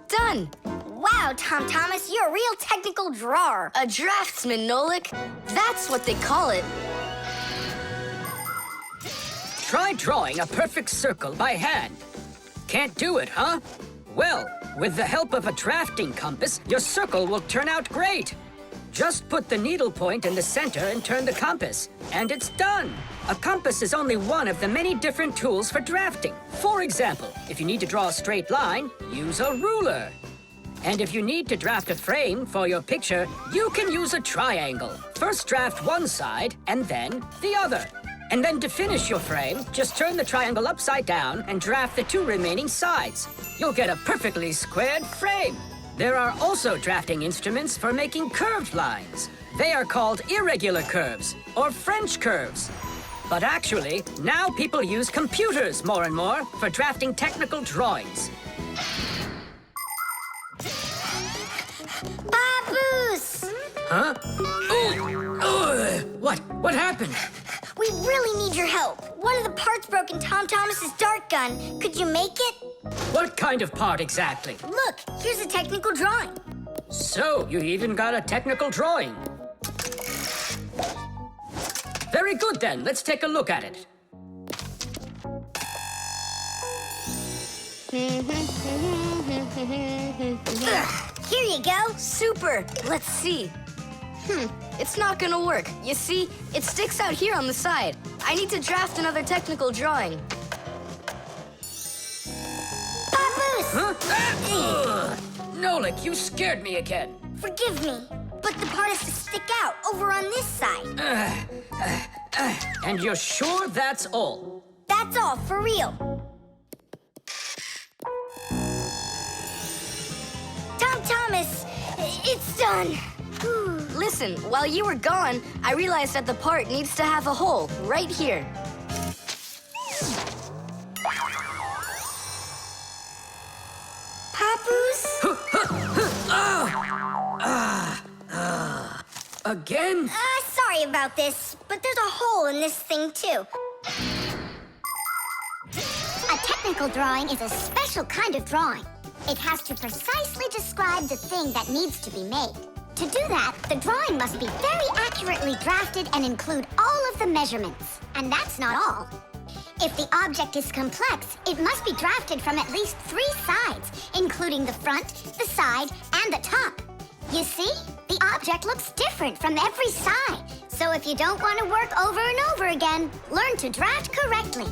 Done! Wow, Tom Thomas, you're a real technical drawer. A draftsman, Nolik. That's what they call it. Try drawing a perfect circle by hand. Can't do it, huh? Well, with the help of a drafting compass, your circle will turn out great. Just put the needle point in the center and turn the compass, and it's done. A compass is only one of the many different tools for drafting. For example, if you need to draw a straight line, use a ruler. And if you need to draft a frame for your picture, you can use a triangle. First draft one side, and then the other. And then to finish your frame, just turn the triangle upside down and draft the two remaining sides. You'll get a perfectly squared frame. There are also drafting instruments for making curved lines. They are called irregular curves, or French curves. But actually, now people use computers more and more for drafting technical drawings. Papoose! Huh? Oh! What happened? We really need your help. One of the parts broke in Tom Thomas's dart gun. Could you make it? What kind of part exactly? Look, here's a technical drawing. So, you even got a technical drawing. Very good then, let's take a look at it. Here you go. Super! Let's see. It's not gonna work. You see, it sticks out here on the side. I need to draft another technical drawing. Papoose! Huh? Nolik, you scared me again. Forgive me, but the part has to stick out over on this side. And you're sure that's all? That's all, for real. Tom Thomas, it's done. Listen, while you were gone, I realized that the part needs to have a hole right here. Papoose? Again? Sorry about this, but there's a hole in this thing, too. A technical drawing is a special kind of drawing. It has to precisely describe the thing that needs to be made. To do that, the drawing must be very accurately drafted and include all of the measurements. And that's not all. If the object is complex, it must be drafted from at least 3 sides, including the front, the side, and the top. You see? The object looks different from every side. So if you don't want to work over and over again, learn to draft correctly.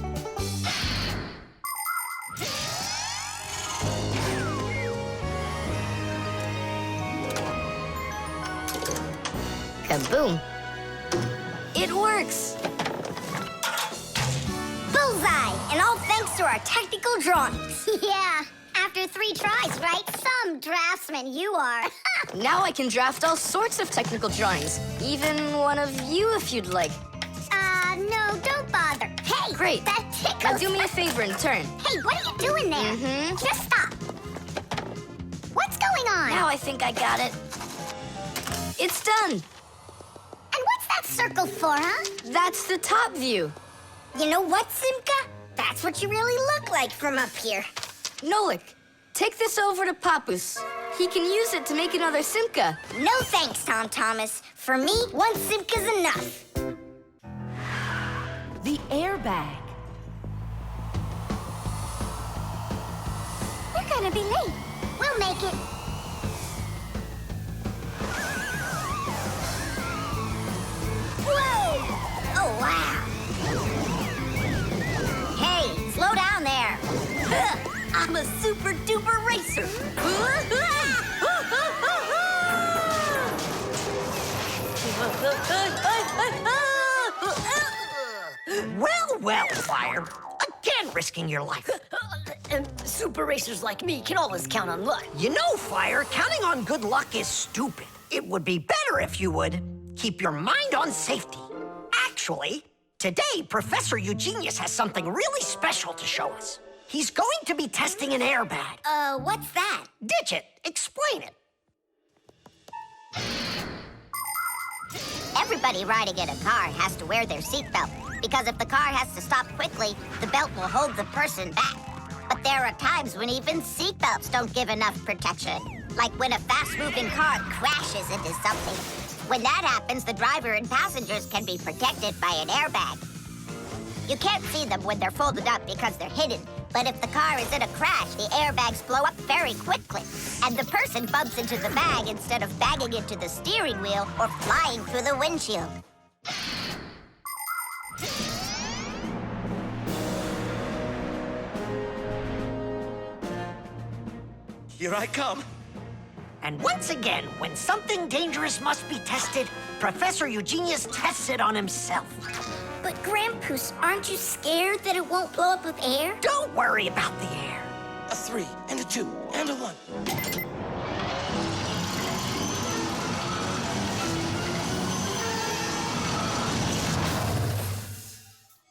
Kaboom! It works! Bullseye! And all thanks to our technical drawings. Yeah, after 3 tries, right? Some draftsman you are. Now I can draft all sorts of technical drawings. Even one of you if you'd like. No, don't bother. Hey, Great. that tickles. Now do me a favor and turn. Hey, what are you doing there? Just stop. What's going on? Now I think I got it. It's done. And what's that circle for, huh? That's the top view. You know what, Simka? That's what you really look like from up here. Nolik, take this over to Papus. He can use it to make another Simka. No thanks, Tom Thomas. For me, 1 Simka's enough. The airbag. We're gonna be late. We'll make it. Whoa! Oh, wow. Hey, slow down there. I'm a super duper racer. Well, Fire. Again risking your life. And super racers like me can always count on luck. You know, Fire, counting on good luck is stupid. It would be better if you would keep your mind on safety. Actually, today, Professor Eugenius has something really special to show us. He's going to be testing an airbag. What's that? Digit, explain it. Everybody riding in a car has to wear their seatbelt, because if the car has to stop quickly, the belt will hold the person back. But there are times when even seatbelts don't give enough protection, like when a fast-moving car crashes into something. When that happens, the driver and passengers can be protected by an airbag. You can't see them when they're folded up because they're hidden, but if the car is in a crash, the airbags blow up very quickly, and the person bumps into the bag instead of banging into the steering wheel or flying through the windshield. Here I come. And once again, when something dangerous must be tested, Professor Eugenius tests it on himself. But Grampus, aren't you scared that it won't blow up with air? Don't worry about the air. A 3 and a 2 and a 1.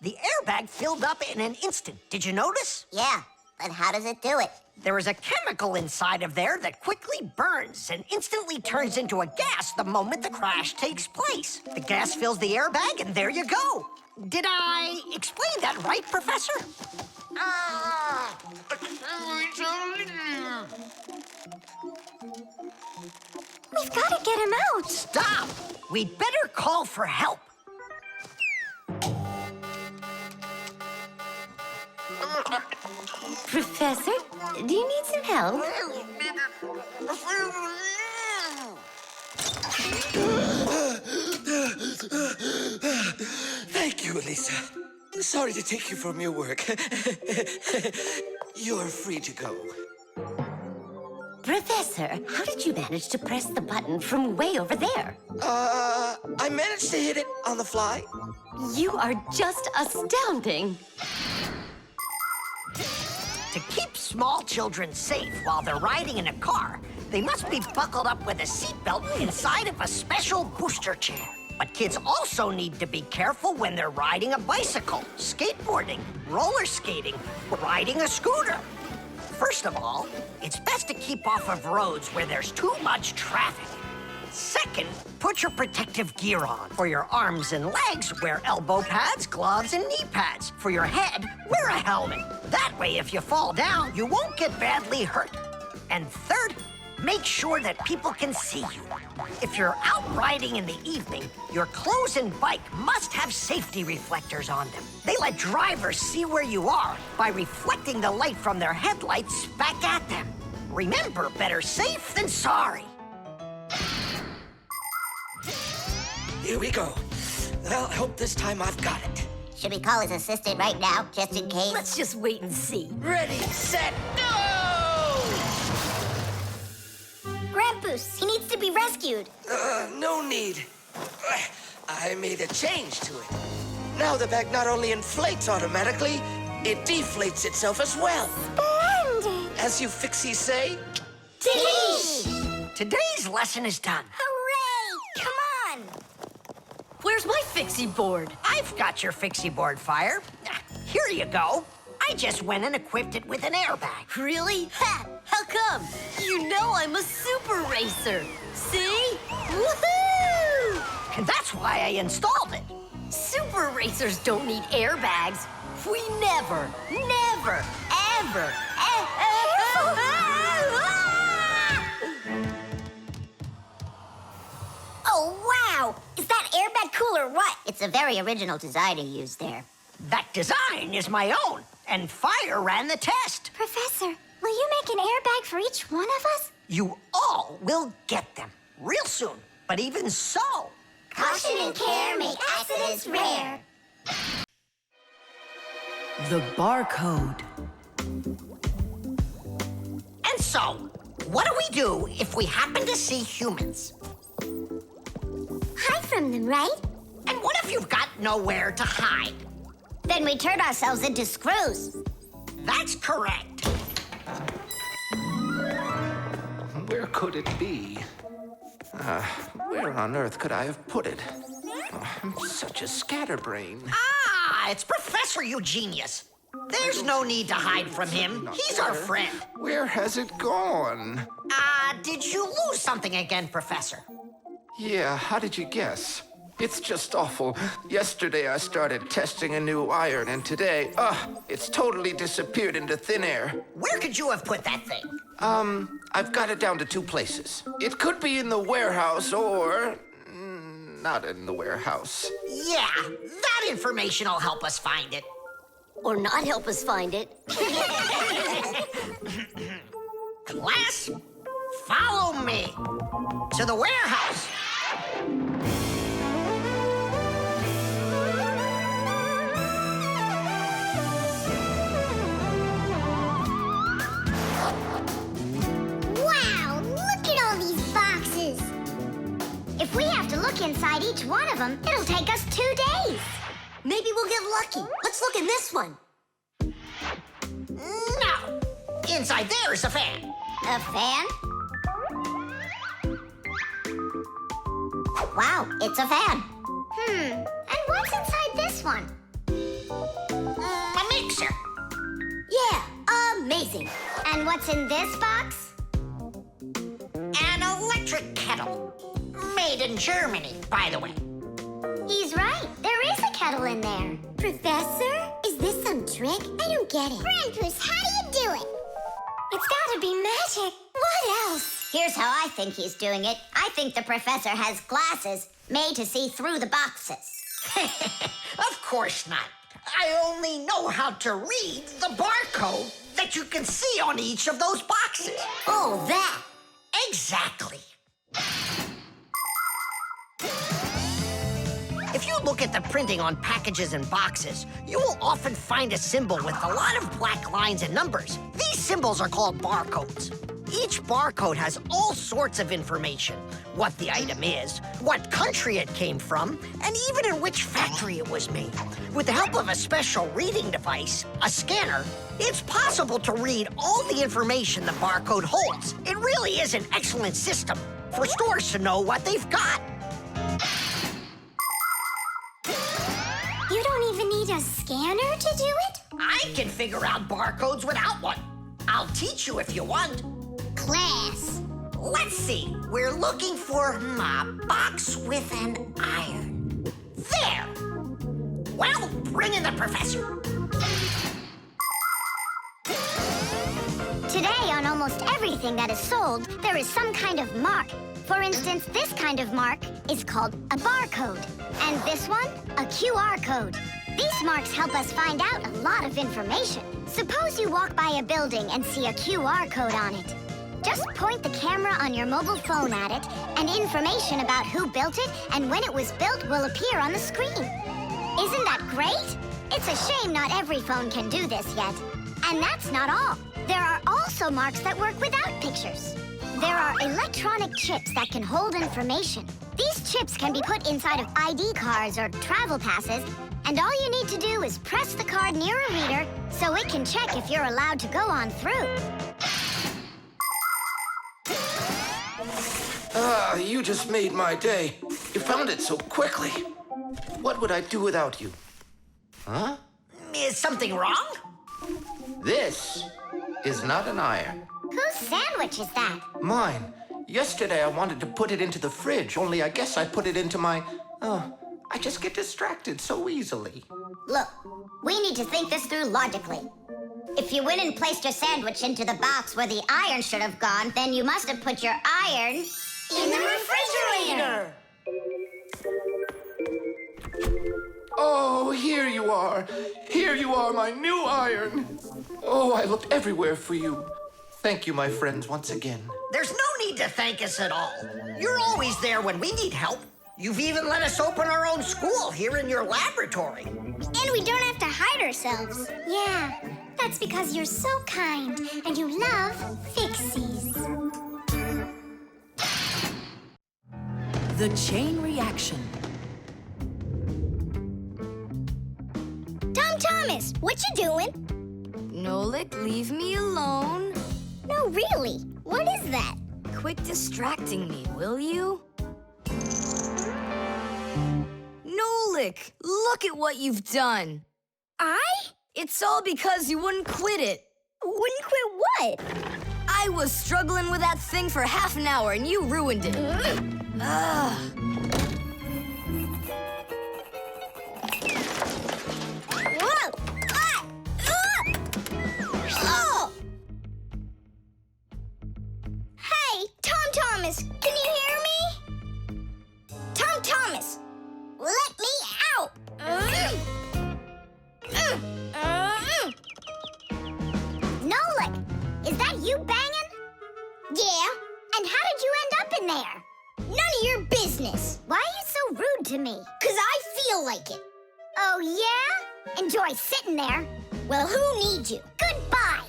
The airbag filled up in an instant. Did you notice? Yeah, but how does it do it? There is a chemical inside of there that quickly burns and instantly turns into a gas the moment the crash takes place. The gas fills the airbag, and there you go. Did I explain that right, Professor? We've got to get him out. Stop! We'd better call for help. Professor, do you need some help? Thank you, Elisa. Sorry to take you from your work. You're free to go. Professor, how did you manage to press the button from way over there? I managed to hit it on the fly. You are just astounding. To keep small children safe while they're riding in a car, they must be buckled up with a seatbelt inside of a special booster chair. But kids also need to be careful when they're riding a bicycle, skateboarding, roller skating, or riding a scooter. First of all, it's best to keep off of roads where there's too much traffic. Second, put your protective gear on. For your arms and legs, wear elbow pads, gloves, and knee pads. For your head, wear a helmet. That way, if you fall down, you won't get badly hurt. And third, make sure that people can see you. If you're out riding in the evening, your clothes and bike must have safety reflectors on them. They let drivers see where you are by reflecting the light from their headlights back at them. Remember, better safe than sorry. Here we go. Well, I hope this time I've got it. Should we call his assistant right now, just in case? Let's just wait and see. Ready, set, go! Grampus, he needs to be rescued. No need. I made a change to it. Now the bag not only inflates automatically, It deflates itself as well. Splendid! As you Fixies say, Today's lesson is done. Hooray! Come on! Where's my Fixie board? I've got your Fixie board, Fire. Here you go. I just went and equipped it with an airbag. Really? Ha! How come? You know I'm a super racer. See? Woohoo! And that's why I installed it. Super racers don't need airbags. We never, ever. Oh, wow! Is that airbag cool or what? It's a very original design you used there. That design is my own, and Fire ran the test. Professor, will you make an airbag for each one of us? You all will get them real soon. But even so, Caution and care make accidents rare. The barcode. And so, what do we do if we happen to see humans? Hide from them, right? And what if you've got nowhere to hide? Then we turn ourselves into screws. That's correct. where could it be? Where on earth could I have put it? Oh, I'm such a scatterbrain. Ah, it's Professor Eugenius. There's no need to hide from him. He's our friend. Where has it gone? Did you lose something again, Professor? Yeah, how did you guess? It's just awful. Yesterday I started testing a new iron, and today, it's totally disappeared into thin air. Where could you have put that thing? I've got it down to 2 places. It could be in the warehouse or not in the warehouse. Yeah, that information will help us find it. Or not help us find it. Class, follow me to the warehouse. Wow, look at all these boxes. If we have to look inside each one of them, it'll take us 2 days. Maybe we'll get lucky. Let's look in this one. No, inside there is a fan. A fan? Wow, it's a fan. And what's inside this one? A mixer. Yeah, amazing. And what's in this box? An electric kettle. Made in Germany, by the way. He's right. There is a kettle in there. Professor, is this some trick? I don't get it. Krampus, how do you do it? It's gotta be magic. What else? Here's how I think he's doing it. I think the professor has glasses made to see through the boxes. Of course not. I only know how to read the barcode that you can see on each of those boxes. Oh, that. Exactly. If you look at the printing on packages and boxes, you will often find a symbol with a lot of black lines and numbers. These symbols are called barcodes. Each barcode has all sorts of information. What the item is, what country it came from, and even in which factory it was made. With the help of a special reading device, a scanner, it's possible to read all the information the barcode holds. It really is an excellent system for stores to know what they've got. You don't even need a scanner to do it? I can figure out barcodes without one. I'll teach you if you want. Class. Let's see. We're looking for a box with an iron. There. Well, bring in the professor. Today, on almost everything that is sold, there is some kind of mark. For instance, this kind of mark is called a barcode. And this one, a QR code. These marks help us find out a lot of information. Suppose you walk by a building and see a QR code on it. Just point the camera on your mobile phone at it, and information about who built it and when it was built will appear on the screen. Isn't that great? It's a shame not every phone can do this yet. And that's not all. There are also marks that work without pictures. There are electronic chips that can hold information. These chips can be put inside of ID cards or travel passes, and all you need to do is press the card near a reader so it can check if you're allowed to go on through. Ah, you just made my day. You found it so quickly. What would I do without you? Huh? Is something wrong? This is not an iron. Whose sandwich is that? Mine. Yesterday I wanted to put it into the fridge, only I guess I put it into my... Oh, I just get distracted so easily. Look, we need to think this through logically. If you went and placed your sandwich into the box where the iron should have gone, then you must have put your iron in the refrigerator. Oh, here you are. Here you are, my new iron. Oh, I looked everywhere for you. Thank you, my friends, once again. There's no need to thank us at all. You're always there when we need help. You've even let us open our own school here in your laboratory. And we don't have to hide ourselves. Yeah, that's because you're so kind and you love Fixies. The chain reaction. Tom Thomas, what you doing? Nolik, leave me alone. No, really. What is that? Quit distracting me, will you? Nolik, look at what you've done. I? It's all because you wouldn't quit it. Wouldn't quit what? I was struggling with that thing for half an hour and you ruined it. Ugh. Whoa! Ah! Oh! Hey, Tom Thomas, can you hear me? Tom Thomas, let me out! Nolik, is that you banging? Yeah. And how did you end up in there? None of your business. Why are you so rude to me? 'Cause I feel like it. Oh, yeah? Enjoy sitting there. Well, who needs you? Goodbye.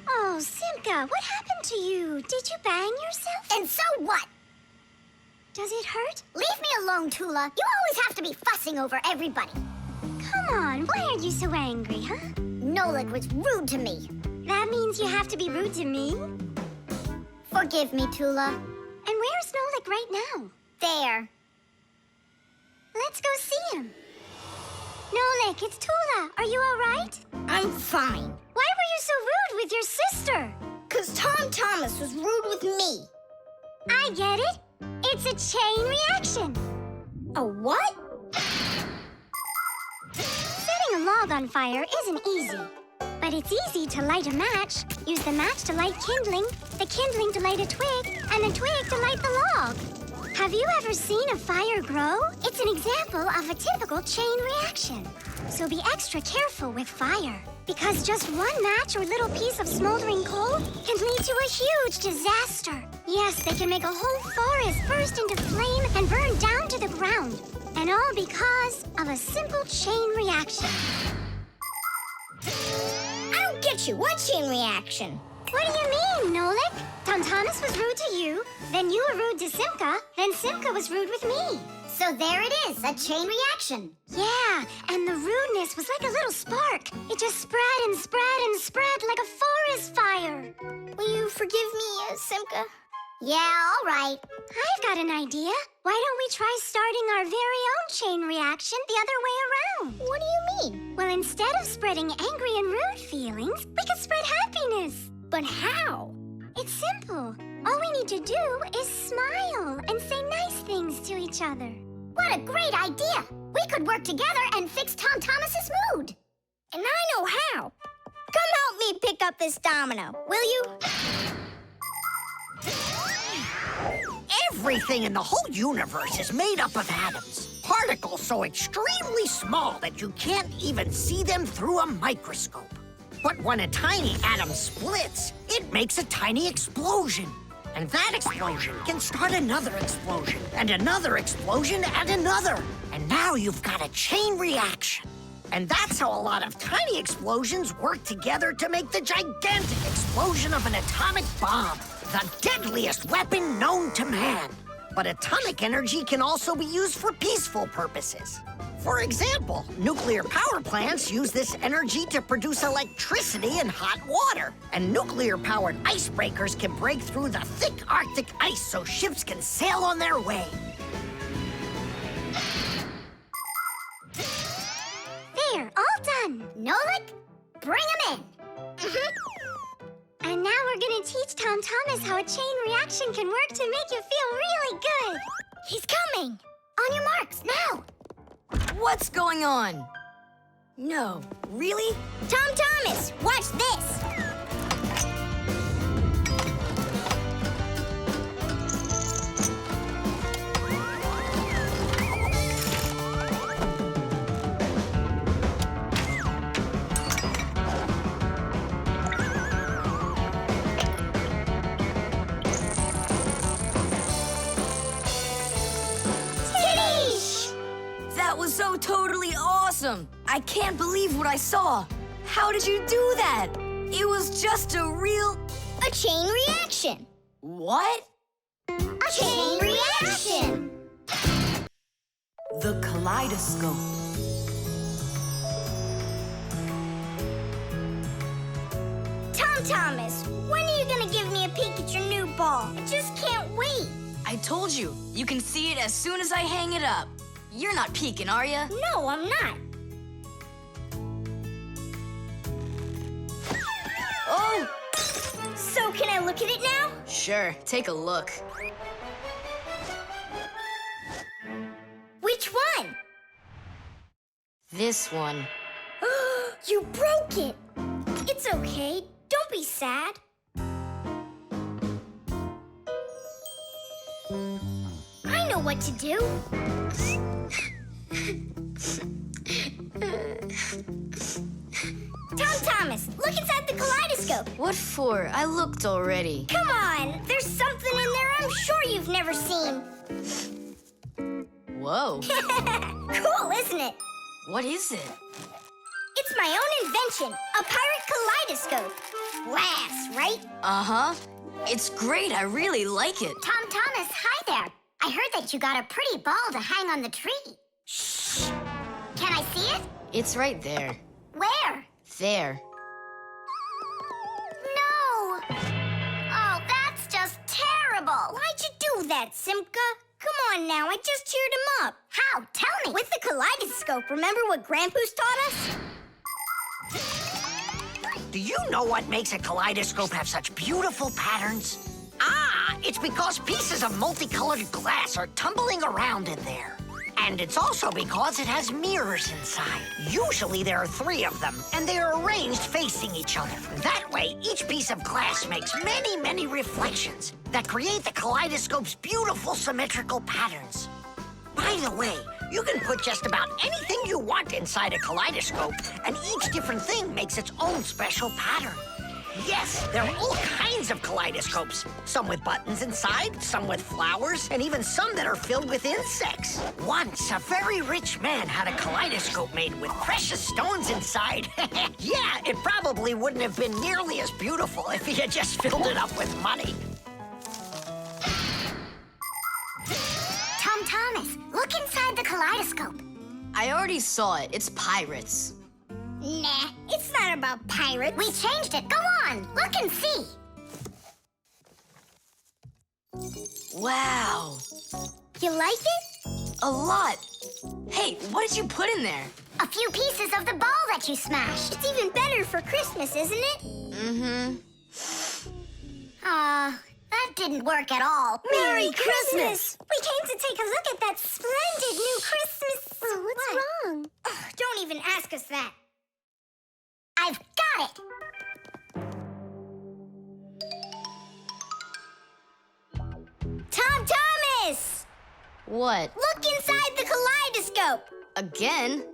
Oh, Simka, what happened to you? Did you bang yourself? And so what? Does it hurt? Leave me alone, Tula. You always have to be fussing over everybody. Come on, why are you so angry, huh? Nolik was rude to me. That means you have to be rude to me? Forgive me, Tula. And where's Nolik right now? There. Let's go see him. Nolik, it's Tula. Are you all right? I'm fine. Why were you so rude with your sister? 'Cause Tom Thomas was rude with me. I get it. It's a chain reaction. A what? Setting a log on fire isn't easy. But it's easy to light a match. Use the match to light kindling, the kindling to light a twig, and the twig to light the log. Have you ever seen a fire grow? It's an example of a typical chain reaction. So be extra careful with fire, because just one match or little piece of smoldering coal can lead to a huge disaster. Yes, they can make a whole forest burst into flame and burn down to the ground. And all because of a simple chain reaction. I don't get you. What chain reaction? What do you mean, Nolik? Tom Thomas was rude to you, then you were rude to Simka, then Simka was rude with me. So there it is, a chain reaction. Yeah, and the rudeness was like a little spark. It just spread and spread and spread like a forest fire. Will you forgive me, Simka? Yeah, all right. I've got an idea. Why don't we try starting our very own chain reaction the other way around? What do you mean? Well, instead of spreading angry and rude feelings, we could spread happiness. But how? It's simple. All we need to do is smile and say nice things to each other. What a great idea! We could work together and fix Tom Thomas's mood. And I know how. Come help me pick up this domino, will you? Everything in the whole universe is made up of atoms. Particles so extremely small that you can't even see them through a microscope. But when a tiny atom splits, it makes a tiny explosion. And that explosion can start another explosion, and another explosion, and another. And now you've got a chain reaction. And that's how a lot of tiny explosions work together to make the gigantic explosion of an atomic bomb, the deadliest weapon known to man. But atomic energy can also be used for peaceful purposes. For example, nuclear power plants use this energy to produce electricity and hot water. And nuclear-powered icebreakers can break through the thick Arctic ice so ships can sail on their way. There, all done. Nolik, bring him in. And now we're gonna teach Tom Thomas how a chain reaction can work to make you feel really good. He's coming. On your marks, now. What's going on? No, really? Tom Thomas, watch this. That was so totally awesome! I can't believe what I saw! How did you do that? It was just A chain reaction. What? A chain reaction. The Kaleidoscope. Tom Thomas, when are you gonna give me a peek at your new ball? I just can't wait. I told you, you can see it as soon as I hang it up. You're not peeking, are you? No, I'm not. Oh! So can I look at it now? Sure, take a look. Which one? This one. You broke it. It's okay. Don't be sad. I know what to do. Tom Thomas, look inside the kaleidoscope. What for? I looked already. Come on, there's something in there I'm sure you've never seen. Whoa. Cool, isn't it? What is it? It's my own invention, a pirate kaleidoscope. Laughs, right? Uh-huh. It's great. I really like it. Tom Thomas, hi there. I heard that you got a pretty ball to hang on the tree. Shh. Can I see it? It's right there. Where? There. No! Oh, that's just terrible. Why'd you do that, Simka? Come on now, I just cheered him up. How? Tell me. With the kaleidoscope, remember what Grandpa's taught us? Do you know what makes a kaleidoscope have such beautiful patterns? Ah, it's because pieces of multicolored glass are tumbling around in there. And it's also because it has mirrors inside. Usually there are 3 of them, and they are arranged facing each other. That way, each piece of glass makes many, many reflections that create the kaleidoscope's beautiful symmetrical patterns. By the way, you can put just about anything you want inside a kaleidoscope, and each different thing makes its own special pattern. Yes, there are all kinds of kaleidoscopes. Some with buttons inside, some with flowers, and even some that are filled with insects. Once, a very rich man had a kaleidoscope made with precious stones inside. Yeah, it probably wouldn't have been nearly as beautiful if he had just filled it up with money. Tom Thomas, look inside the kaleidoscope. I already saw it. It's pirates. Nah, it's not about pirates. We changed it. Go on, look and see. Wow. You like it? A lot. Hey, what did you put in there? A few pieces of the ball that you smashed. It's even better for Christmas, isn't it? Mm-hmm. That didn't work at all. Merry Christmas! We came to take a look at that splendid new Christmas... What's wrong? Ugh, don't even ask us that. I've got it! Tom Thomas! What? Look inside the kaleidoscope! Again?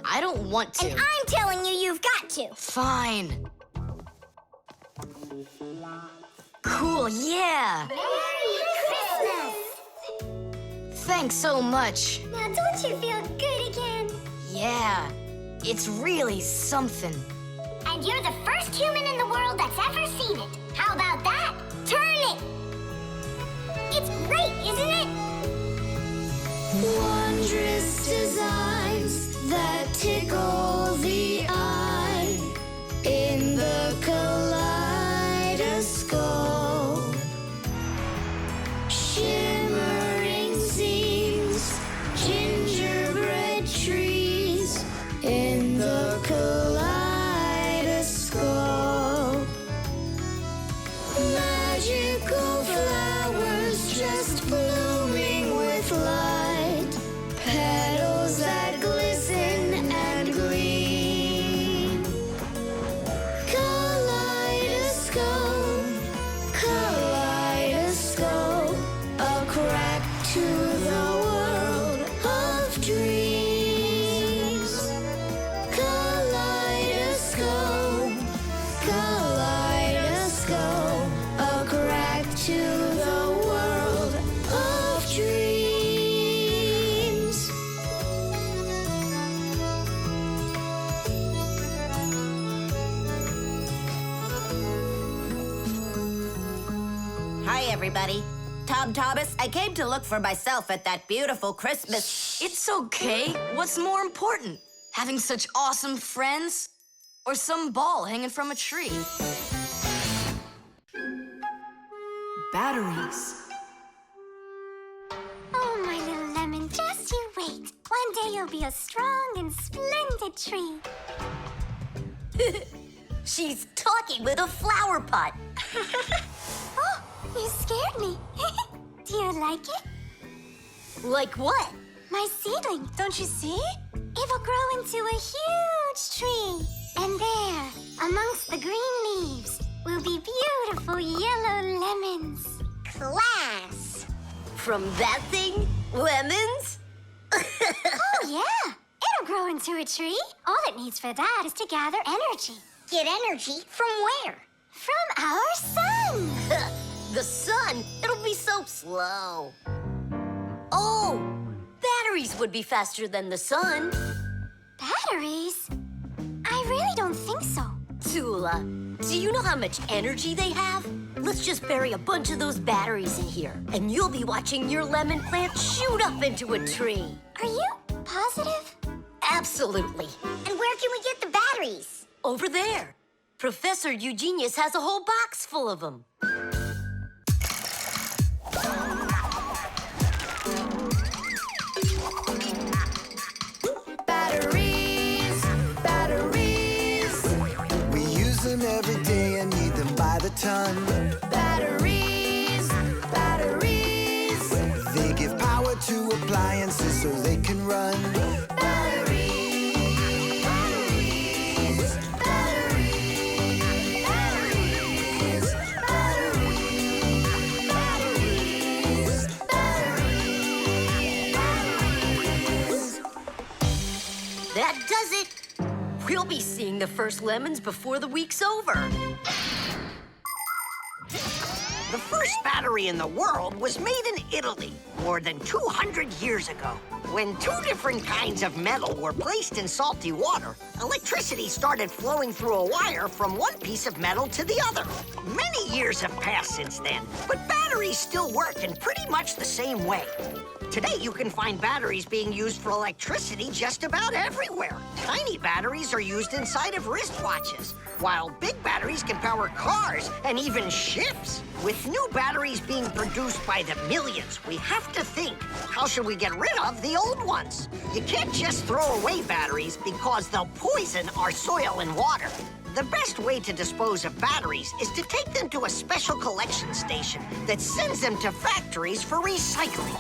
I don't want to. And I'm telling you, you've got to. Fine. Cool, yeah. Merry Christmas! Thanks so much. Now don't you feel good again? Yeah, it's really something. And you're the first human in the world that's ever seen it. How about that? Turn it! It's great, isn't it? Wondrous designs that tickle the eye in the kaleidoscope. Shimmering scenes, gingerbread trees in the kaleidoscope. Magical flowers just blooming with light, petals that glisten and gleam. Kaleidoscope, kaleidoscope, a crack to the world of dreams. Kaleidoscope, kaleidoscope, a crack to the world of dreams. Hi, everybody. Tom Thomas, I came to look for myself at that beautiful Christmas. It's okay. What's more important? Having such awesome friends? Or some ball hanging from a tree? Batteries. Oh, my little lemon, just you wait. One day you'll be a strong and splendid tree. She's talking with a flower pot. Oh, you scared me. Do you like it? Like what? My seedling, don't you see? It will grow into a huge tree. And there, amongst the green leaves, will be beautiful yellow lemons. Class! From that thing? Lemons? Oh, yeah. It'll grow into a tree. All it needs for that is to gather energy. Get energy from where? From our sun. The sun? It'll be so slow. Oh, batteries would be faster than the sun. Batteries? I really don't think so. Tula, do you know how much energy they have? Let's just bury a bunch of those batteries in here, and you'll be watching your lemon plant shoot up into a tree. Are you positive? Absolutely. And where can we get the batteries? Over there. Professor Eugenius has a whole box full of them. Batteries, batteries. We use them every day and need them by the ton. Batteries, batteries. They give power to appliances so they can run. Batteries, batteries, batteries, batteries, batteries. That does it. We'll be seeing the first lemons before the week's over. The first battery in the world was made in Italy more than 200 years ago. When two different kinds of metal were placed in salty water, electricity started flowing through a wire from one piece of metal to the other. Many years have passed since then, but batteries still work in pretty much the same way. Today, you can find batteries being used for electricity just about everywhere. Tiny batteries are used inside of wristwatches, while big batteries can power cars and even ships. With new batteries being produced by the millions, we have to think, how should we get rid of the old ones? You can't just throw away batteries because they'll poison our soil and water. The best way to dispose of batteries is to take them to a special collection station that sends them to factories for recycling.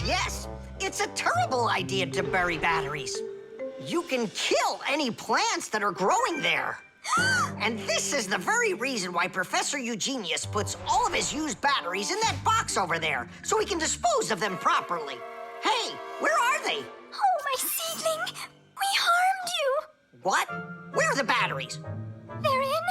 Yes, it's a terrible idea to bury batteries. You can kill any plants that are growing there. And this is the very reason why Professor Eugenius puts all of his used batteries in that box over there, so he can dispose of them properly. Hey, where are they? Oh, my seedling! We harmed you! What? Where are the batteries? They're in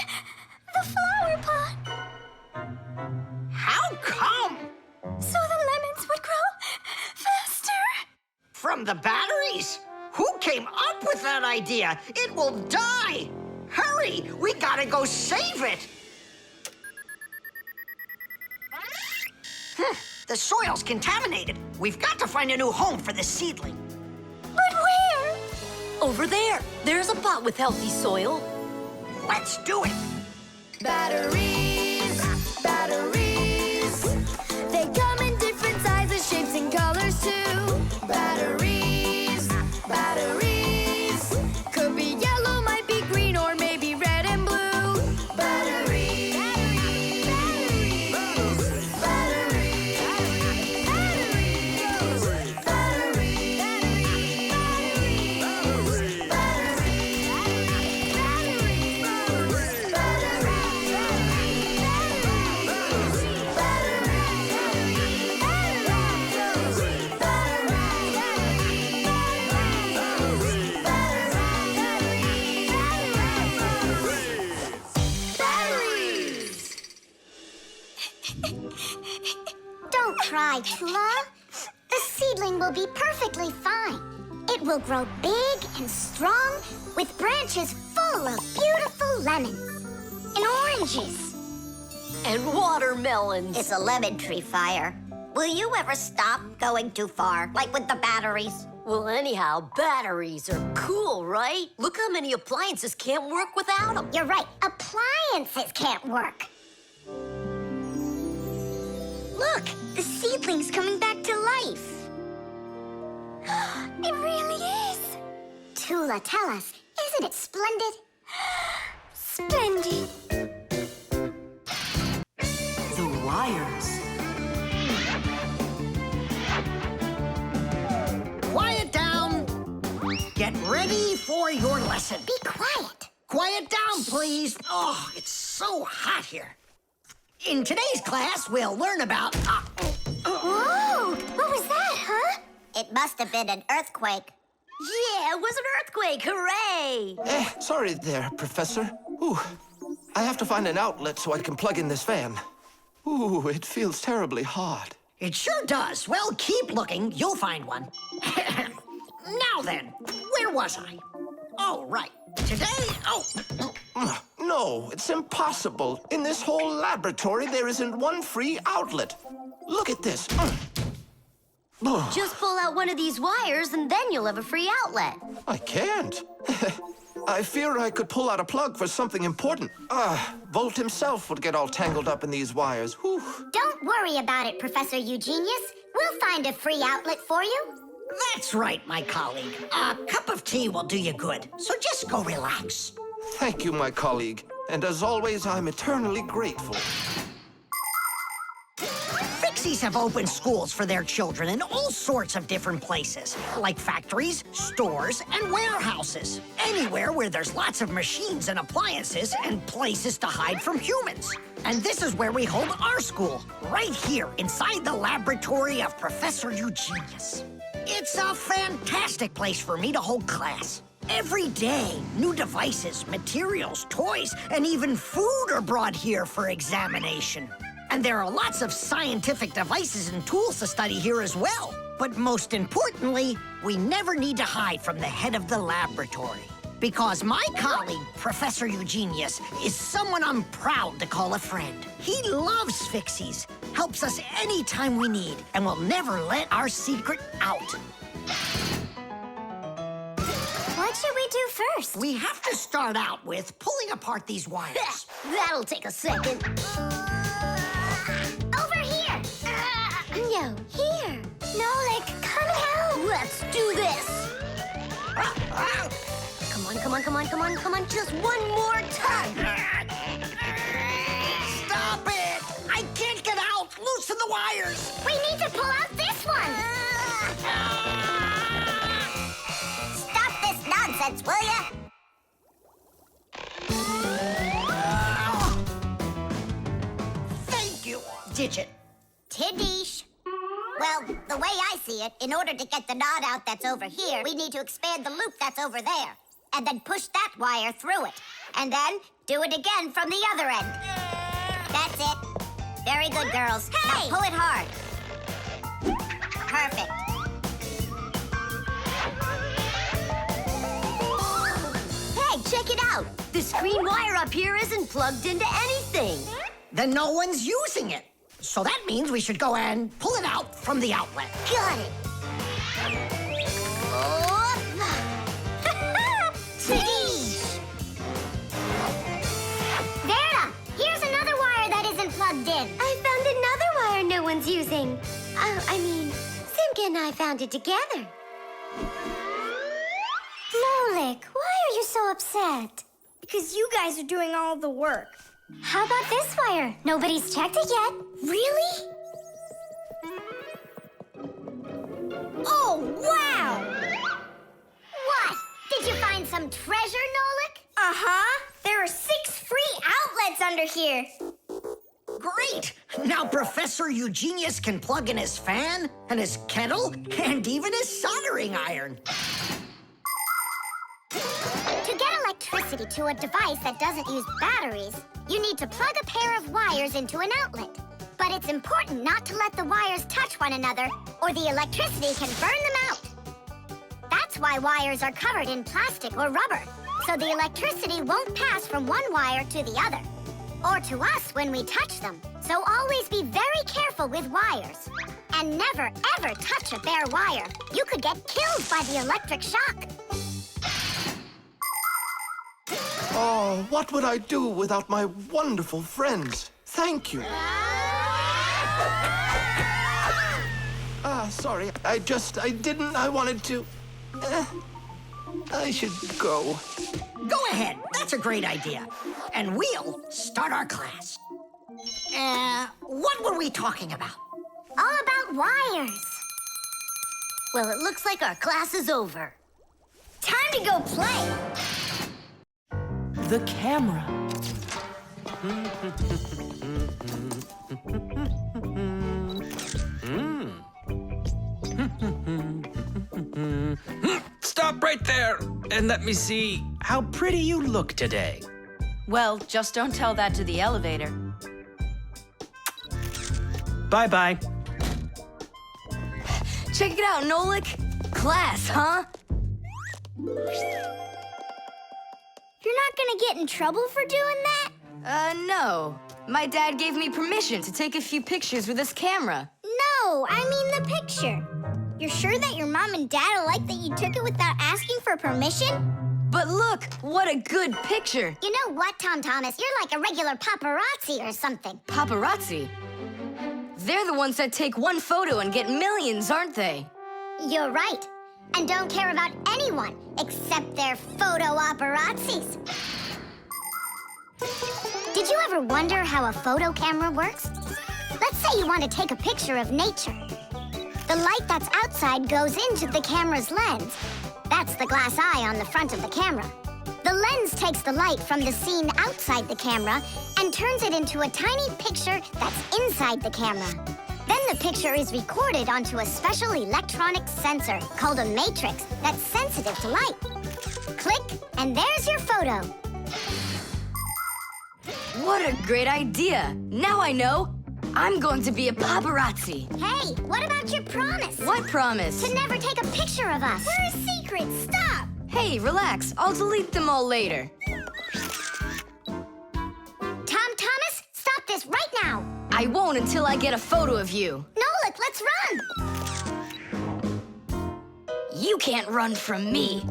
From the batteries? Who came up with that idea? It will die! Hurry! We gotta go save it! The soil's contaminated. We've got to find a new home for the seedling. But where? Over there. There's a pot with healthy soil. Let's do it! Batteries, batteries. They come in different sizes, shapes, and colors too. Batteries, batteries. Could be yellow, might be green, or maybe red and blue. Batteries, batteries, batteries, batteries, Don't cry, Tula. The seedling will be perfectly fine. It will grow big and strong with branches full of beautiful lemons and oranges. And watermelons. It's a lemon tree fire. Will you ever stop going too far, like with the batteries? Well, anyhow, batteries are cool, right? Look how many appliances can't work without them. You're right. Appliances can't work. Look, the seedling's coming back to life. It really is. Tula, tell us, isn't it splendid? Splendid. The wires. Quiet down. Get ready for your lesson. Be quiet. Quiet down, please. Oh, it's so hot here. In today's class, we'll learn about... Whoa! What was that, huh? It must have been an earthquake. Yeah, it was an earthquake. Hooray! Sorry there, Professor. Ooh, I have to find an outlet so I can plug in this fan. Ooh, it feels terribly hot. It sure does. Well, keep looking. You'll find one. Now then, where was I? Oh, right. Today... No, it's impossible. In this whole laboratory, there isn't one free outlet. Look at this. Just pull out one of these wires and then you'll have a free outlet. I can't. I fear I could pull out a plug for something important. Volt himself would get all tangled up in these wires. Whew. Don't worry about it, Professor Eugenius. We'll find a free outlet for you. That's right, my colleague. A cup of tea will do you good, so just go relax. Thank you, my colleague. And as always, I'm eternally grateful. Fixies have opened schools for their children in all sorts of different places, like factories, stores, and warehouses. Anywhere where there's lots of machines and appliances and places to hide from humans. And this is where we hold our school, right here inside the laboratory of Professor Eugenius. It's a fantastic place for me to hold class. Every day, new devices, materials, toys, and even food are brought here for examination. And there are lots of scientific devices and tools to study here as well. But most importantly, we never need to hide from the head of the laboratory. Because my colleague, Professor Eugenius, is someone I'm proud to call a friend. He loves Fixies, helps us anytime we need, and will never let our secret out. What should we do first? We have to start out with pulling apart these wires. That'll take a second. Over here! No, here. Nolik, come help! Let's do this! Come on, come on, come on, come on, come on, just one more time! Stop it! I can't get out! Loosen the wires! We need to pull out this one! Stop this nonsense, will ya? Thank you, Digit. Tiddish. Well, the way I see it, in order to get the knot out that's over here, we need to expand the loop that's over there. And then push that wire through it. And then do it again from the other end. That's it. Very good, girls. Hey! Now pull it hard. Perfect. green wire up here isn't plugged into anything. Then no one's using it. So that means we should go and pull it out from the outlet. Got it. Oh. Verda, here's another wire that isn't plugged in. I found another wire no one's using. Simka and I found it together. Nolik, why are you so upset? Because you guys are doing all the work. How about this wire? Nobody's checked it yet. Really? Oh, wow! What? Did you find some treasure, Nolik? Uh-huh. There are 6 free outlets under here. Great! Now Professor Eugenius can plug in his fan, and his kettle, and even his soldering iron. To get electricity to a device that doesn't use batteries, you need to plug a pair of wires into an outlet. But it's important not to let the wires touch one another, or the electricity can burn them out. That's why wires are covered in plastic or rubber, so the electricity won't pass from one wire to the other, or to us when we touch them. So always be very careful with wires. And never, ever touch a bare wire. You could get killed by the electric shock. Oh, what would I do without my wonderful friends? Thank you. Sorry. I wanted to... I should go. Go ahead. That's a great idea. And we'll start our class. What were we talking about? All about wires. Well, it looks like our class is over. Time to go play. The camera. Stop right there and let me see how pretty you look today. Well, just don't tell that to the elevator. Bye-bye. Check it out, Nolik. Class, huh? You're not gonna get in trouble for doing that? No. My dad gave me permission to take a few pictures with his camera. No, I mean the picture. You're sure that your mom and dad will like that you took it without asking for permission? But look, what a good picture. You know what, Tom Thomas? You're like a regular paparazzi or something. Paparazzi? They're the ones that take one photo and get millions, aren't they? You're right. And don't care about anyone except their photo paparazzis. Did you ever wonder how a photo camera works? Let's say you want to take a picture of nature. The light that's outside goes into the camera's lens. That's the glass eye on the front of the camera. The lens takes the light from the scene outside the camera and turns it into a tiny picture that's inside the camera. Then the picture is recorded onto a special electronic sensor called a matrix that's sensitive to light. Click, and there's your photo. What a great idea. Now I know. I'm going to be a paparazzi. Hey, what about your promise? What promise? To never take a picture of us. We're a secret. Stop. Hey, relax. I'll delete them all later. Tom Thomas, stop this right now. I won't until I get a photo of you. Nolik, let's run. You can't run from me.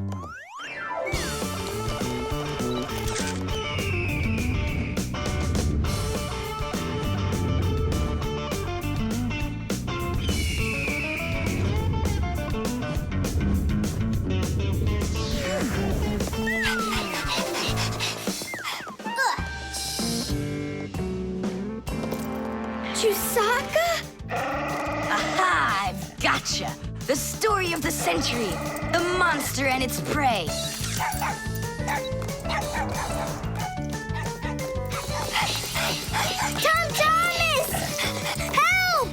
Aha! I've gotcha! The story of the century. The monster and its prey. Tom Thomas! Help!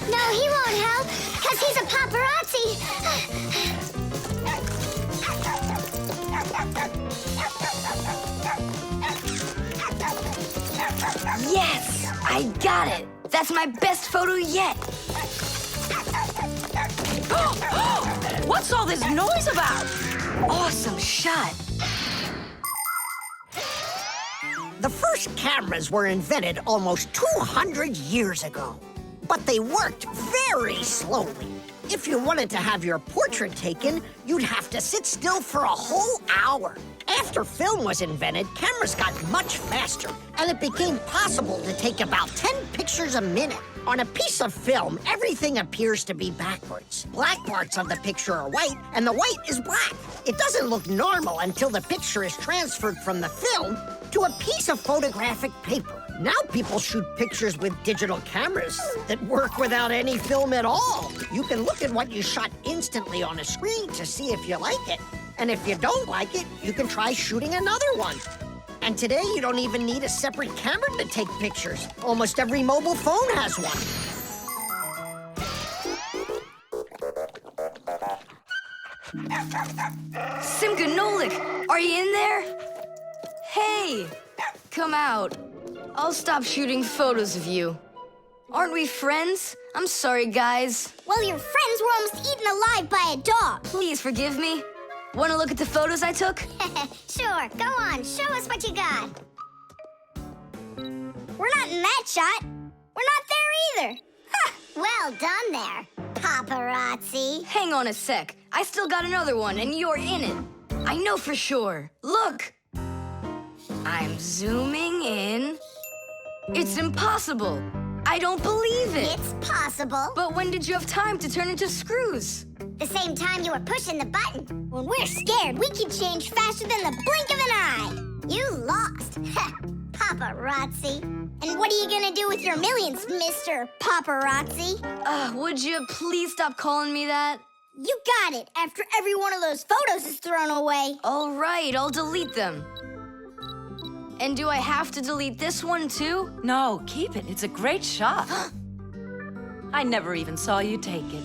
No, he won't help, because he's a paparazzi. Yes! I got it! That's my best photo yet! What's all this noise about? Awesome shot! first cameras were invented almost 200 years ago. But they worked very slowly. If you wanted to have your portrait taken, you'd have to sit still for a whole hour. After film was invented, cameras got much faster, and it became possible to take about 10 pictures a minute. On a piece of film, everything appears to be backwards. Black parts of the picture are white, and the white is black. It doesn't look normal until the picture is transferred from the film to a piece of photographic paper. Now people shoot pictures with digital cameras that work without any film at all. You can look at what you shot instantly on a screen to see if you like it. And if you don't like it, you can try shooting another one. And today, you don't even need a separate camera to take pictures. Almost every mobile phone has one. Simka and Nolik, are you in there? Hey, come out. I'll stop shooting photos of you. Aren't we friends? I'm sorry, guys. Well, your friends were almost eaten alive by a dog. Please forgive me. Want to look at the photos I took? Sure, go on, show us what you got. We're not in that shot. We're not there either. Ha! Well done there, paparazzi. Hang on a sec. I still got another one, and you're in it. I know for sure. Look. I'm zooming in. It's impossible. I don't believe it. It's possible. But when did you have time to turn into screws? The same time you were pushing the button. When we're scared, we can change faster than the blink of an eye. You lost. Paparazzi. And what are you gonna do with your millions, Mr. Paparazzi? Would you please stop calling me that? You got it, after every one of those photos is thrown away. All right, I'll delete them. And do I have to delete this one too? No, keep it. It's a great shot. I never even saw you take it.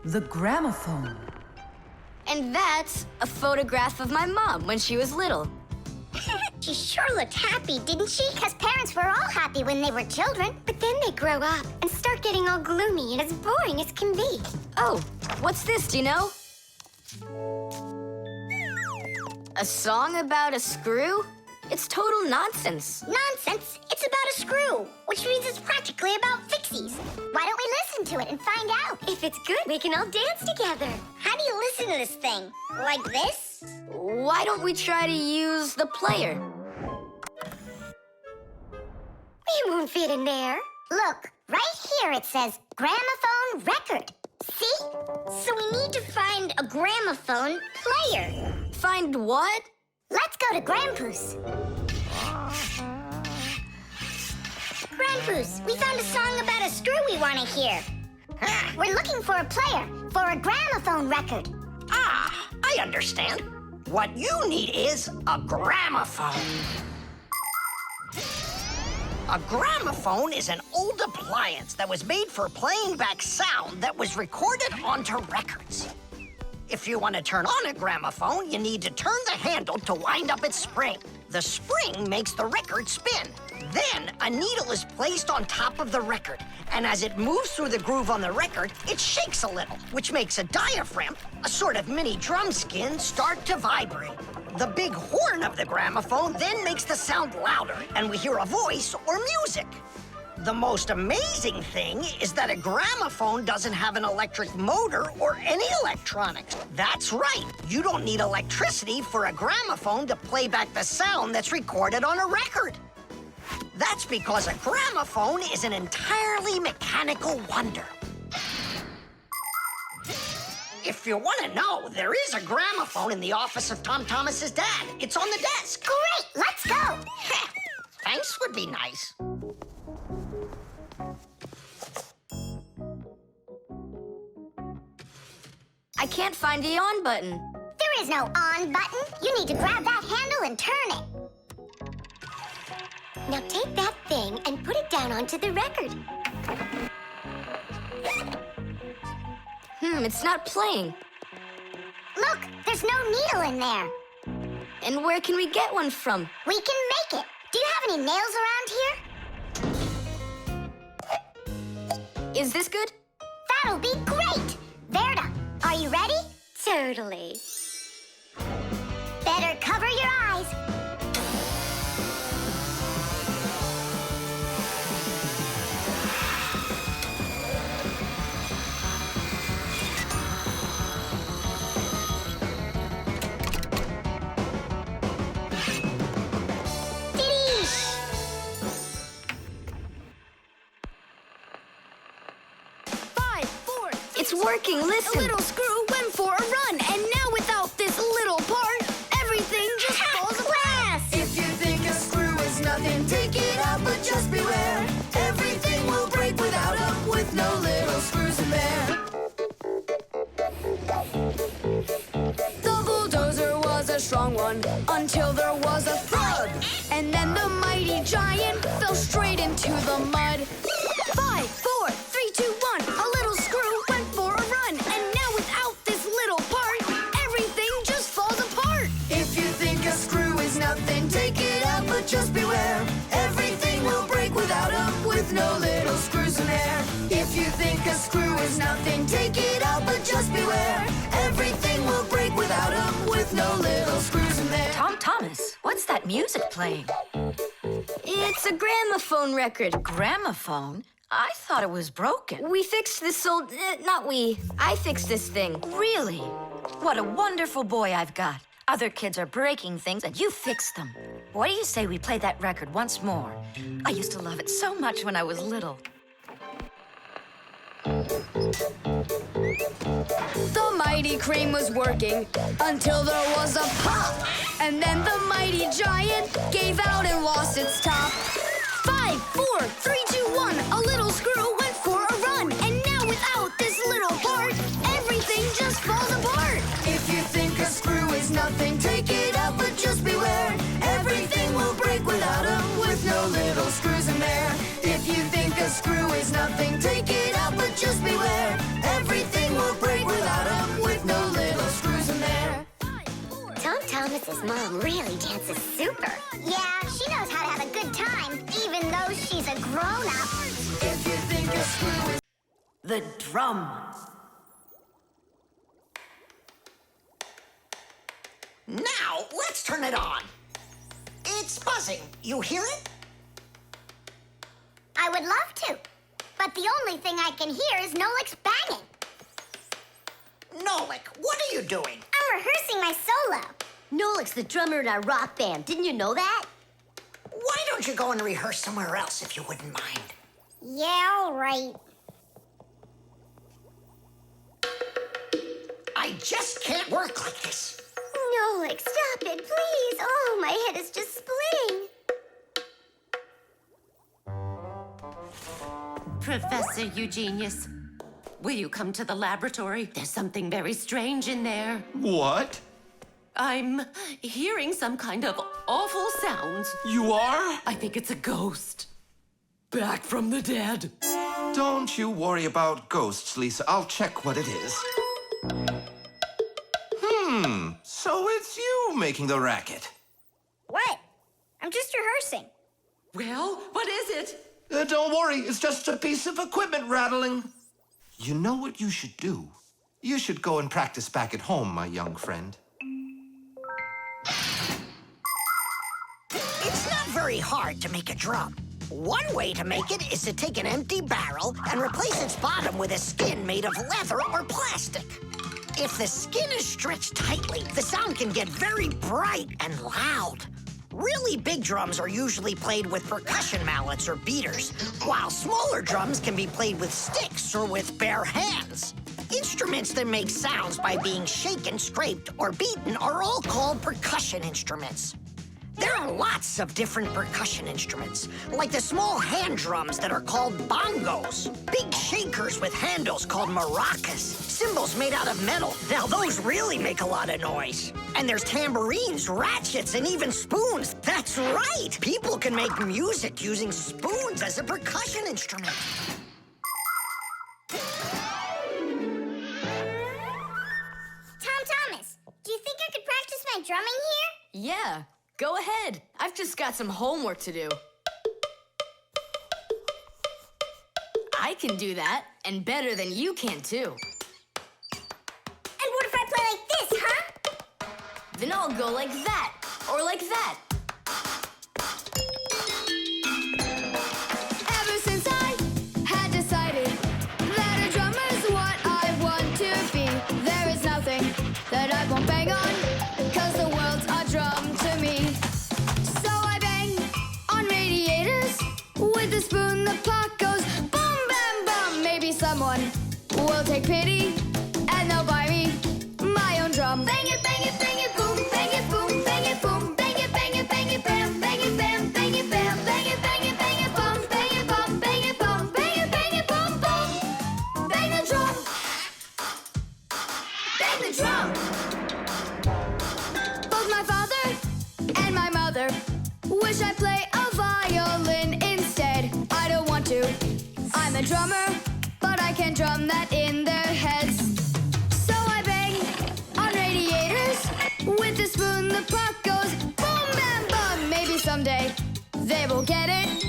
The gramophone. And that's a photograph of my mom when she was little. She sure looked happy, didn't she? Because parents were all happy when they were children. But then they grow up and start getting all gloomy and as boring as can be. Oh, what's this, do you know? A song about a screw? It's total nonsense. Nonsense? It's about a screw, which means it's practically about Fixies. Why don't we listen to it and find out? If it's good, we can all dance together. How do you listen to this thing? Like this? Why don't we try to use the player? We won't fit in there. Look, right here it says gramophone record. See? So we need to find a gramophone player. Find what? Let's go to Grandpa's. Grandpa's, we found a song about a screw we want to hear. We're looking for a player, for a gramophone record. Ah, I understand. What you need is a gramophone. A gramophone is an old appliance that was made for playing back sound that was recorded onto records. If you want to turn on a gramophone, you need to turn the handle to wind up its spring. The spring makes the record spin. Then, a needle is placed on top of the record, and as it moves through the groove on the record, it shakes a little, which makes a diaphragm, a sort of mini drum skin, start to vibrate. The big horn of the gramophone then makes the sound louder, and we hear a voice or music. The most amazing thing is that a gramophone doesn't have an electric motor or any electronics. That's right. You don't need electricity for a gramophone to play back the sound that's recorded on a record. That's because a gramophone is an entirely mechanical wonder. If you want to know, there is a gramophone in the office of Tom Thomas's dad. It's on the desk. Great, let's go. Thanks would be nice. I can't find the on button. There is no on button. You need to grab that handle and turn it. Now take that thing and put it down onto the record. It's not playing. Look, there's no needle in there. And where can we get one from? We can make it. Do you have any nails around here? Is this good? That'll be great. Verda, are you ready? Totally. It's working, listen. A little screw went for a run, and now without this little part, everything just falls apart. If you think a screw is nothing, take it out, but just beware. Everything will break without them, with no little screws in there. The bulldozer was a strong one, until there was a thud. And then the mighty giant fell straight into the mud. 5, 4, 3, 2, 1, a little screw went for a run. And now without this little part, everything just falls apart. If you think a screw is nothing, take it out, but just beware. Everything will break without them, with no little screws in there. If you think a screw is nothing, take it out, but just beware. Everything will break without them, with no little screws in there. Tom Thomas, what's that music playing? It's a gramophone record. Gramophone? I thought it was broken. We fixed this old... not we. I fixed this thing. Really? What a wonderful boy I've got. Other kids are breaking things, and you fixed them. What do you say we play that record once more? I used to love it so much when I was little. The mighty crane was working until there was a pop. And then the mighty giant gave out and lost its top. 5, 4, 3, 2, 1, a little screw went for a run. And now without this little part, everything just falls apart. If you think a screw is nothing, take it out, but just beware. Everything will break without them, with no little screws in there. If you think a screw is nothing, take it out, but just beware. Everything will break without them, with no little screws in there. Tom Thomas's mom really dances super. Yeah, she knows how to have a good time, even though she's a grown-up. If you think a screw is... The drum. Now, let's turn it on. It's buzzing. You hear it? I would love to, but the only thing I can hear is Nolik's banging. Nolik, what are you doing? I'm rehearsing my solo. Nolik's the drummer in our rock band. Didn't you know that? Why don't you go and rehearse somewhere else if you wouldn't mind? Yeah, all right. I just can't work like this. Nolik, stop it, please. Oh, my head is just splitting. Professor Eugenius, will you come to the laboratory? There's something very strange in there. What? I'm hearing some kind of awful sounds. You are? I think it's a ghost. Back from the dead. Don't you worry about ghosts, Lisa. I'll check what it is. So it's you making the racket. What? I'm just rehearsing. Well, what is it? Don't worry, it's just a piece of equipment rattling. You know what you should do? You should go and practice back at home, my young friend. It's not very hard to make a drum. One way to make it is to take an empty barrel and replace its bottom with a skin made of leather or plastic. If the skin is stretched tightly, the sound can get very bright and loud. Really big drums are usually played with percussion mallets or beaters, while smaller drums can be played with sticks or with bare hands. Instruments that make sounds by being shaken, scraped, or beaten are all called percussion instruments. There are lots of different percussion instruments, like the small hand drums that are called bongos, big shakers with handles called maracas, cymbals made out of metal. Now those really make a lot of noise. And there's tambourines, ratchets, and even spoons. That's right! People can make music using spoons as a percussion instrument. Tom Thomas, do you think I could practice my drumming here? Yeah, go ahead. I've just got some homework to do. I can do that, and better than you can, too. And what if I play like this, huh? Then I'll go like that, or like that. Ever since I had decided that a drummer's what I want to be, there is nothing that I won't bang on, 'cause the world's a drum to me. So I bang on radiators with a spoon, the pot goes boom, bam, bum. Maybe someone will will take pity, and they'll buy me my own drum. Bang it, boom, bang it, boom, bang it, boom, bang it, bam, bang it, bam, bang it, bam, bang it, bum, bang it, bum, bang it, bum, bang it, bum, bum. Bang the drum. Bang the drum. Both my father and my mother wish I'd play a violin instead. I don't want to. I'm a drummer, but I can drum that in their heads. So I bang on radiators. With a spoon, the puck goes boom, bam, bum. Maybe someday they will get it,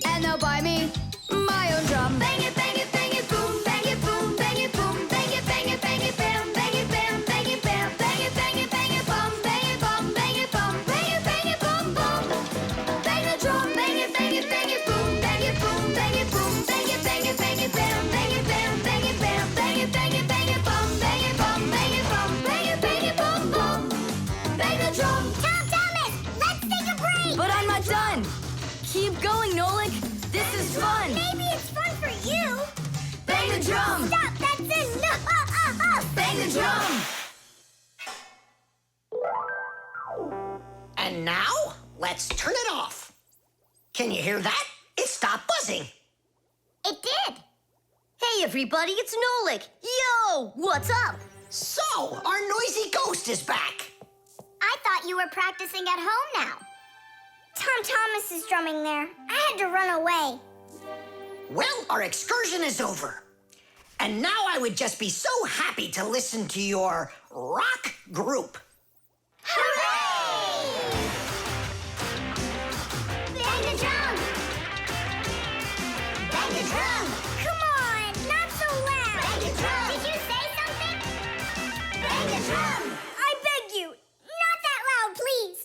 and they'll buy me my own drum. Bang it, boom, bang it, boom, bang it, boom, bang it, bam, bang it, bam, bang it, bam, bang it, bum, bang it, bum, bang it, bum, bang it, bum, bum. Bang the drum. Bang it, boom, bang it, boom, bang it, boom, bang it, bam, bang it, bam, bang it, bam, bang it, bum, bang it, bum, bang it, bang it, bum, bang it, bum, bum. Bang the drum. Tom Thomas, let's take a break. But I'm not done. Keep going, Nolik. This is fun. Maybe it's fun for you. Bang the drum. Stop, that's enough. Bang the drum. And now, let's turn it off. Can you hear that? It stopped buzzing. It did. Hey, everybody, it's Nolik. Yo, what's up? So, our noisy ghost is back. I thought you were practicing at home now. Tom Thomas is drumming there. I had to run away. Well, our excursion is over. And now I would just be so happy to listen to your rock group. Hooray! Bang the drum! Bang the drum! Come on, not so loud! Bang the drum! Did you say something? Bang the drum! I beg you, not that loud, please!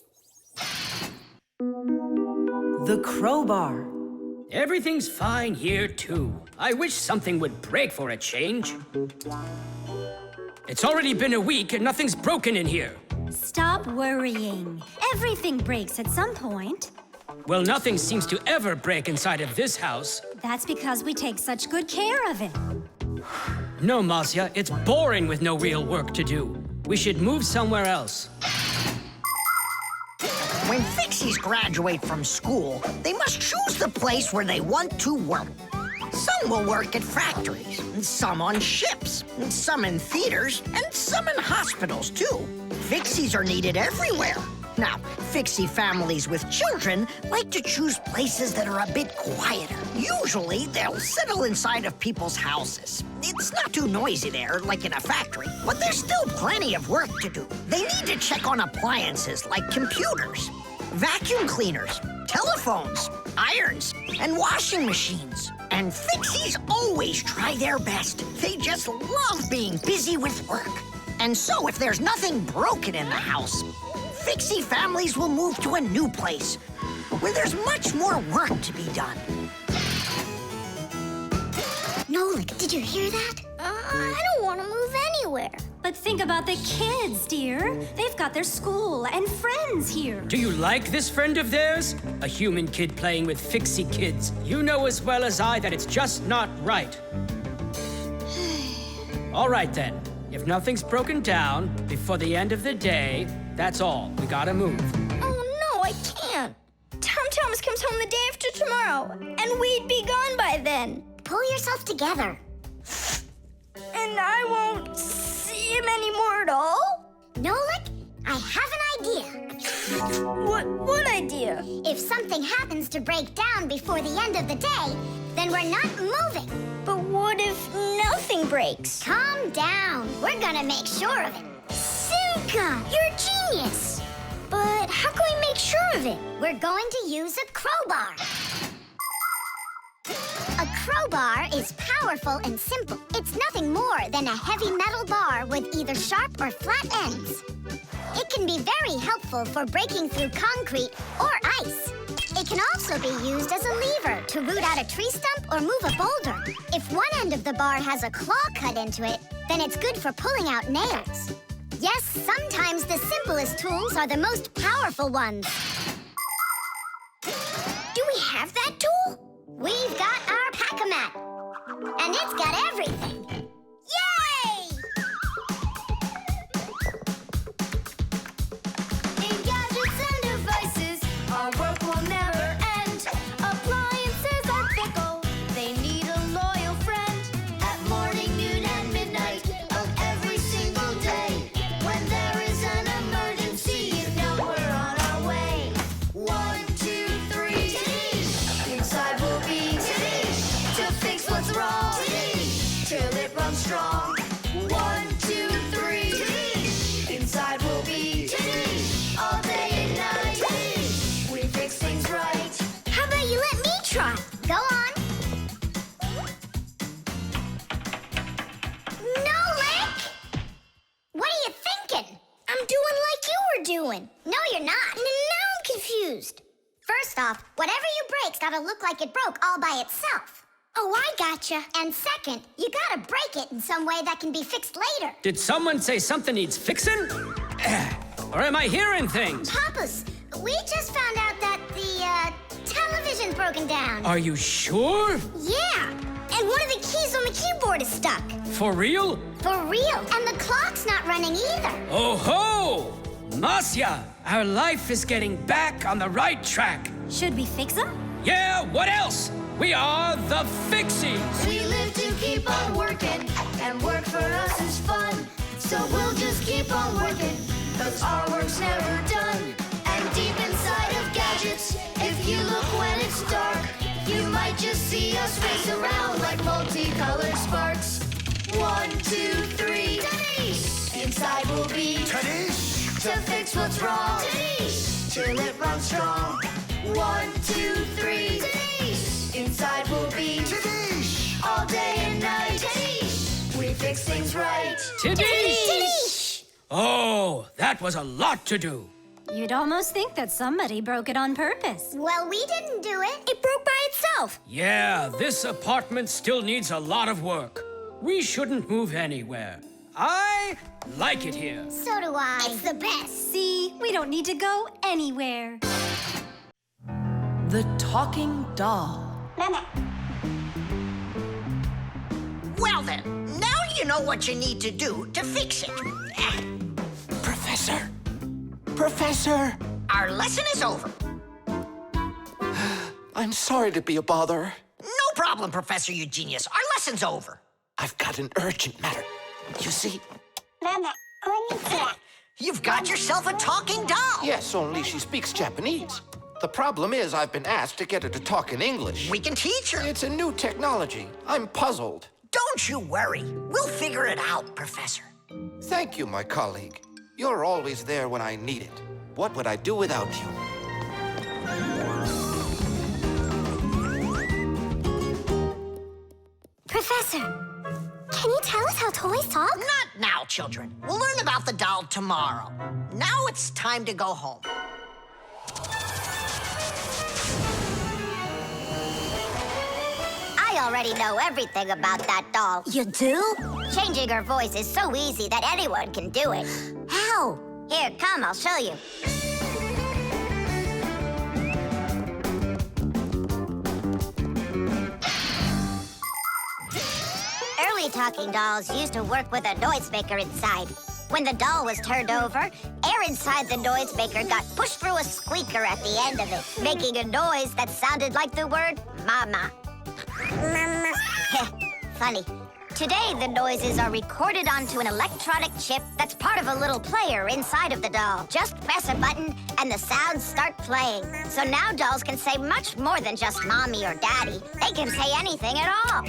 The crowbar. Everything's fine here, too. I wish something would break for a change. It's already been a week and nothing's broken in here. Stop worrying. Everything breaks at some point. Well, nothing seems to ever break inside of this house. That's because we take such good care of it. No, Masya, it's boring with no real work to do. We should move somewhere else. When Fixies graduate from school, they must choose the place where they want to work. Some will work at factories, and some on ships, and some in theaters, and some in hospitals, too. Fixies are needed everywhere. Now, Fixie families with children like to choose places that are a bit quieter. Usually, they'll settle inside of people's houses. It's not too noisy there, like in a factory, but there's still plenty of work to do. They need to check on appliances like computers, vacuum cleaners, telephones, irons, and washing machines. And Fixies always try their best. They just love being busy with work. And so if there's nothing broken in the house, Fixie families will move to a new place where there's much more work to be done. Nolik, did you hear that? I don't want to move anywhere. But think about the kids, dear. They've got their school and friends here. Do you like this friend of theirs? A human kid playing with Fixie kids. You know as well as I that it's just not right. All right, then. If nothing's broken down before the end of the day, that's all. We gotta move. Oh, no, I can't. Tom Thomas comes home the day after tomorrow, and we'd be gone by then. Pull yourself together. And I won't see him anymore at all? Nolik, I have an idea. What idea? If something happens to break down before the end of the day, then we're not moving. But what if nothing breaks? Calm down. We're gonna make sure of it. Simka, you're a genius. But how can we make sure of it? We're going to use a crowbar. A crowbar is powerful and simple. It's nothing more than a heavy metal bar with either sharp or flat ends. It can be very helpful for breaking through concrete or ice. It can also be used as a lever to root out a tree stump or move a boulder. If one end of the bar has a claw cut into it, then it's good for pulling out nails. Yes, sometimes the simplest tools are the most powerful ones. Do we have that tool? We've got our pack-a-mat. And it's got everything. off, whatever you break's gotta look like it broke all by itself. Oh, I gotcha. And second, you gotta break it in some way that can be fixed later. Did someone say something needs fixing? Or am I hearing things? Papas, we just found out that the television's broken down. Are you sure? Yeah. And one of the keys on the keyboard is stuck. For real? For real. And the clock's not running either. Oh ho! Masya, our life is getting back on the right track. Should we fix them? Yeah, what else? We are the Fixies. We live to keep on working, and work for us is fun. So we'll just keep on working, 'cause our work's never done. And deep inside of gadgets, if you look when it's dark, you might just see us race around like multicolored sparks. 1, 2, 3, Tadish! Inside we'll be Tadish! To fix what's wrong, Tadish! Till it runs strong. 1, 2, 3, Tadish! Inside we'll be Tadish! All day and night, Tadish! We fix things right. Tadish! Oh, that was a lot to do. You'd almost think that somebody broke it on purpose. Well, we didn't do it. It broke by itself. Yeah, this apartment still needs a lot of work. We shouldn't move anywhere. I like it here. So do I. It's the best. See, we don't need to go anywhere. The talking doll. Well then, now you know what you need to do to fix it. Professor! Professor! Our lesson is over. I'm sorry to be a bother. No problem, Professor Eugenius. Our lesson's over. I've got an urgent matter. You see? You've got yourself a talking doll. Yes, only she speaks Japanese. The problem is I've been asked to get her to talk in English. We can teach her. It's a new technology. I'm puzzled. Don't you worry. We'll figure it out, Professor. Thank you, my colleague. You're always there when I need it. What would I do without you? Professor, can you tell us how toys talk? Not now, children. We'll learn about the doll tomorrow. Now it's time to go home. I already know everything about that doll. You do? Changing her voice is so easy that anyone can do it. How? Here, come, I'll show you. Early talking dolls used to work with a noisemaker inside. When the doll was turned over, air inside the noisemaker got pushed through a squeaker at the end of it, making a noise that sounded like the word mama. Mama. Funny. Today, the noises are recorded onto an electronic chip that's part of a little player inside of the doll. Just press a button, and the sounds start playing. So now dolls can say much more than just mommy or daddy. They can say anything at all.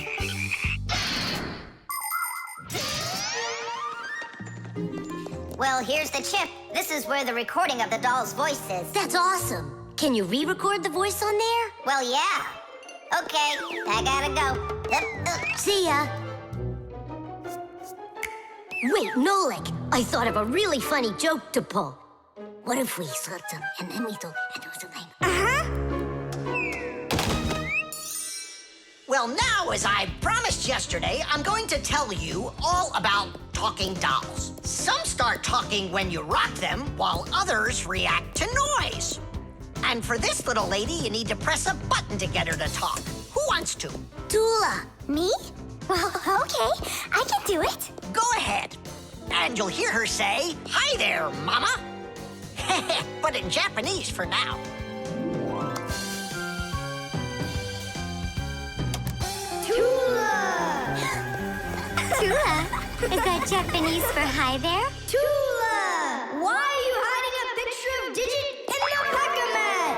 Well, here's the chip. This is where the recording of the doll's voice is. That's awesome. Can you re-record the voice on there? Well, yeah. Okay, I gotta go. See ya. Wait, Nolik, I thought of a really funny joke to pull. What if we sort them and then we do something? Well, now, as I promised yesterday, I'm going to tell you all about talking dolls. Some start talking when you rock them, while others react to noise. And for this little lady, you need to press a button to get her to talk. Who wants to? Dula. Me? Well, okay. I can do it. Go ahead. And you'll hear her say, "Hi there, Mama." But in Japanese for now. Tula! Tula? Is that Japanese for hi there? Tula! Why are you hiding a picture of Digit in your packer mat?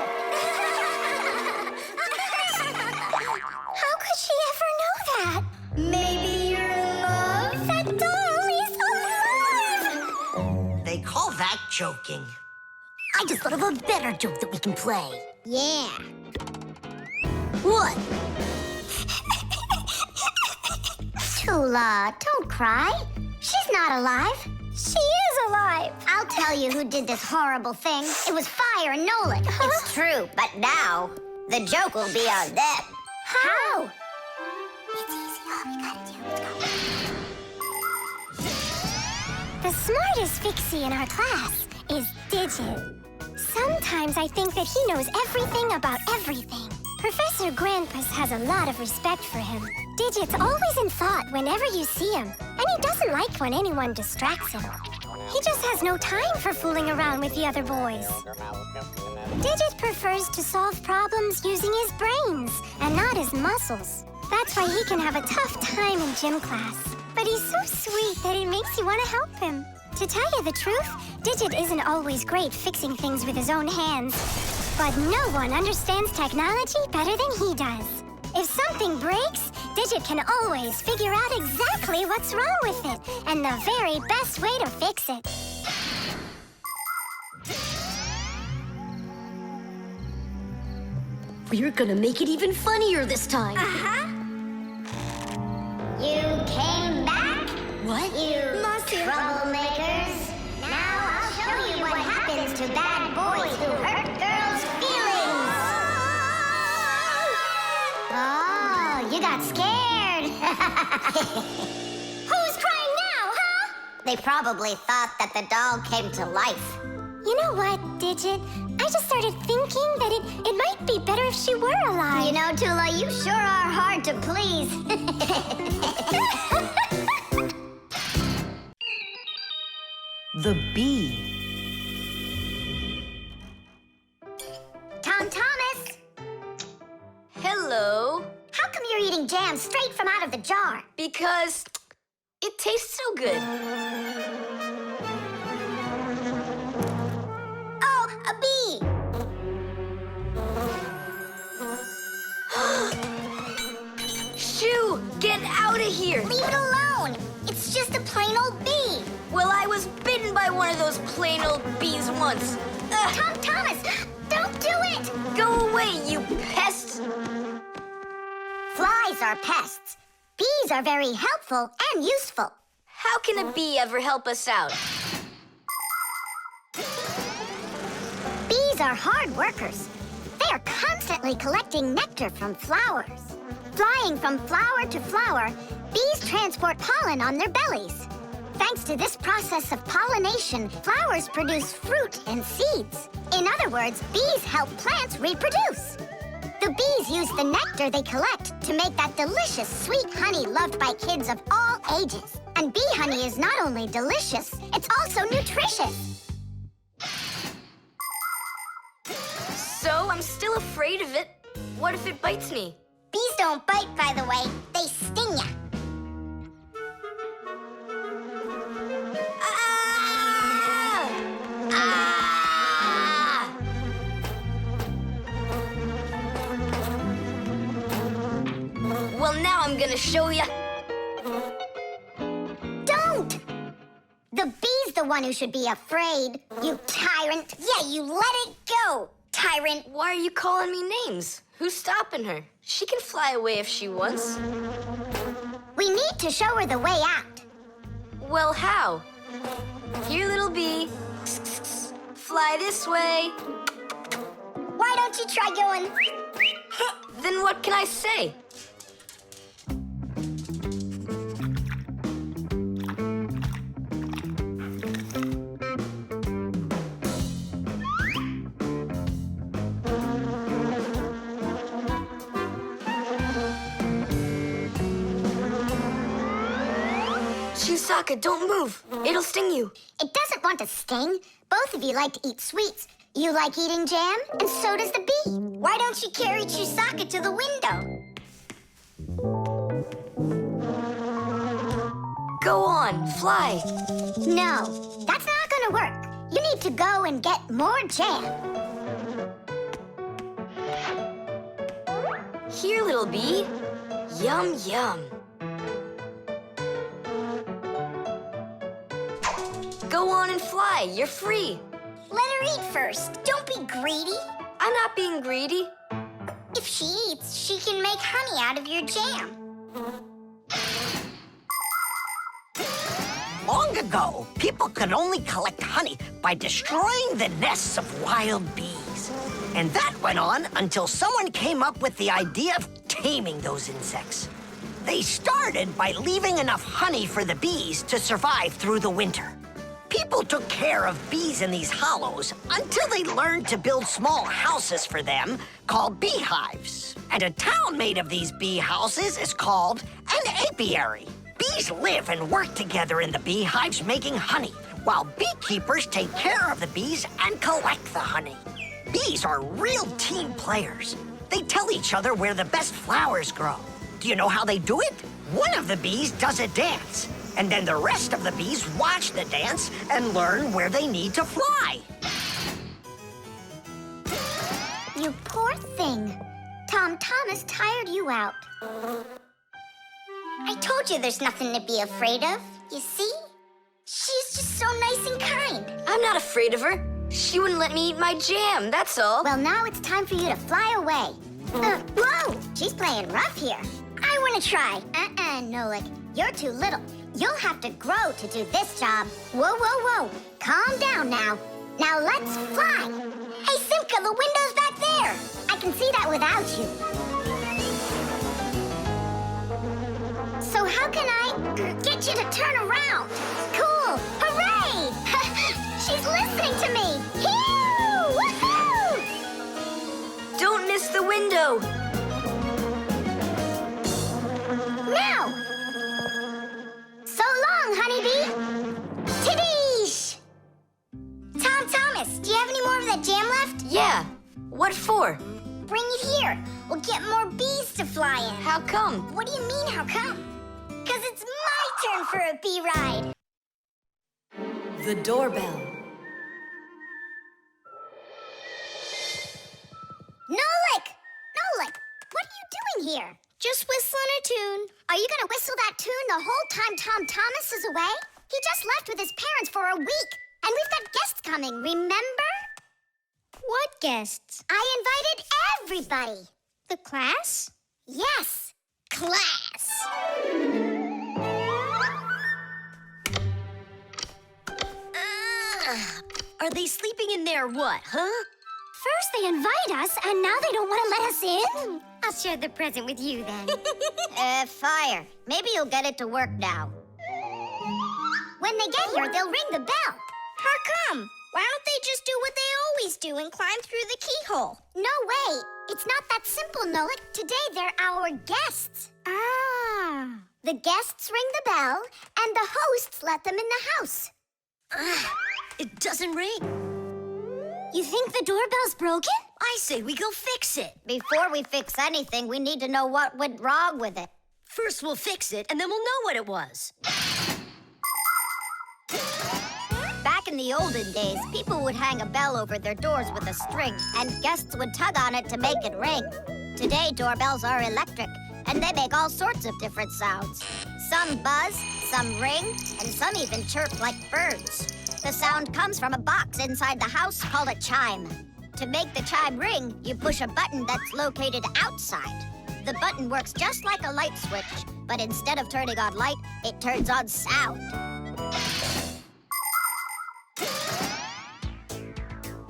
How could she ever know that? Maybe you're in love? That doll is alive! They call that joking. I just thought of a better joke that we can play. Yeah. What? Tula, don't cry. She's not alive. She is alive! I'll tell you who did this horrible thing. It was Fire and Nolik. It's true, but now the joke will be on them. How? It's easy. All we gotta do is go. The smartest Fixie in our class is Digit. Sometimes I think that he knows everything about everything. Professor Grandpas has a lot of respect for him. Digit's always in thought whenever you see him, and he doesn't like when anyone distracts him. He just has no time for fooling around with the other boys. Digit prefers to solve problems using his brains and not his muscles. That's why he can have a tough time in gym class. But he's so sweet that it makes you want to help him. To tell you the truth, Digit isn't always great fixing things with his own hands. But no one understands technology better than he does. If something breaks, Digit can always figure out exactly what's wrong with it and the very best way to fix it. We're gonna make it even funnier this time. You came back? What? You troublemakers. Now I'll show you what happens to bad boys who hurt girls' feelings. Oh, you got scared. Who's crying now, huh? They probably thought that the doll came to life. You know what, Digit? I just started thinking that it might be better if she were alive. You know, Tula, you sure are hard to please. The bee. Tom Thomas! Hello. How come you're eating jam straight from out of the jar? Because it tastes so good. Oh, a bee! Shoo! Get out of here! Leave it alone! It's just a plain old bee! Well, I was bitten by one of those plain old bees once. Tom Thomas, don't do it! Go away, you pest! Flies are pests. Bees are very helpful and useful. How can a bee ever help us out? Bees are hard workers. They are constantly collecting nectar from flowers. Flying from flower to flower, bees transport pollen on their bellies. Thanks to this process of pollination, flowers produce fruit and seeds. In other words, bees help plants reproduce. The bees use the nectar they collect to make that delicious sweet honey loved by kids of all ages. And bee honey is not only delicious, it's also nutritious. So I'm still afraid of it. What if it bites me? Bees don't bite, by the way. They sting ya. Well, now I'm gonna show ya. Don't! The bee's the one who should be afraid. You tyrant. Yeah, you let it go, tyrant. Why are you calling me names? Who's stopping her? She can fly away if she wants. We need to show her the way out. Well, how? Here, little bee. Fly this way. Why don't you try going? Then what can I say? Chusaka, don't move. It'll sting you. It doesn't want to sting. Both of you like to eat sweets. You like eating jam, and so does the bee. Why don't you carry Chusaka to the window? Go on, fly. No, that's not gonna work. You need to go and get more jam. Here, little bee. Yum, yum. Go on and fly. You're free. Let her eat first. Don't be greedy. I'm not being greedy. If she eats, she can make honey out of your jam. Long Long ago, people could only collect honey by destroying the nests of wild bees. And that went on until someone came up with the idea of taming those insects. They started by leaving enough honey for the bees to survive through the winter. People took care of bees in these hollows until they learned to build small houses for them called beehives. And a town made of these bee houses is called an apiary. Bees live and work together in the beehives making honey, while beekeepers take care of the bees and collect the honey. Bees are real team players. They tell each other where the best flowers grow. Do you know how they do it? One of the bees does a dance, and then the rest of the bees watch the dance and learn where they need to fly. You poor thing. Tom Thomas tired you out. I told you there's nothing to be afraid of. You see? She's just so nice and kind. I'm not afraid of her. She wouldn't let me eat my jam, that's all. Well, now it's time for you to fly away. Whoa! She's playing rough here. I want to try. Nolik. You're too little. You'll have to grow to do this job. Whoa, whoa, whoa. Calm down now. Now let's fly. Hey, Simka, the window's back there. I can see that without you. So how can I get you to turn around? Cool! Hooray! She's listening to me! Phew! Woohoo! Don't miss the window! Now! So long, honeybee! Tidish! Tom Thomas, do you have any more of that jam left? Yeah. What for? Bring it here. We'll get more bees to fly in. How come? What do you mean, how come? 'Cause it's my turn for a bee ride. The doorbell. Nolik! Nolik, what are you doing here? Just whistling a tune. Are you gonna whistle that tune the whole time Tom Thomas is away? He just left with his parents for a week, and we've got guests coming, remember? What guests? I invited everybody. The class? Yes, class. Are they sleeping in there what, huh? First they invite us, and now they don't want to let us in? I'll share the present with you, then. Fire. Maybe you'll get it to work now. When they get here, they'll ring the bell. How come? Why don't they just do what they always do and climb through the keyhole? No way. It's not that simple, Nolik. Today, they're our guests. Ah. The guests ring the bell, and the hosts let them in the house. It doesn't ring. You think the doorbell's broken? I say we go fix it. Before we fix anything, we need to know what went wrong with it. First we'll fix it, and then we'll know what it was. Back in the olden days, people would hang a bell over their doors with a string, and guests would tug on it to make it ring. Today, doorbells are electric, and they make all sorts of different sounds. Some buzz, some ring, and some even chirp like birds. The sound comes from a box inside the house called a chime. To make the chime ring, you push a button that's located outside. The button works just like a light switch, but instead of turning on light, it turns on sound.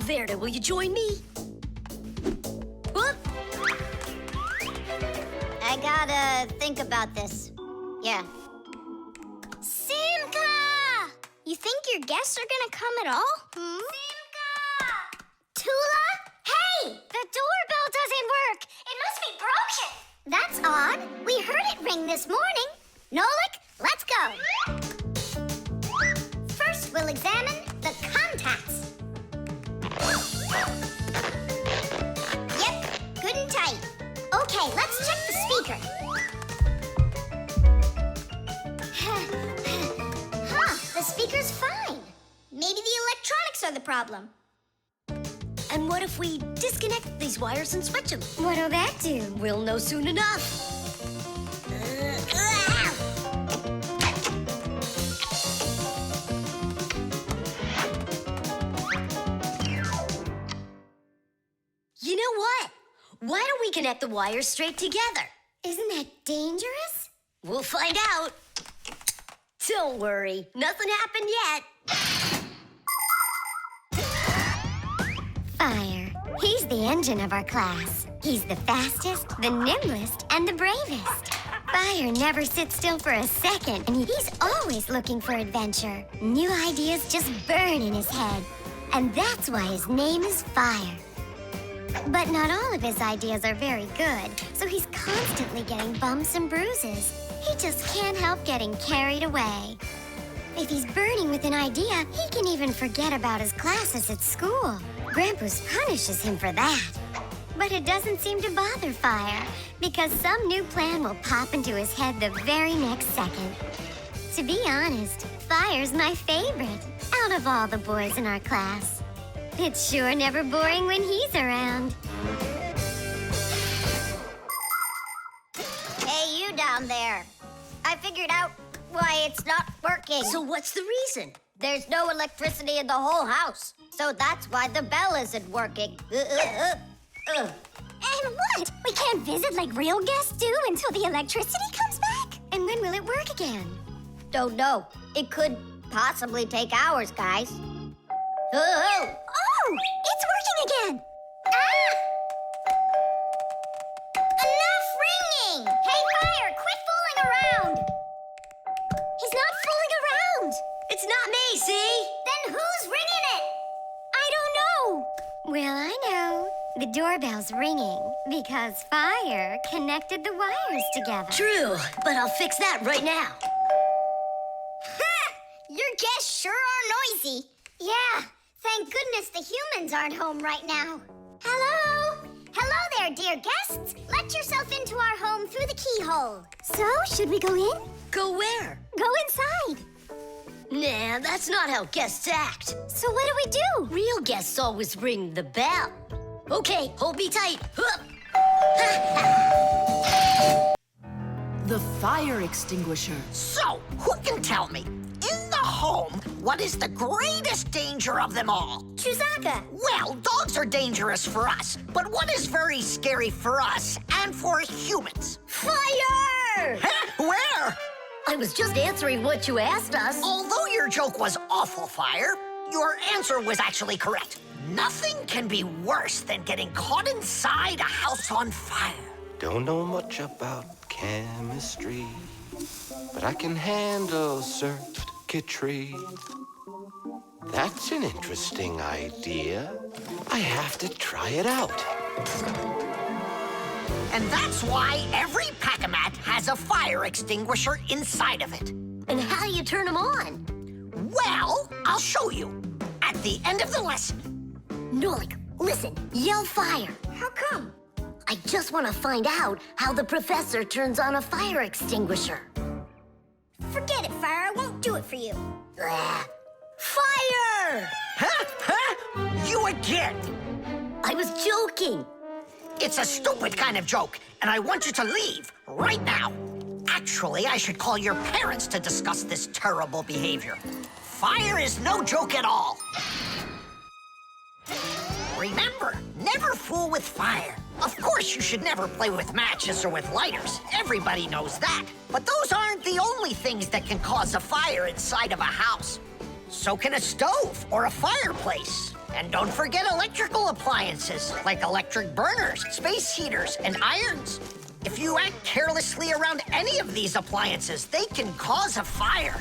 Verda, will you join me? Whoop! I gotta think about this. Yeah. Simka! You think your guests are gonna come at all? Simka! Tula? Hey! The doorbell doesn't work! It must be broken! That's odd. We heard it ring this morning. Nolik, let's go. First, we'll examine the contacts. Yep, good and tight. Okay, let's check the speaker. The speaker's fine. Maybe the electronics are the problem. And what if we disconnect these wires and switch them? What'll that do? We'll know soon enough. You know what? Why don't we connect the wires straight together? Isn't that dangerous? We'll find out. Don't worry, nothing happened yet. Fire. He's the engine of our class. He's the fastest, the nimblest, and the bravest. Fire never sits still for a second, and he's always looking for adventure. New ideas just burn in his head, and that's why his name is Fire. But not all of his ideas are very good, so he's constantly getting bumps and bruises. He just can't help getting carried away. If he's burning with an idea, he can even forget about his classes at school. Grampus punishes him for that. But it doesn't seem to bother Fire, because some new plan will pop into his head the very next second. To be honest, Fire's my favorite out of all the boys in our class. It's sure never boring when he's around. Hey, you down there. I figured out why it's not working. So what's the reason? There's no electricity in the whole house. So that's why the bell isn't working. And what? We can't visit like real guests do until the electricity comes back? And when will it work again? Don't know. It could possibly take hours, guys. Oh, it's working again. Enough ringing! Hey, Fire, quit fooling around! He's not fooling around. It's not me, see? Then who's ringing it? I don't know. Well, I know. The doorbell's ringing because Fire connected the wires together. True, but I'll fix that right now. Ha! Your guests sure are noisy. Yeah, thank goodness the humans aren't home right now. Hello? Hello there, dear guests. Let yourself into our home through the keyhole. So, should we go in? Go where? Go inside. Nah, that's not how guests act. So what do we do? Real guests always ring the bell. Okay, hold me tight. The fire extinguisher. So, who can tell me, in the home, what is the greatest danger of them all? Chuzaka. Well, dogs are dangerous for us, but what is very scary for us and for humans? Fire! Huh? Where? I was just answering what you asked us. Although your joke was awful, Fire, your answer was actually correct. Nothing can be worse than getting caught inside a house on fire. Don't know much about chemistry, but I can handle circuitry. That's an interesting idea. I have to try it out. And that's why every Pack-A-Mat has a fire extinguisher inside of it. And how do you turn them on? Well, I'll show you at the end of the lesson. Nolik, listen, yell fire. How come? I just want to find out how the professor turns on a fire extinguisher. Forget it, Fire. I won't do it for you. Fire! You again! I was joking. It's a stupid kind of joke, and I want you to leave right now. Actually, I should call your parents to discuss this terrible behavior. Fire is no joke at all. Remember, never fool with fire. Of course, you should never play with matches or with lighters. Everybody knows that. But those aren't the only things that can cause a fire inside of a house. So can a stove or a fireplace. And don't forget electrical appliances, like electric burners, space heaters, and irons. If you act carelessly around any of these appliances, they can cause a fire.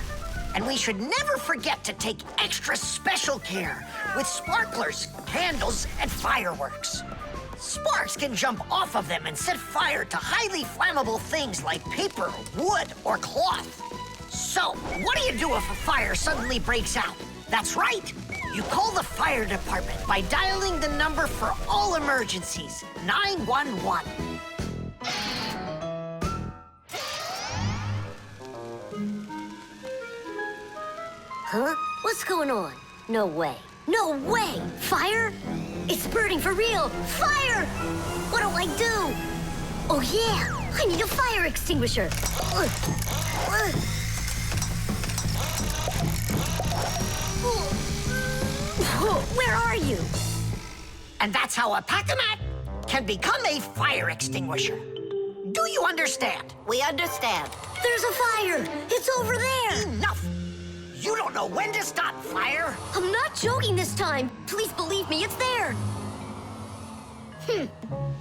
And we should never forget to take extra special care with sparklers, candles, and fireworks. Sparks can jump off of them and set fire to highly flammable things like paper, wood, or cloth. So, what do you do if a fire suddenly breaks out? That's right. You call the fire department by dialing the number for all emergencies, 911. Huh? What's going on? No way. No way! Fire? It's burning for real! Fire! What do I do? Oh yeah! I need a fire extinguisher! Where are you? And that's how a Pack-A-Mat can become a fire extinguisher. Do you understand? We understand. There's a fire! It's over there! Enough! You don't know when to stop fire! I'm not joking this time. Please believe me, it's there.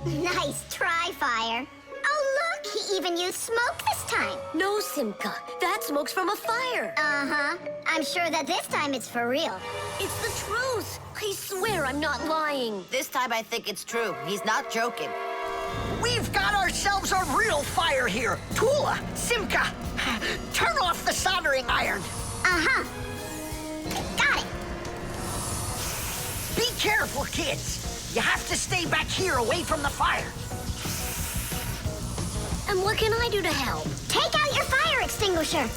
Nice try, Fire. Oh, look, he even used smoke this time. No, Simka. That smoke's from a fire. Uh-huh. I'm sure that this time it's for real. It's the truth. I swear I'm not lying. This time I think it's true. He's not joking. We've got ourselves a real fire here. Tula, Simka, turn off the soldering iron. Uh-huh. Got it. Be careful, kids. You have to stay back here away from the fire. And what can I do to help? Take out your fire extinguisher.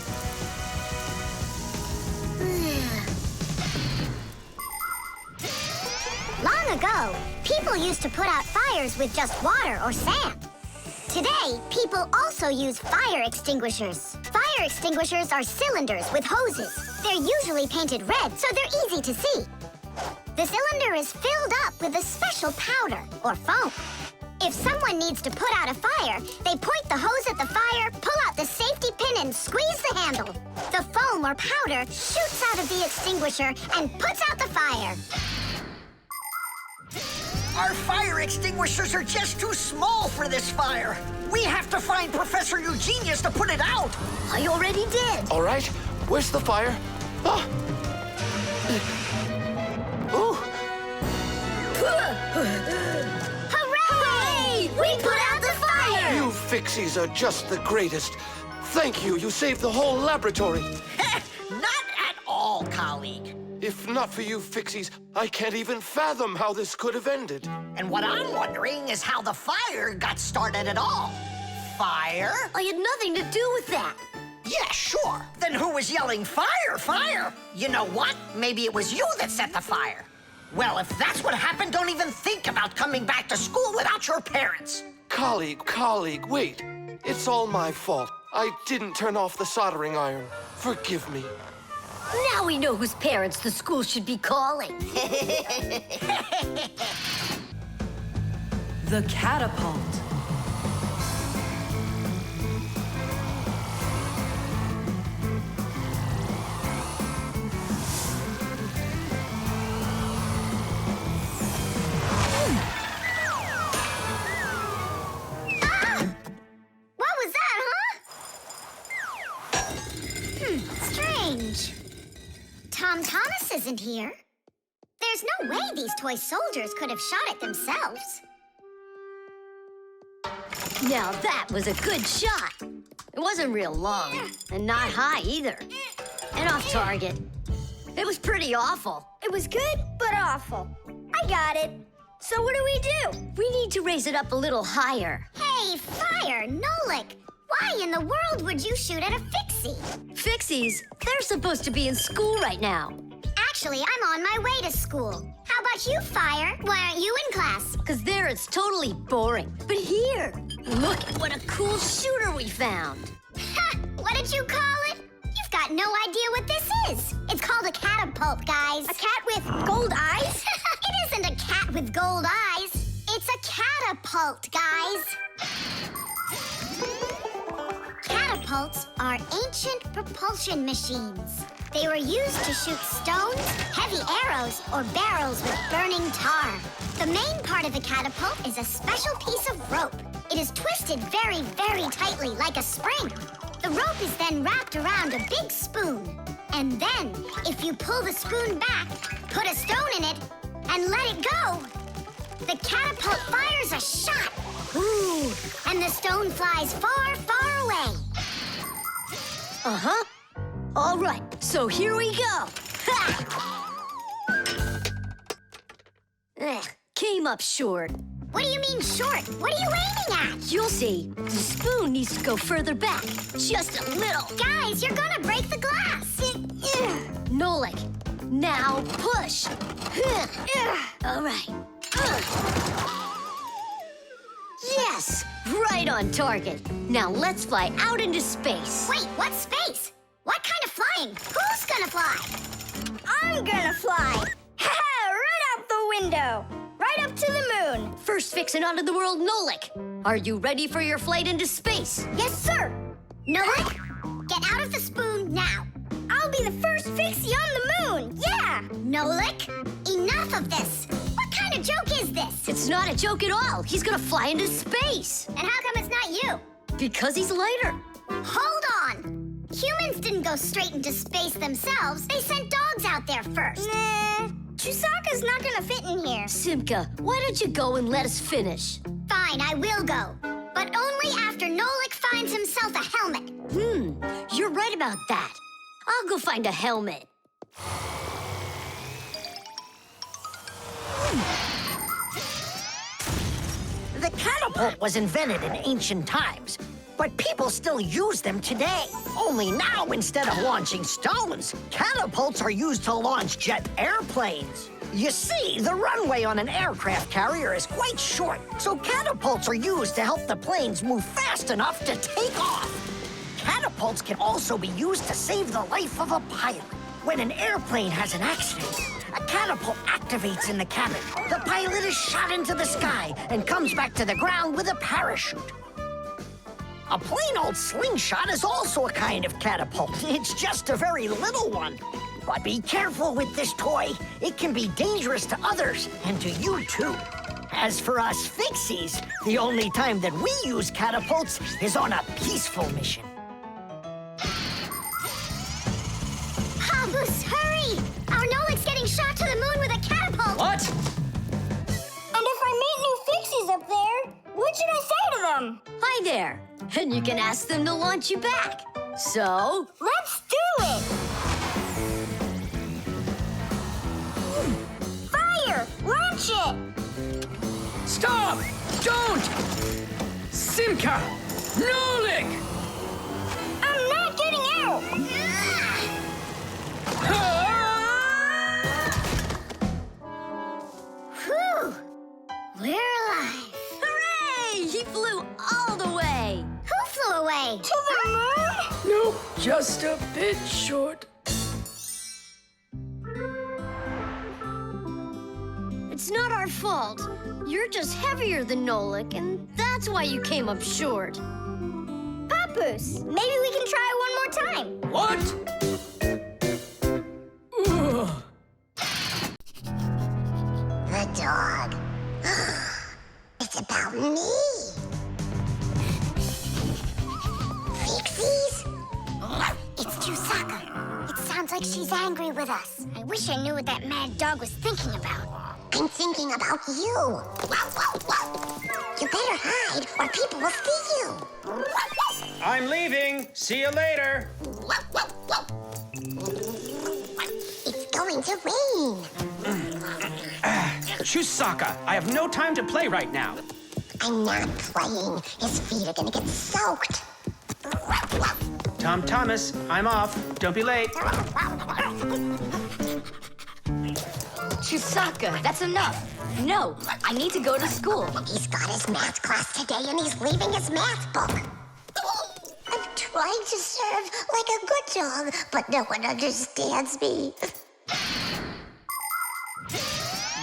Long ago, people used to put out fires with just water or sand. Today, people also use fire extinguishers. Fire extinguishers are cylinders with hoses. They're usually painted red, so they're easy to see. The cylinder is filled up with a special powder or foam. If someone needs to put out a fire, they point the hose at the fire, pull out the safety pin, and squeeze the handle. The foam or powder shoots out of the extinguisher and puts out the fire. Our fire extinguishers are just too small for this fire. We have to find Professor Eugenius to put it out. I already did. All right, where's the fire? Ah. Ooh. Hooray! We put out the fire! You Fixies are just the greatest. Thank you. You saved the whole laboratory. Not at all, colleague. If not for you Fixies, I can't even fathom how this could have ended. And what I'm wondering is how the fire got started at all. Fire? I had nothing to do with that. Yeah, sure. Then who was yelling, fire, fire? You know what? Maybe it was you that set the fire. Well, if that's what happened, don't even think about coming back to school without your parents. Colleague, wait. It's all my fault. I didn't turn off the soldering iron. Forgive me. Now we know whose parents the school should be calling. The catapult. What was that, huh? Strange. Tom Thomas isn't here. There's no way these toy soldiers could have shot it themselves. Now that was a good shot. It wasn't real long, and not high either. And off target. It was pretty awful. It was good, but awful. I got it. So what do we do? We need to raise it up a little higher. Hey, Fire, Nolik! Why in the world would you shoot at a Fixie? Fixies, they're supposed to be in school right now. Actually, I'm on my way to school. How about you, Fire? Why aren't you in class? Because there it's totally boring. But here, look at what a cool shooter we found. Ha! What did you call it? You've got no idea what this is. It's called a catapult, guys. A cat with gold eyes? It isn't a cat with gold eyes. It's a catapult, guys. Catapults are ancient propulsion machines. They were used to shoot stones, heavy arrows, or barrels with burning tar. The main part of the catapult is a special piece of rope. It is twisted very, very tightly like a spring. The rope is then wrapped around a big spoon. And then, if you pull the spoon back, put a stone in it, and let it go, the catapult fires a shot. Ooh, and the stone flies far, far away. Uh-huh. All right, so here we go. Came up short. What do you mean short? What are you aiming at? You'll see. The spoon needs to go further back. Just a little. Guys, you're gonna break the glass. Nolik, now push. All right. Yes, right on target. Now let's fly out into space. Wait, what space? What kind of flying? Who's gonna fly? I'm gonna fly. Right out the window. Right up to the moon. First fixin' onto the world, Nolik. Are you ready for your flight into space? Yes, sir. Nolik, get out of the spoon now. I'll be the first Fixie on the moon. Yeah. Nolik, enough of this. What kind of joke is this? It's not a joke at all. He's gonna fly into space. And how come it's not you? Because he's lighter. Hold on. Humans didn't go straight into space themselves. They sent dogs out there first. Nah, Chusaka's not gonna fit in here. Simka, why don't you go and let us finish? Fine, I will go. But only after Nolik finds himself a helmet. You're right about that. I'll go find a helmet. The catapult was invented in ancient times, but people still use them today. Only now, instead of launching stones, catapults are used to launch jet airplanes. You see, the runway on an aircraft carrier is quite short, so catapults are used to help the planes move fast enough to take off. Catapults can also be used to save the life of a pilot. When an airplane has an accident, a catapult activates in the cabin. The pilot is shot into the sky and comes back to the ground with a parachute. A plain old slingshot is also a kind of catapult. It's just a very little one. But be careful with this toy. It can be dangerous to others and to you too. As for us Fixies, the only time that we use catapults is on a peaceful mission. Habus, hurry! Our Nolik's getting shot to the moon with a catapult! What? And if I meet new Fixies up there, what should I say to them? Hi there. And you can ask them to launch you back. So? Let's do it! Fire! Launch it! Stop! Don't! Simka! Nolik! I'm not getting out! Whew! We're alive. Hooray! He flew all the way. Who flew away? To the moon? No, just a bit short. It's not our fault. You're just heavier than Nolik, and that's why you came up short. Papoose, maybe we can try one more time. What? The dog. It's about me. Fixies? It's Chusaka. It sounds like she's angry with us. I wish I knew what that mad dog was thinking about. I'm thinking about you. You better hide or people will see you. I'm leaving. See you later. It's going to rain. Chusaka, I have no time to play right now. I'm not playing. His feet are gonna get soaked. Tom Thomas, I'm off. Don't be late. Chusaka, that's enough. No, I need to go to school. He's got his math class today and he's leaving his math book. I'm trying to serve like a good dog, but no one understands me.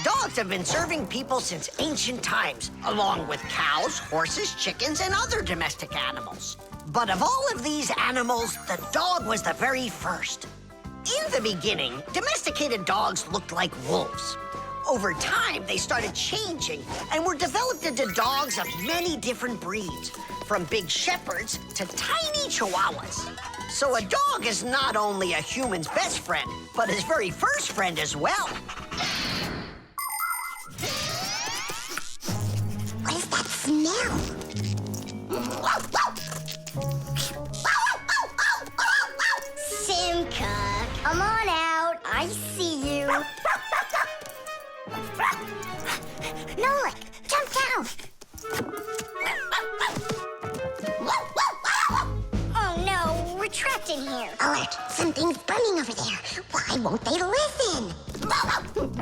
Dogs have been serving people since ancient times, along with cows, horses, chickens, and other domestic animals. But of all of these animals, the dog was the very first. In the beginning, domesticated dogs looked like wolves. Over time, they started changing and were developed into dogs of many different breeds, from big shepherds to tiny chihuahuas. So a dog is not only a human's best friend, but his very first friend as well. What is that smell? Simka, come on out. I see you. Nolik, jump down. Oh no, we're trapped in here. Alert, something's burning over there. Why won't they listen?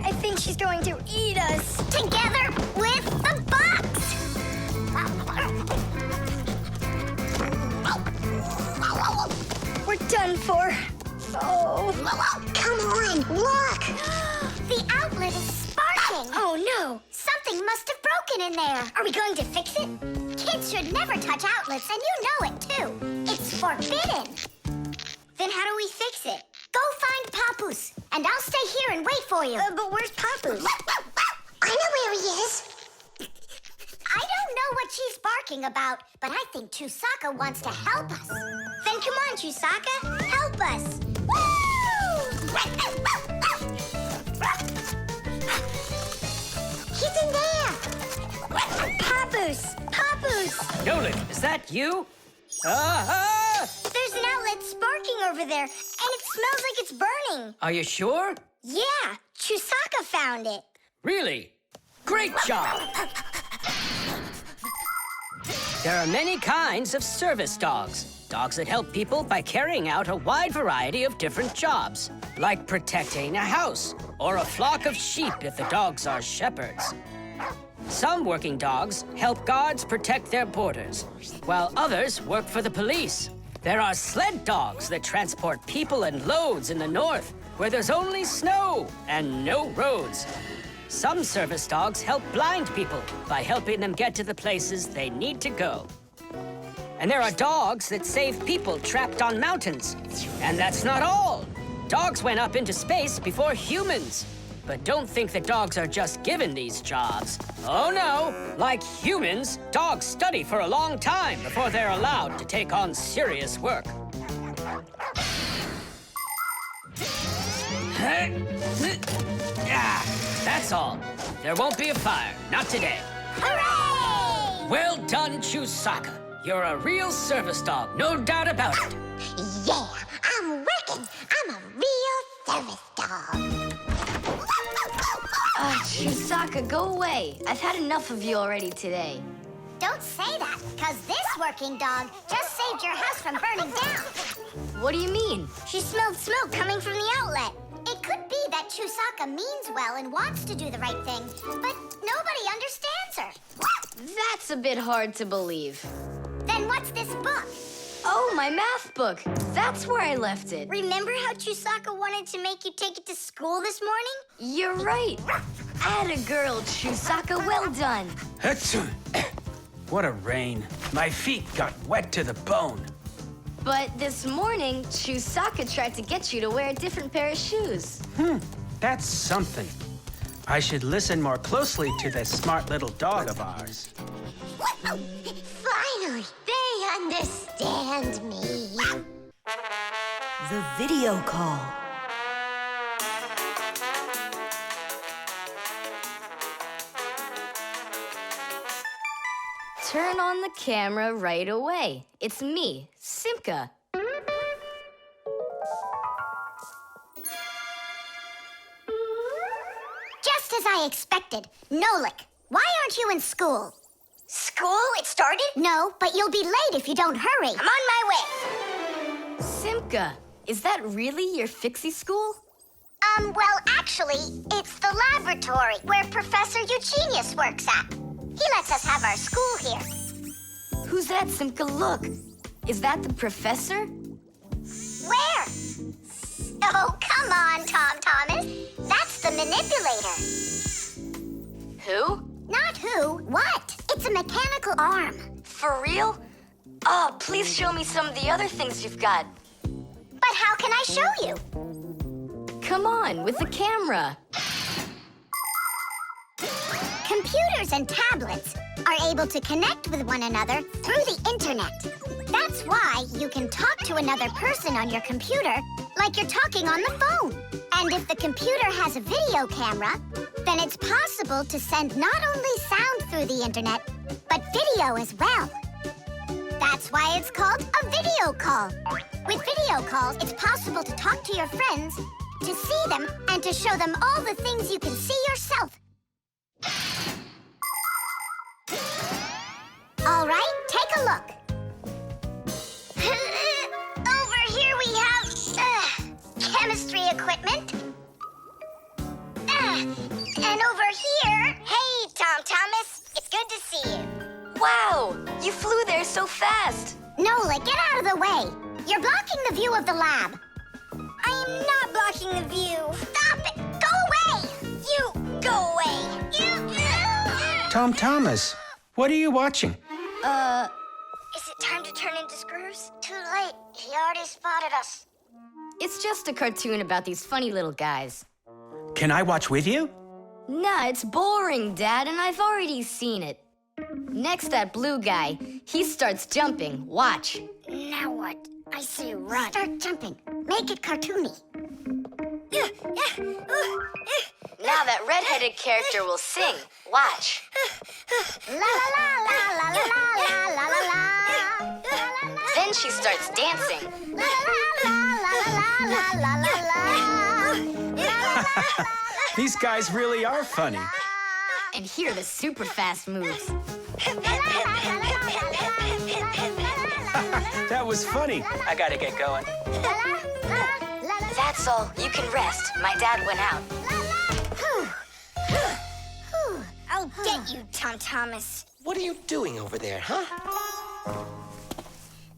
I think she's going to eat us. Together with the box. We're done for. Oh. Come on, look. The outlet is sparking. Oh no, something must have broken in there. Are we going to fix it? Kids should never touch outlets, and you know it too. It's is forbidden. Then how do we fix it? Go find Papoose, and I'll stay here and wait for you. But where's Papoose? I know where he is. I don't know what she's barking about, but I think Chusaka wants to help us. Then come on, Chusaka, help us. He's in there. Papoose! Papoose! Nolik, is that you? There's an outlet sparking over there, and it smells like it's burning. Are you sure? Yeah, Chusaka found it. Really? Great job! There are many kinds of service dogs. Dogs that help people by carrying out a wide variety of different jobs, like protecting a house or a flock of sheep if the dogs are shepherds. Some working dogs help guards protect their borders, while others work for the police. There are sled dogs that transport people and loads in the north, where there's only snow and no roads. Some service dogs help blind people by helping them get to the places they need to go. And there are dogs that save people trapped on mountains. And that's not all. Dogs went up into space before humans. But don't think that dogs are just given these jobs. Oh no! Like humans, dogs study for a long time before they're allowed to take on serious work. That's all. There won't be a fire. Not today. Hooray! Well done, Chusaka. You're a real service dog, no doubt about it. Yeah, I'm working. I'm a real service dog. Chusaka, go away. I've had enough of you already today. Don't say that, because this working dog just saved your house from burning down. What do you mean? She smelled smoke coming from the outlet. It could be that Chusaka means well and wants to do the right thing, but nobody understands her. That's a bit hard to believe. Then what's this book? Oh, my math book. That's where I left it. Remember how Chusaka wanted to make you take it to school this morning? You're right. Atta girl, Chusaka. Well done. What a rain. My feet got wet to the bone. But this morning, Chusaka tried to get you to wear a different pair of shoes. That's something. I should listen more closely to this smart little dog of ours. Finally, they understand me. The video call. Turn on the camera right away. It's me, Simka. Just as I expected. Nolik, why aren't you in school? School? It started? No, but you'll be late if you don't hurry. I'm on my way. Simka, is that really your Fixie school? Well, actually, it's the laboratory where Professor Eugenius works at. He lets us have our school here. Who's that, Simka? Look. Is that the professor? Where? Oh, come on, Tom Thomas. That's the manipulator. Who? Not who, what? It's a mechanical arm. For real? Oh, please show me some of the other things you've got. But how can I show you? Come on, with the camera. Computers and tablets are able to connect with one another through the internet. That's why you can talk to another person on your computer like you're talking on the phone. And if the computer has a video camera, then it's possible to send not only sound through the internet, but video as well. That's why it's called a video call. With video calls, it's possible to talk to your friends, to see them, and to show them all the things you can see yourself. All right, take a look. Over here we have chemistry equipment. And over here, hey, Tom Thomas, it's good to see you. Wow, you flew there so fast. Nolik, get out of the way. You're blocking the view of the lab. I am not blocking the view. Stop it. Go away. You, go away. Tom Thomas, what are you watching? Is it time to turn into screws? Too late. He already spotted us. It's just a cartoon about these funny little guys. Can I watch with you? Nah, it's boring, Dad, and I've already seen it. Next, that blue guy, he starts jumping. Watch. Now what? I say run. Start jumping. Make it cartoony. Now that red-headed character will sing. Watch. La la la la la la la la la la. Then she starts dancing. La la la la la la la. These guys really are funny. And here are the super fast moves. That was funny. I gotta get going. That's all. You can rest. My dad went out. I'll get you, Tom Thomas. What are you doing over there, huh?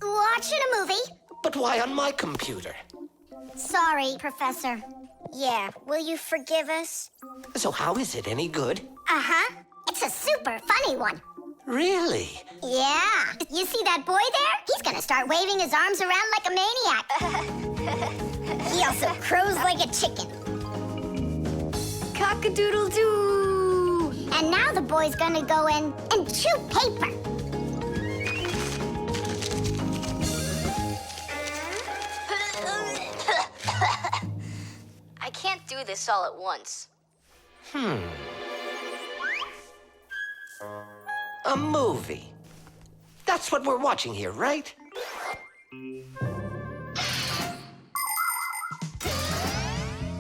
Watching a movie. But why on my computer? Sorry, Professor. Yeah, will you forgive us? So how is it any good? Uh-huh. It's a super funny one. Really? Yeah. You see that boy there? He's gonna start waving his arms around like a maniac. He also crows like a chicken. Cock-a-doodle-doo! And now the boy's gonna go in and chew paper. I can't do this all at once. A movie. That's what we're watching here, right?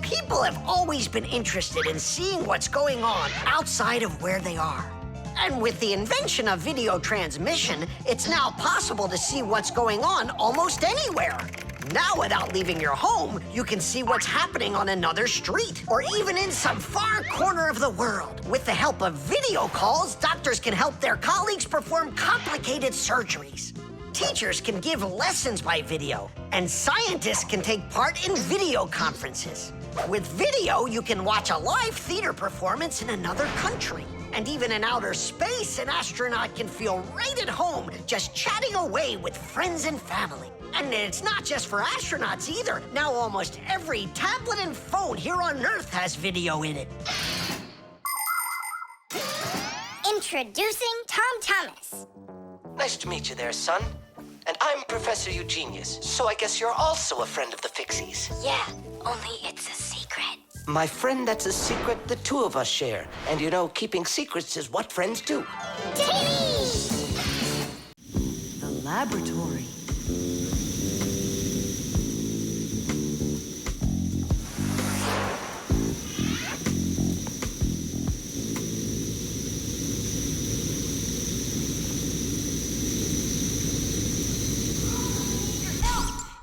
People have always been interested in seeing what's going on outside of where they are. And with the invention of video transmission, it's now possible to see what's going on almost anywhere. Now, without leaving your home, you can see what's happening on another street or even in some far corner of the world. With the help of video calls, doctors can help their colleagues perform complicated surgeries. Teachers can give lessons by video, and scientists can take part in video conferences. With video, you can watch a live theater performance in another country. And even in outer space, an astronaut can feel right at home just chatting away with friends and family. And it's not just for astronauts either. Now almost every tablet and phone here on Earth has video in it. Introducing Tom Thomas. Nice to meet you there, son. And I'm Professor Eugenius, so I guess you're also a friend of the Fixies. Yeah, only it's a secret. My friend, that's a secret the two of us share. And you know, keeping secrets is what friends do. The laboratory.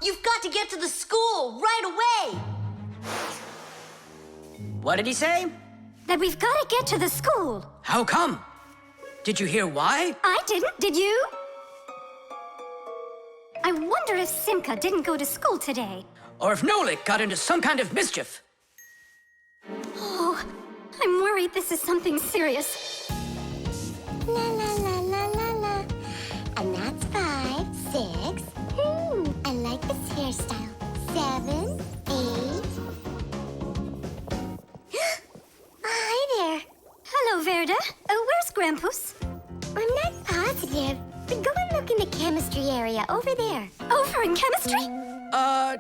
You've got to get to the school right away! What did he say? That we've got to get to the school. How come? Did you hear why? I didn't, did you? I wonder if Simka didn't go to school today. Or if Nolik got into some kind of mischief. Oh, I'm worried this is something serious. La la la la la la. And that's 5, 6. I like this hairstyle. 7, 8. Hi there. Hello, Verda. Where's Grampus? I'm not positive, but go and look in the chemistry area over there. Over in chemistry?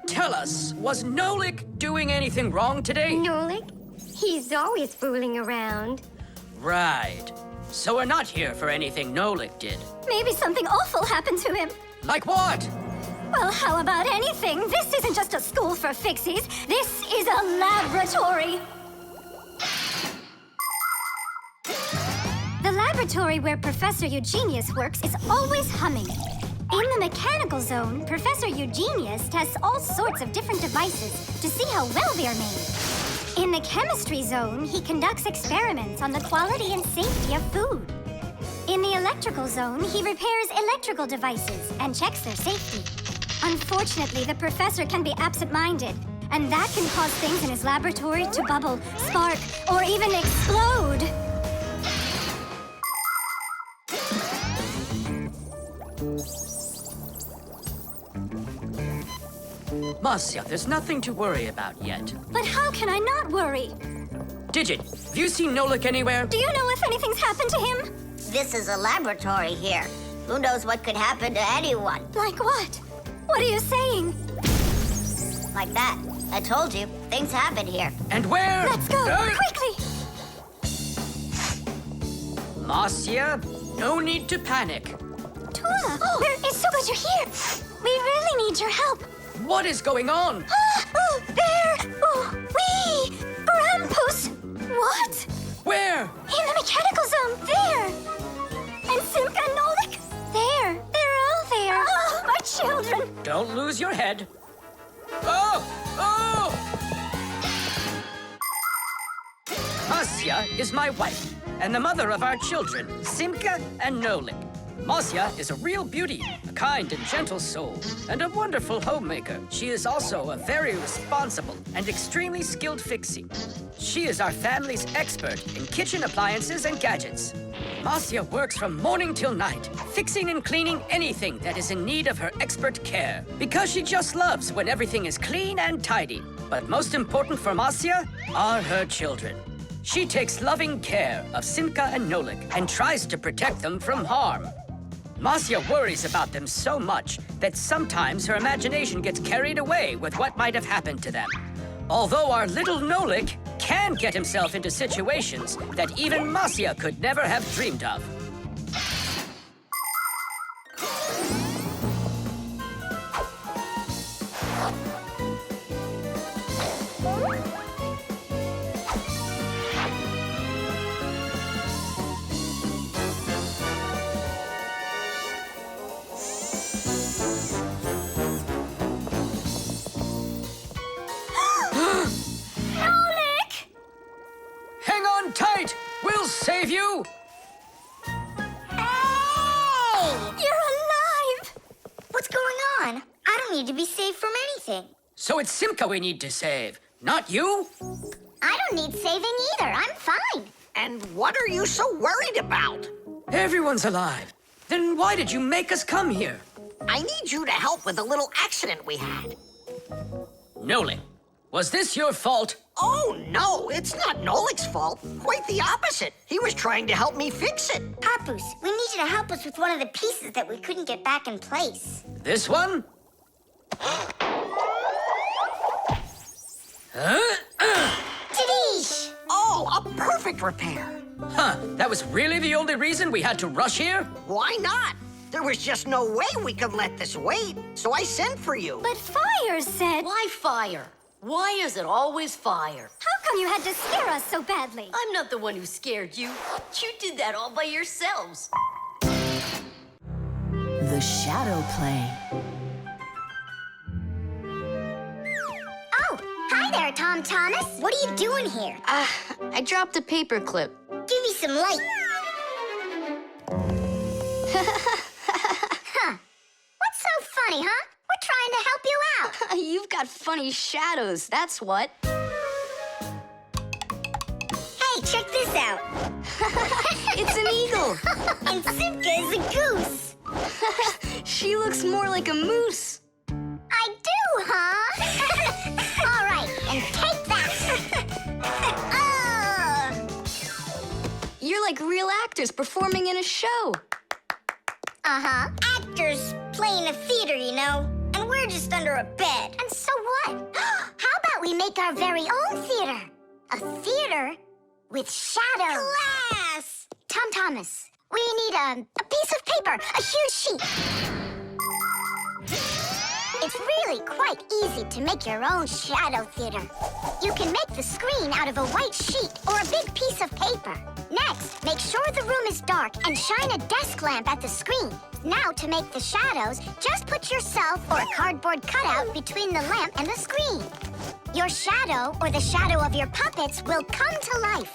Tell us, was Nolik doing anything wrong today? Nolik? He's always fooling around. Right. So we're not here for anything Nolik did. Maybe something awful happened to him. Like what? Well, how about anything? This isn't just a school for Fixies. This is a laboratory. The laboratory where Professor Eugenius works is always humming. In the mechanical zone, Professor Eugenius tests all sorts of different devices to see how well they are made. In the chemistry zone, he conducts experiments on the quality and safety of food. In the electrical zone, he repairs electrical devices and checks their safety. Unfortunately, the professor can be absent-minded, and that can cause things in his laboratory to bubble, spark, or even explode. Marcia, there's nothing to worry about yet. But how can I not worry? Digit, have you seen Nolik anywhere? Do you know if anything's happened to him? This is a laboratory here. Who knows what could happen to anyone? Like what? What are you saying? Like that. I told you, things happen here. And where? Let's go, quickly! Marcia, no need to panic. Tuna, it's so good you're here. We really need your help. What is going on? There! We! Grampus! What? Where? In the mechanical zone, there! And Simka and Nolik, there! They're all there! Oh, my children! Don't lose your head. Oh! Oh! Marcia is my wife, and the mother of our children, Simka and Nolik. Marcia is a real beauty, a kind and gentle soul, and a wonderful homemaker. She is also a very responsible and extremely skilled Fixie. She is our family's expert in kitchen appliances and gadgets. Marcia works from morning till night, fixing and cleaning anything that is in need of her expert care, because she just loves when everything is clean and tidy. But most important for Marcia are her children. She takes loving care of Simka and Nolik and tries to protect them from harm. Marcia worries about them so much that sometimes her imagination gets carried away with what might have happened to them. Although our little Nolik can get himself into situations that even Marcia could never have dreamed of. Hang on tight! We'll save you! Hey! You're alive! What's going on? I don't need to be saved from anything. So it's Simka we need to save, not you? I don't need saving either. I'm fine. And what are you so worried about? Everyone's alive. Then why did you make us come here? I need you to help with a little accident we had. Nolik, was this your fault? Oh, no, it's not Nolik's fault. Quite the opposite. He was trying to help me fix it. Papoose, we need you to help us with one of the pieces that we couldn't get back in place. This one? Tadish! Oh, a perfect repair. Huh, that was really the only reason we had to rush here? Why not? There was just no way we could let this wait, so I sent for you. But Fire said... Why fire? Why is it always fire? How come you had to scare us so badly? I'm not the one who scared you. You did that all by yourselves. The shadow play. Oh, hi there, Tom Thomas. What are you doing here? I dropped a paper clip. Give me some light. Huh. What's so funny, huh? We're trying to help you out. You've got funny shadows, that's what. Hey, check this out. It's an eagle. And Simka is a goose. She looks more like a moose. I do, huh? All right, and take that. You're like real actors performing in a show. Uh-huh. Actors playing a theater, you know. And we're just under a bed. And so what? How about we make our very own theater? A theater with shadows. Class! Tom Thomas, we need a piece of paper, a huge sheet. It's really quite easy to make your own shadow theater. You can make the screen out of a white sheet or a big piece of paper. Next, make sure the room is dark and shine a desk lamp at the screen. Now, to make the shadows, just put yourself or a cardboard cutout between the lamp and the screen. Your shadow, or the shadow of your puppets, will come to life.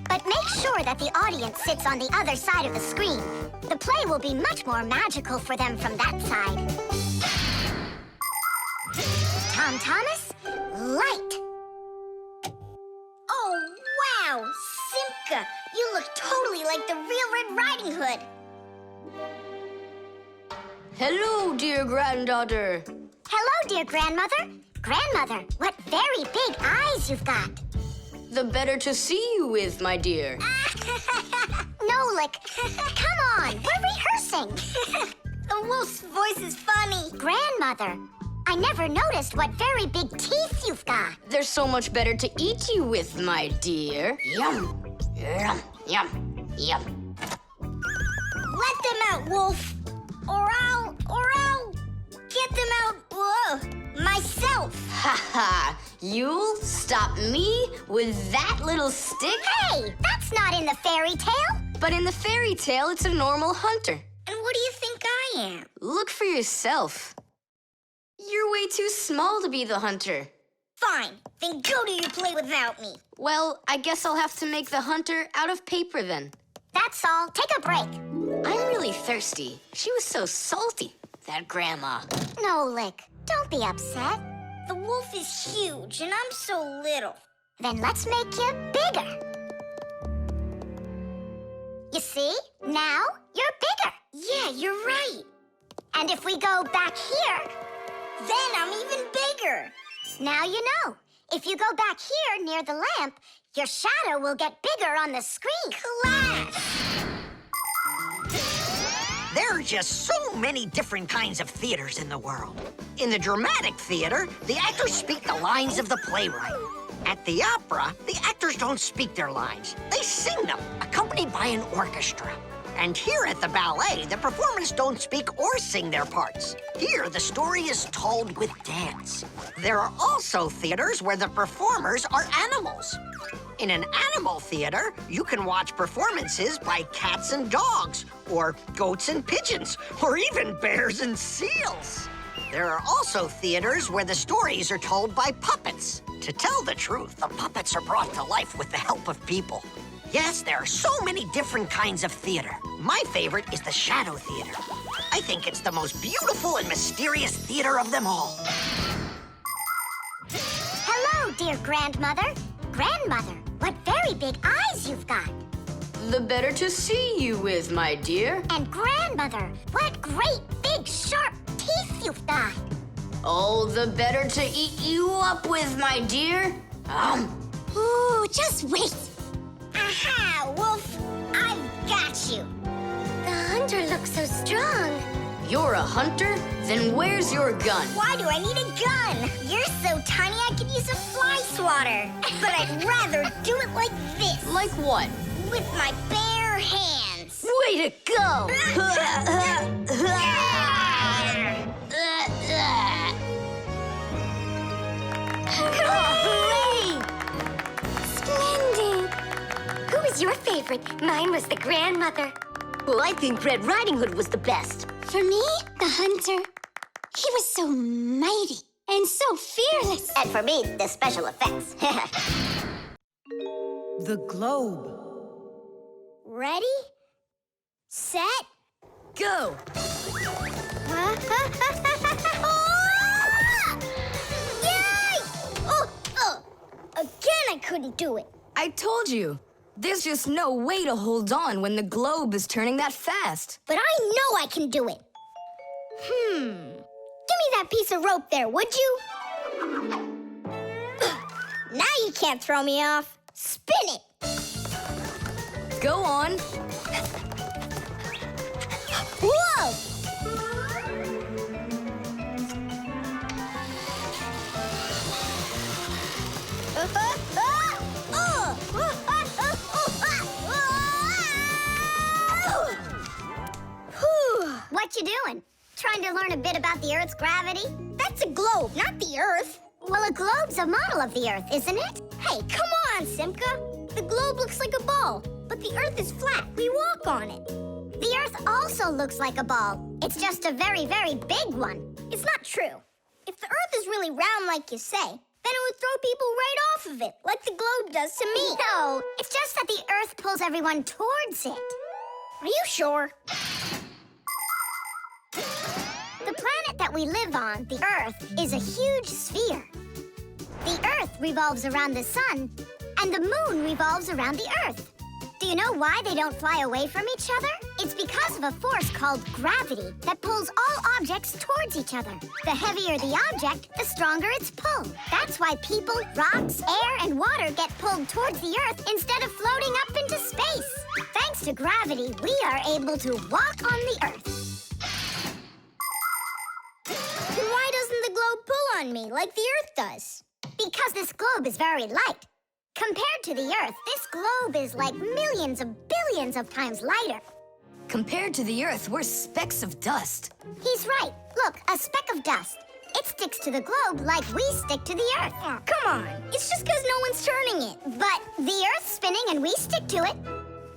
But make sure that the audience sits on the other side of the screen. The play will be much more magical for them from that side. Tom Thomas, light! Oh, wow! Simka, you look totally like the real Red Riding Hood. Hello, dear granddaughter. Hello, dear grandmother. Grandmother, what very big eyes you've got. The better to see you with, my dear. Nolik, come on, we're rehearsing. The wolf's voice is funny. Grandmother, I never noticed what very big teeth you've got. They're so much better to eat you with, my dear. Yum, yum, yum, yum. Let them out, wolf, or I'll get them out, myself. Ha ha! You'll stop me with that little stick? Hey, that's not in the fairy tale. But in the fairy tale, it's a normal hunter. And what do you think I am? Look for yourself. You're way too small to be the hunter. Fine, then go to your play without me. Well, I guess I'll have to make the hunter out of paper then. That's all. Take a break. I'm really thirsty. She was so salty, that grandma. Nolik, don't be upset. The wolf is huge and I'm so little. Then let's make you bigger. You see? Now you're bigger. Yeah, you're right. And if we go back here, then I'm even bigger. Now you know. If you go back here near the lamp, your shadow will get bigger on the screen. Class! There are just so many different kinds of theaters in the world. In the dramatic theater, the actors speak the lines of the playwright. At the opera, the actors don't speak their lines. They sing them, accompanied by an orchestra. And here at the ballet, the performers don't speak or sing their parts. Here, the story is told with dance. There are also theaters where the performers are animals. In an animal theater, you can watch performances by cats and dogs, or goats and pigeons, or even bears and seals. There are also theaters where the stories are told by puppets. To tell the truth, the puppets are brought to life with the help of people. Yes, there are so many different kinds of theater. My favorite is the shadow theater. I think it's the most beautiful and mysterious theater of them all. Hello, dear grandmother. Grandmother, what very big eyes you've got. The better to see you with, my dear. And grandmother, what great big sharp teeth you've got. Oh, the better to eat you up with, my dear. Ooh, just wait. Aha, wolf, I've got you. The hunter looks so strong. You're a hunter? Then where's your gun? Why do I need a gun? You're so tiny I could use a fly swatter. But I'd rather do it like this. Like what? With my bare hands. Way to go! Hooray! Splendid! Who was your favorite? Mine was the grandmother. Well, I think Red Riding Hood was the best. For me, the hunter. He was so mighty and so fearless. And for me, the special effects. The globe. Ready? Set? Go! Yay! Again, I couldn't do it. I told you. There's just no way to hold on when the globe is turning that fast. But I know I can do it. Give me that piece of rope there, would you? Now you can't throw me off. Spin it. Go on. Whoa! What you doing? Trying to learn a bit about the Earth's gravity? That's a globe, not the Earth. Well, a globe's a model of the Earth, isn't it? Hey, come on, Simka. The globe looks like a ball, but the Earth is flat. We walk on it. The Earth also looks like a ball. It's just a very, very big one. It's not true. If the Earth is really round like you say, then it would throw people right off of it, like the globe does to me. No, it's just that the Earth pulls everyone towards it. Are you sure? The planet that we live on, the Earth, is a huge sphere. The Earth revolves around the sun, and the moon revolves around the Earth. Do you know why they don't fly away from each other? It's because of a force called gravity that pulls all objects towards each other. The heavier the object, the stronger its pull. That's why people, rocks, air, and water get pulled towards the Earth instead of floating up into space. Thanks to gravity, we are able to walk on the Earth. Then why doesn't the globe pull on me like the Earth does? Because this globe is very light. Compared to the Earth, this globe is like millions of billions of times lighter. Compared to the Earth, we're specks of dust. He's right. Look, a speck of dust. It sticks to the globe like we stick to the Earth. Oh, come on. It's just because no one's turning it. But the Earth's spinning and we stick to it.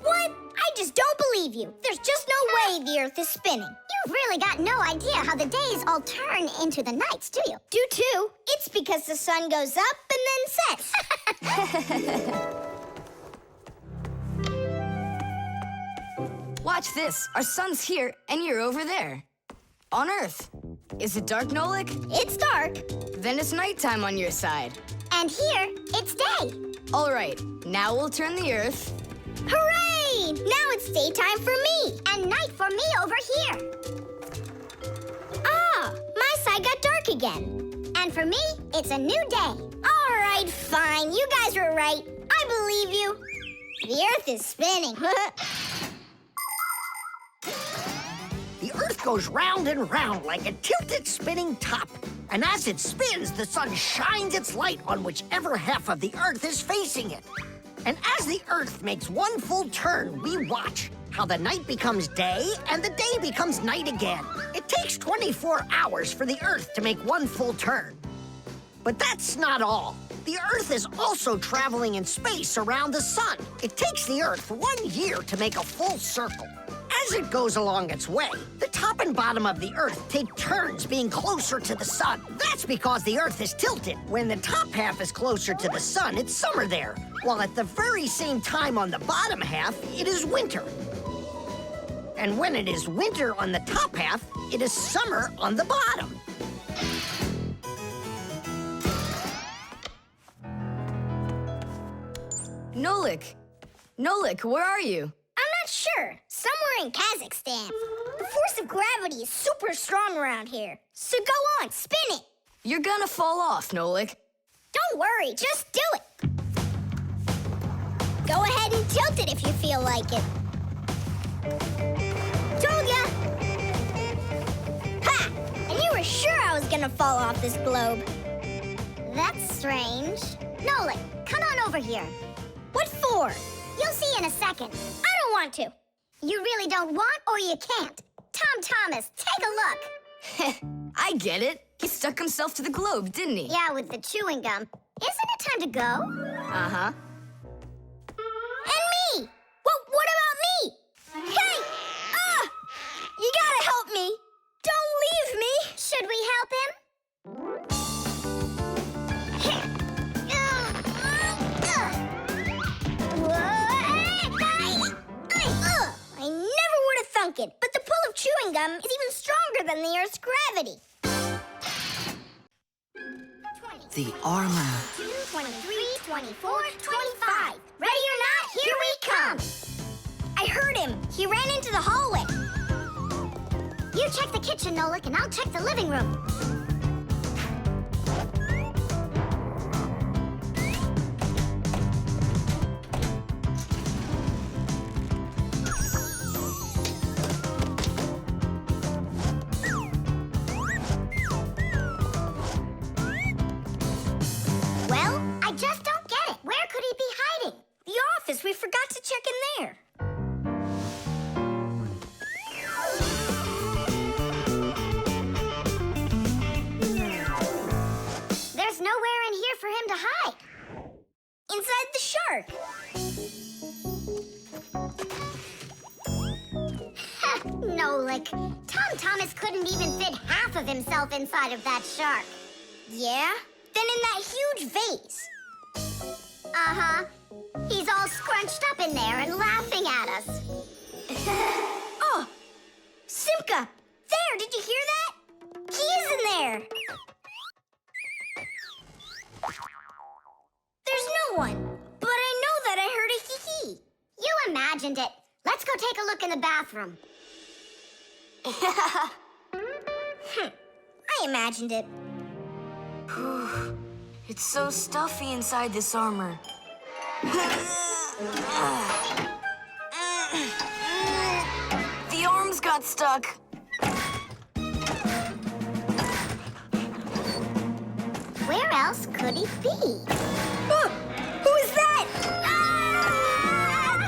What? I just don't believe you. There's just no way the Earth is spinning. You've really got no idea how the days all turn into the nights, do you? Do too. It's because the sun goes up and then sets. Watch this. Our sun's here, and you're over there. On Earth. Is it dark, Nolik? It's dark. Then it's nighttime on your side. And here, it's day. All right, now we'll turn the Earth. Hooray! Now it's daytime for me. And night for me over here. Ah, my side got dark again. And for me, it's a new day. All right, fine. You guys were right. I believe you. The Earth is spinning. The Earth goes round and round like a tilted spinning top. And as it spins, the sun shines its light on whichever half of the Earth is facing it. And as the Earth makes one full turn, we watch how the night becomes day and the day becomes night again. It takes 24 hours for the Earth to make one full turn. But that's not all. The Earth is also traveling in space around the sun. It takes the Earth 1 year to make a full circle. As it goes along its way, the top and bottom of the Earth take turns being closer to the sun. That's because the Earth is tilted. When the top half is closer to the sun, it's summer there, while at the very same time on the bottom half, it is winter. And when it is winter on the top half, it is summer on the bottom. Nolik, where are you? I'm not sure. Somewhere in Kazakhstan. The force of gravity is super strong around here. So go on, spin it. You're gonna fall off, Nolik. Don't worry, just do it. Go ahead and tilt it if you feel like it. Told ya! Ha! And you were sure I was gonna fall off this globe. That's strange. Nolik, come on over here. What for? You'll see in a second. I don't want to. You really don't want or you can't. Tom Thomas, take a look. I get it. He stuck himself to the globe, didn't he? Yeah, with the chewing gum. Isn't it time to go? Uh-huh. And me! What about me? Hey! Ah! You gotta help me! Don't leave me! Should we help him? I never would have thunk it, but the pull of chewing gum is even stronger than the Earth's gravity. 20, The armor. 23, 24, 25. Ready or not, here we come. I heard him. He ran into the hallway. You check the kitchen, Nolik, and I'll check the living room. Well, I just don't get it. Where could he be hiding? The office. We forgot to check in there. There's nowhere in here for him to hide. Inside the shark. Nolik, Tom Thomas couldn't even fit half of himself inside of that shark. Yeah? Then in that huge vase. Uh-huh. He's all scrunched up in there and laughing at us. Oh! Simka! There! Did you hear that? He is in there! There's no one. But I know that I heard a hee-hee. You imagined it. Let's Let's go take a look in the bathroom. I imagined it. It's so stuffy inside this armor. The arms got stuck. Where else could he be? Who is that?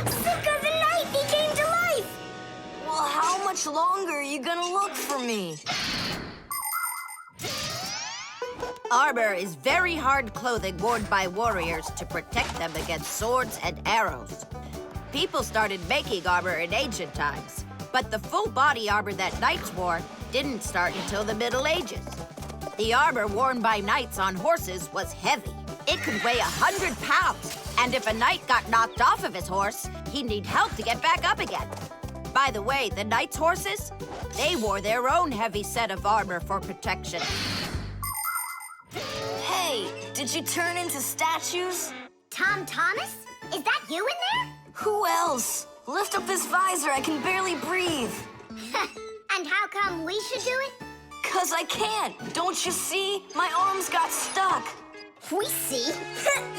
Simka the Knight! He came to life! Well, how much longer are you gonna look for me? Armor is very hard clothing worn by warriors to protect them against swords and arrows. People started making armor in ancient times, but the full body armor that knights wore didn't start until the Middle Ages. The armor worn by knights on horses was heavy. It could weigh 100 pounds, and if a knight got knocked off of his horse, he'd need help to get back up again. By the way, the knights' horses, they wore their own heavy set of armor for protection. Hey, did you turn into statues? Tom Thomas? Is that you in there? Who else? Lift up this visor, I can barely breathe. And how come we should do it? 'Cause I can't. Don't you see? My arms got stuck. We see.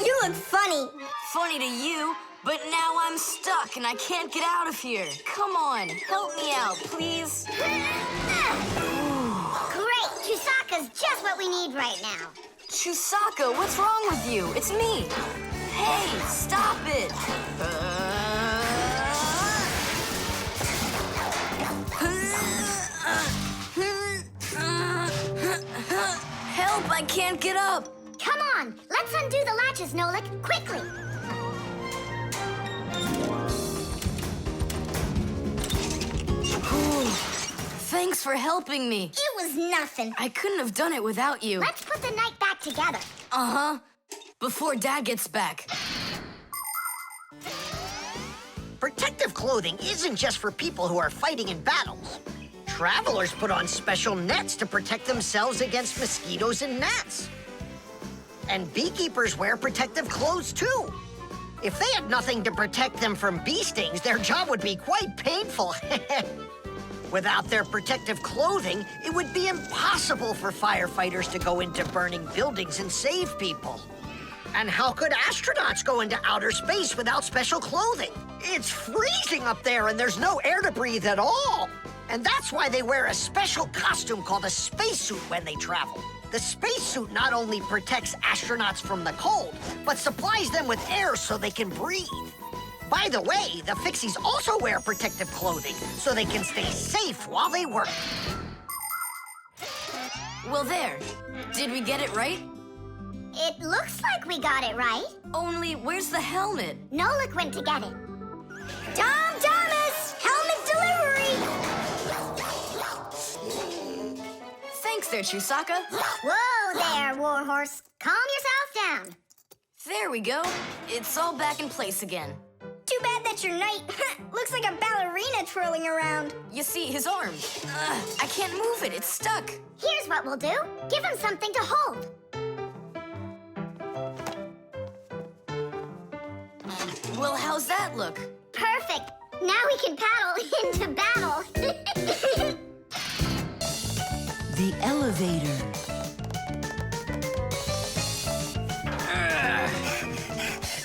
You look funny. Funny to you, but now I'm stuck and I can't get out of here. Come on, help me out, please. Great! Chusaka's just what we need right now. Chusaka, what's wrong with you? It's me. Hey, stop it. Help, I can't get up. Come on, let's undo the latches, Nolik, quickly. Thanks for helping me. It was nothing. I couldn't have done it without you. Let's put the night back together. Uh-huh. Before Dad gets back. Protective clothing isn't just for people who are fighting in battles. Travelers put on special nets to protect themselves against mosquitoes and gnats. And beekeepers wear protective clothes too. If they had nothing to protect them from bee stings, their job would be quite painful. Without their protective clothing, it would be impossible for firefighters to go into burning buildings and save people. And how could astronauts go into outer space without special clothing? It's freezing up there and there's no air to breathe at all. And that's why they wear a special costume called a spacesuit when they travel. The spacesuit not only protects astronauts from the cold, but supplies them with air so they can breathe. By the way, the Fixies also wear protective clothing so they can stay safe while they work. Well, there. Did we get it right? It looks like we got it right. Only, where's the helmet? Nolik went to get it. Tom Thomas! Helmet delivery! Thanks there, Chusaka. Whoa there, Warhorse. Calm yourself down. There we go. It's all back in place again. Too bad that your knight looks like a ballerina twirling around. You see, his arm. I can't move it. It's stuck. Here's what we'll do. Give him something to hold. Well, how's that look? Perfect. Now we can paddle into battle. The elevator.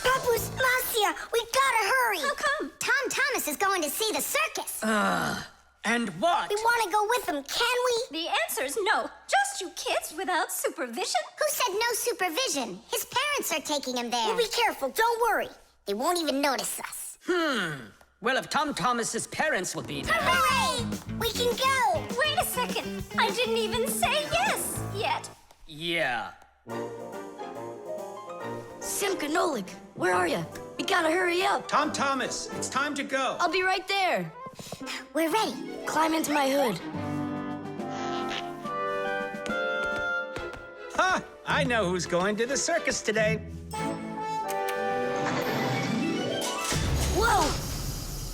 Papus, Marcia, we gotta hurry. How come? Tom Thomas is going to see the circus. And what? We want to go with him, can we? The answer's no. Just you kids without supervision. Who said no supervision? His parents are taking him there. We'll be careful, don't worry. They won't even notice us. Well, if Tom Thomas's parents will be there. Hooray! We can go! Wait a second. I didn't even say yes yet. Yeah. Simka, Nolik, where are you? We gotta hurry up. Tom Thomas, it's time to go. I'll be right there. We're ready. Climb into my hood. Ha! I know who's going to the circus today. Whoa!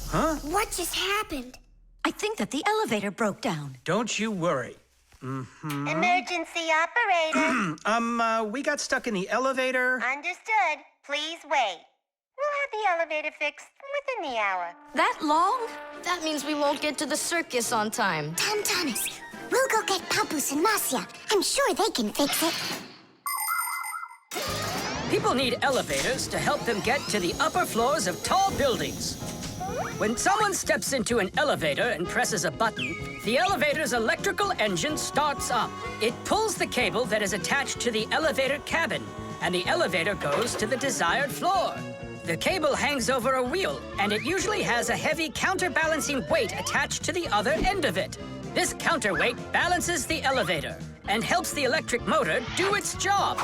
Huh? What just happened? I think that the elevator broke down. Don't you worry. Emergency operator. We got stuck in the elevator. Understood. Please wait. We'll have the elevator fixed within the hour. That long? That means we won't get to the circus on time. Tom Thomas, we'll go get Papoose and Marcia. I'm sure they can fix it. People need elevators to help them get to the upper floors of tall buildings. When someone steps into an elevator and presses a button, the elevator's electrical engine starts up. It pulls the cable that is attached to the elevator cabin, and the elevator goes to the desired floor. The cable hangs over a wheel, and it usually has a heavy counterbalancing weight attached to the other end of it. This counterweight balances the elevator and helps the electric motor do its job.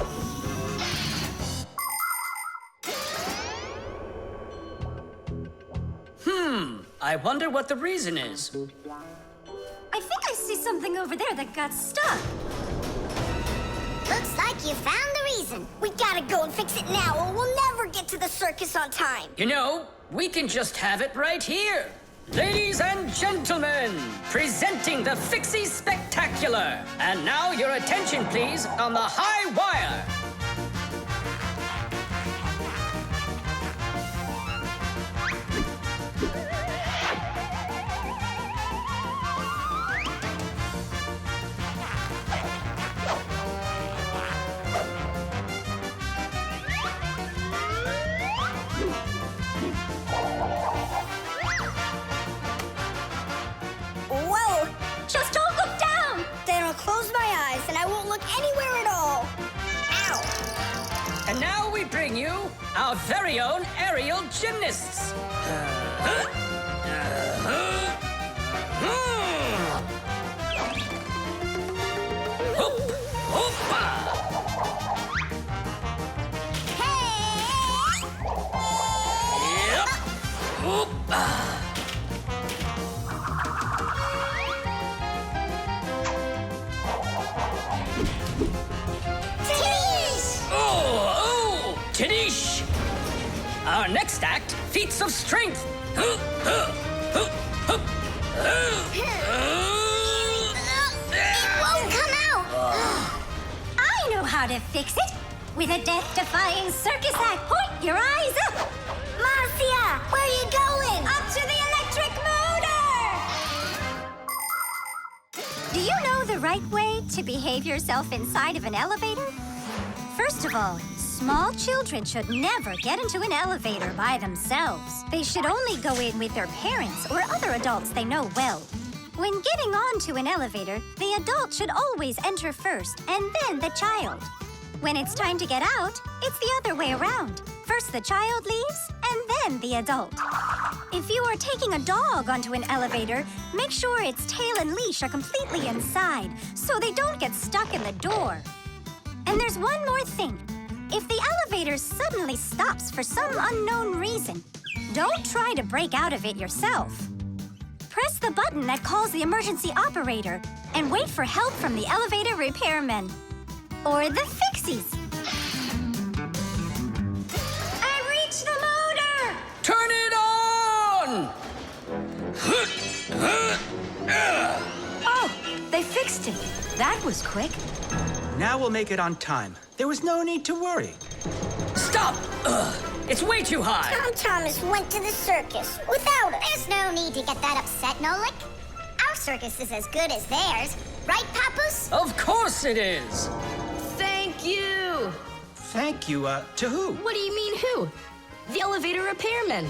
I wonder what the reason is. I think I see something over there that got stuck. Looks like you found the reason. We gotta go and fix it now, or we'll never get to the circus on time. You know, we can just have it right here. Ladies and gentlemen, presenting the Fixie Spectacular. And now your attention, please, on the high wire. Whoa! Just don't look down! Then I'll close my eyes and I won't look anywhere at all. Ow! And now we bring you our very own aerial gymnasts. Tadish! Our next act, feats of strength. It won't come out! I know how to fix it. With a death-defying circus act, point your eyes up. Marcia, where are you going? Up to the electric motor! Do you know the right way to behave yourself inside of an elevator? First of all, small children should never get into an elevator by themselves. They should only go in with their parents or other adults they know well. When getting onto an elevator, the adult should always enter first and then the child. When it's time to get out, it's the other way around. First the child leaves and then the adult. If you are taking a dog onto an elevator, make sure its tail and leash are completely inside so they don't get stuck in the door. And there's one more thing. If the elevator suddenly stops for some unknown reason, don't try to break out of it yourself. Press the button that calls the emergency operator and wait for help from the elevator repairmen. Or the Fixies. I reached the motor! Turn it on! Oh, they fixed it. That was quick. Now we'll make it on time. There was no need to worry. Stop! It's way too high. Tom Thomas went to the circus without us. There's no need to get that upset, Nolik. Our circus is as good as theirs. Right, Papoose? Of course it is. Thank you! Thank you, to who? What do you mean who? The elevator repairman.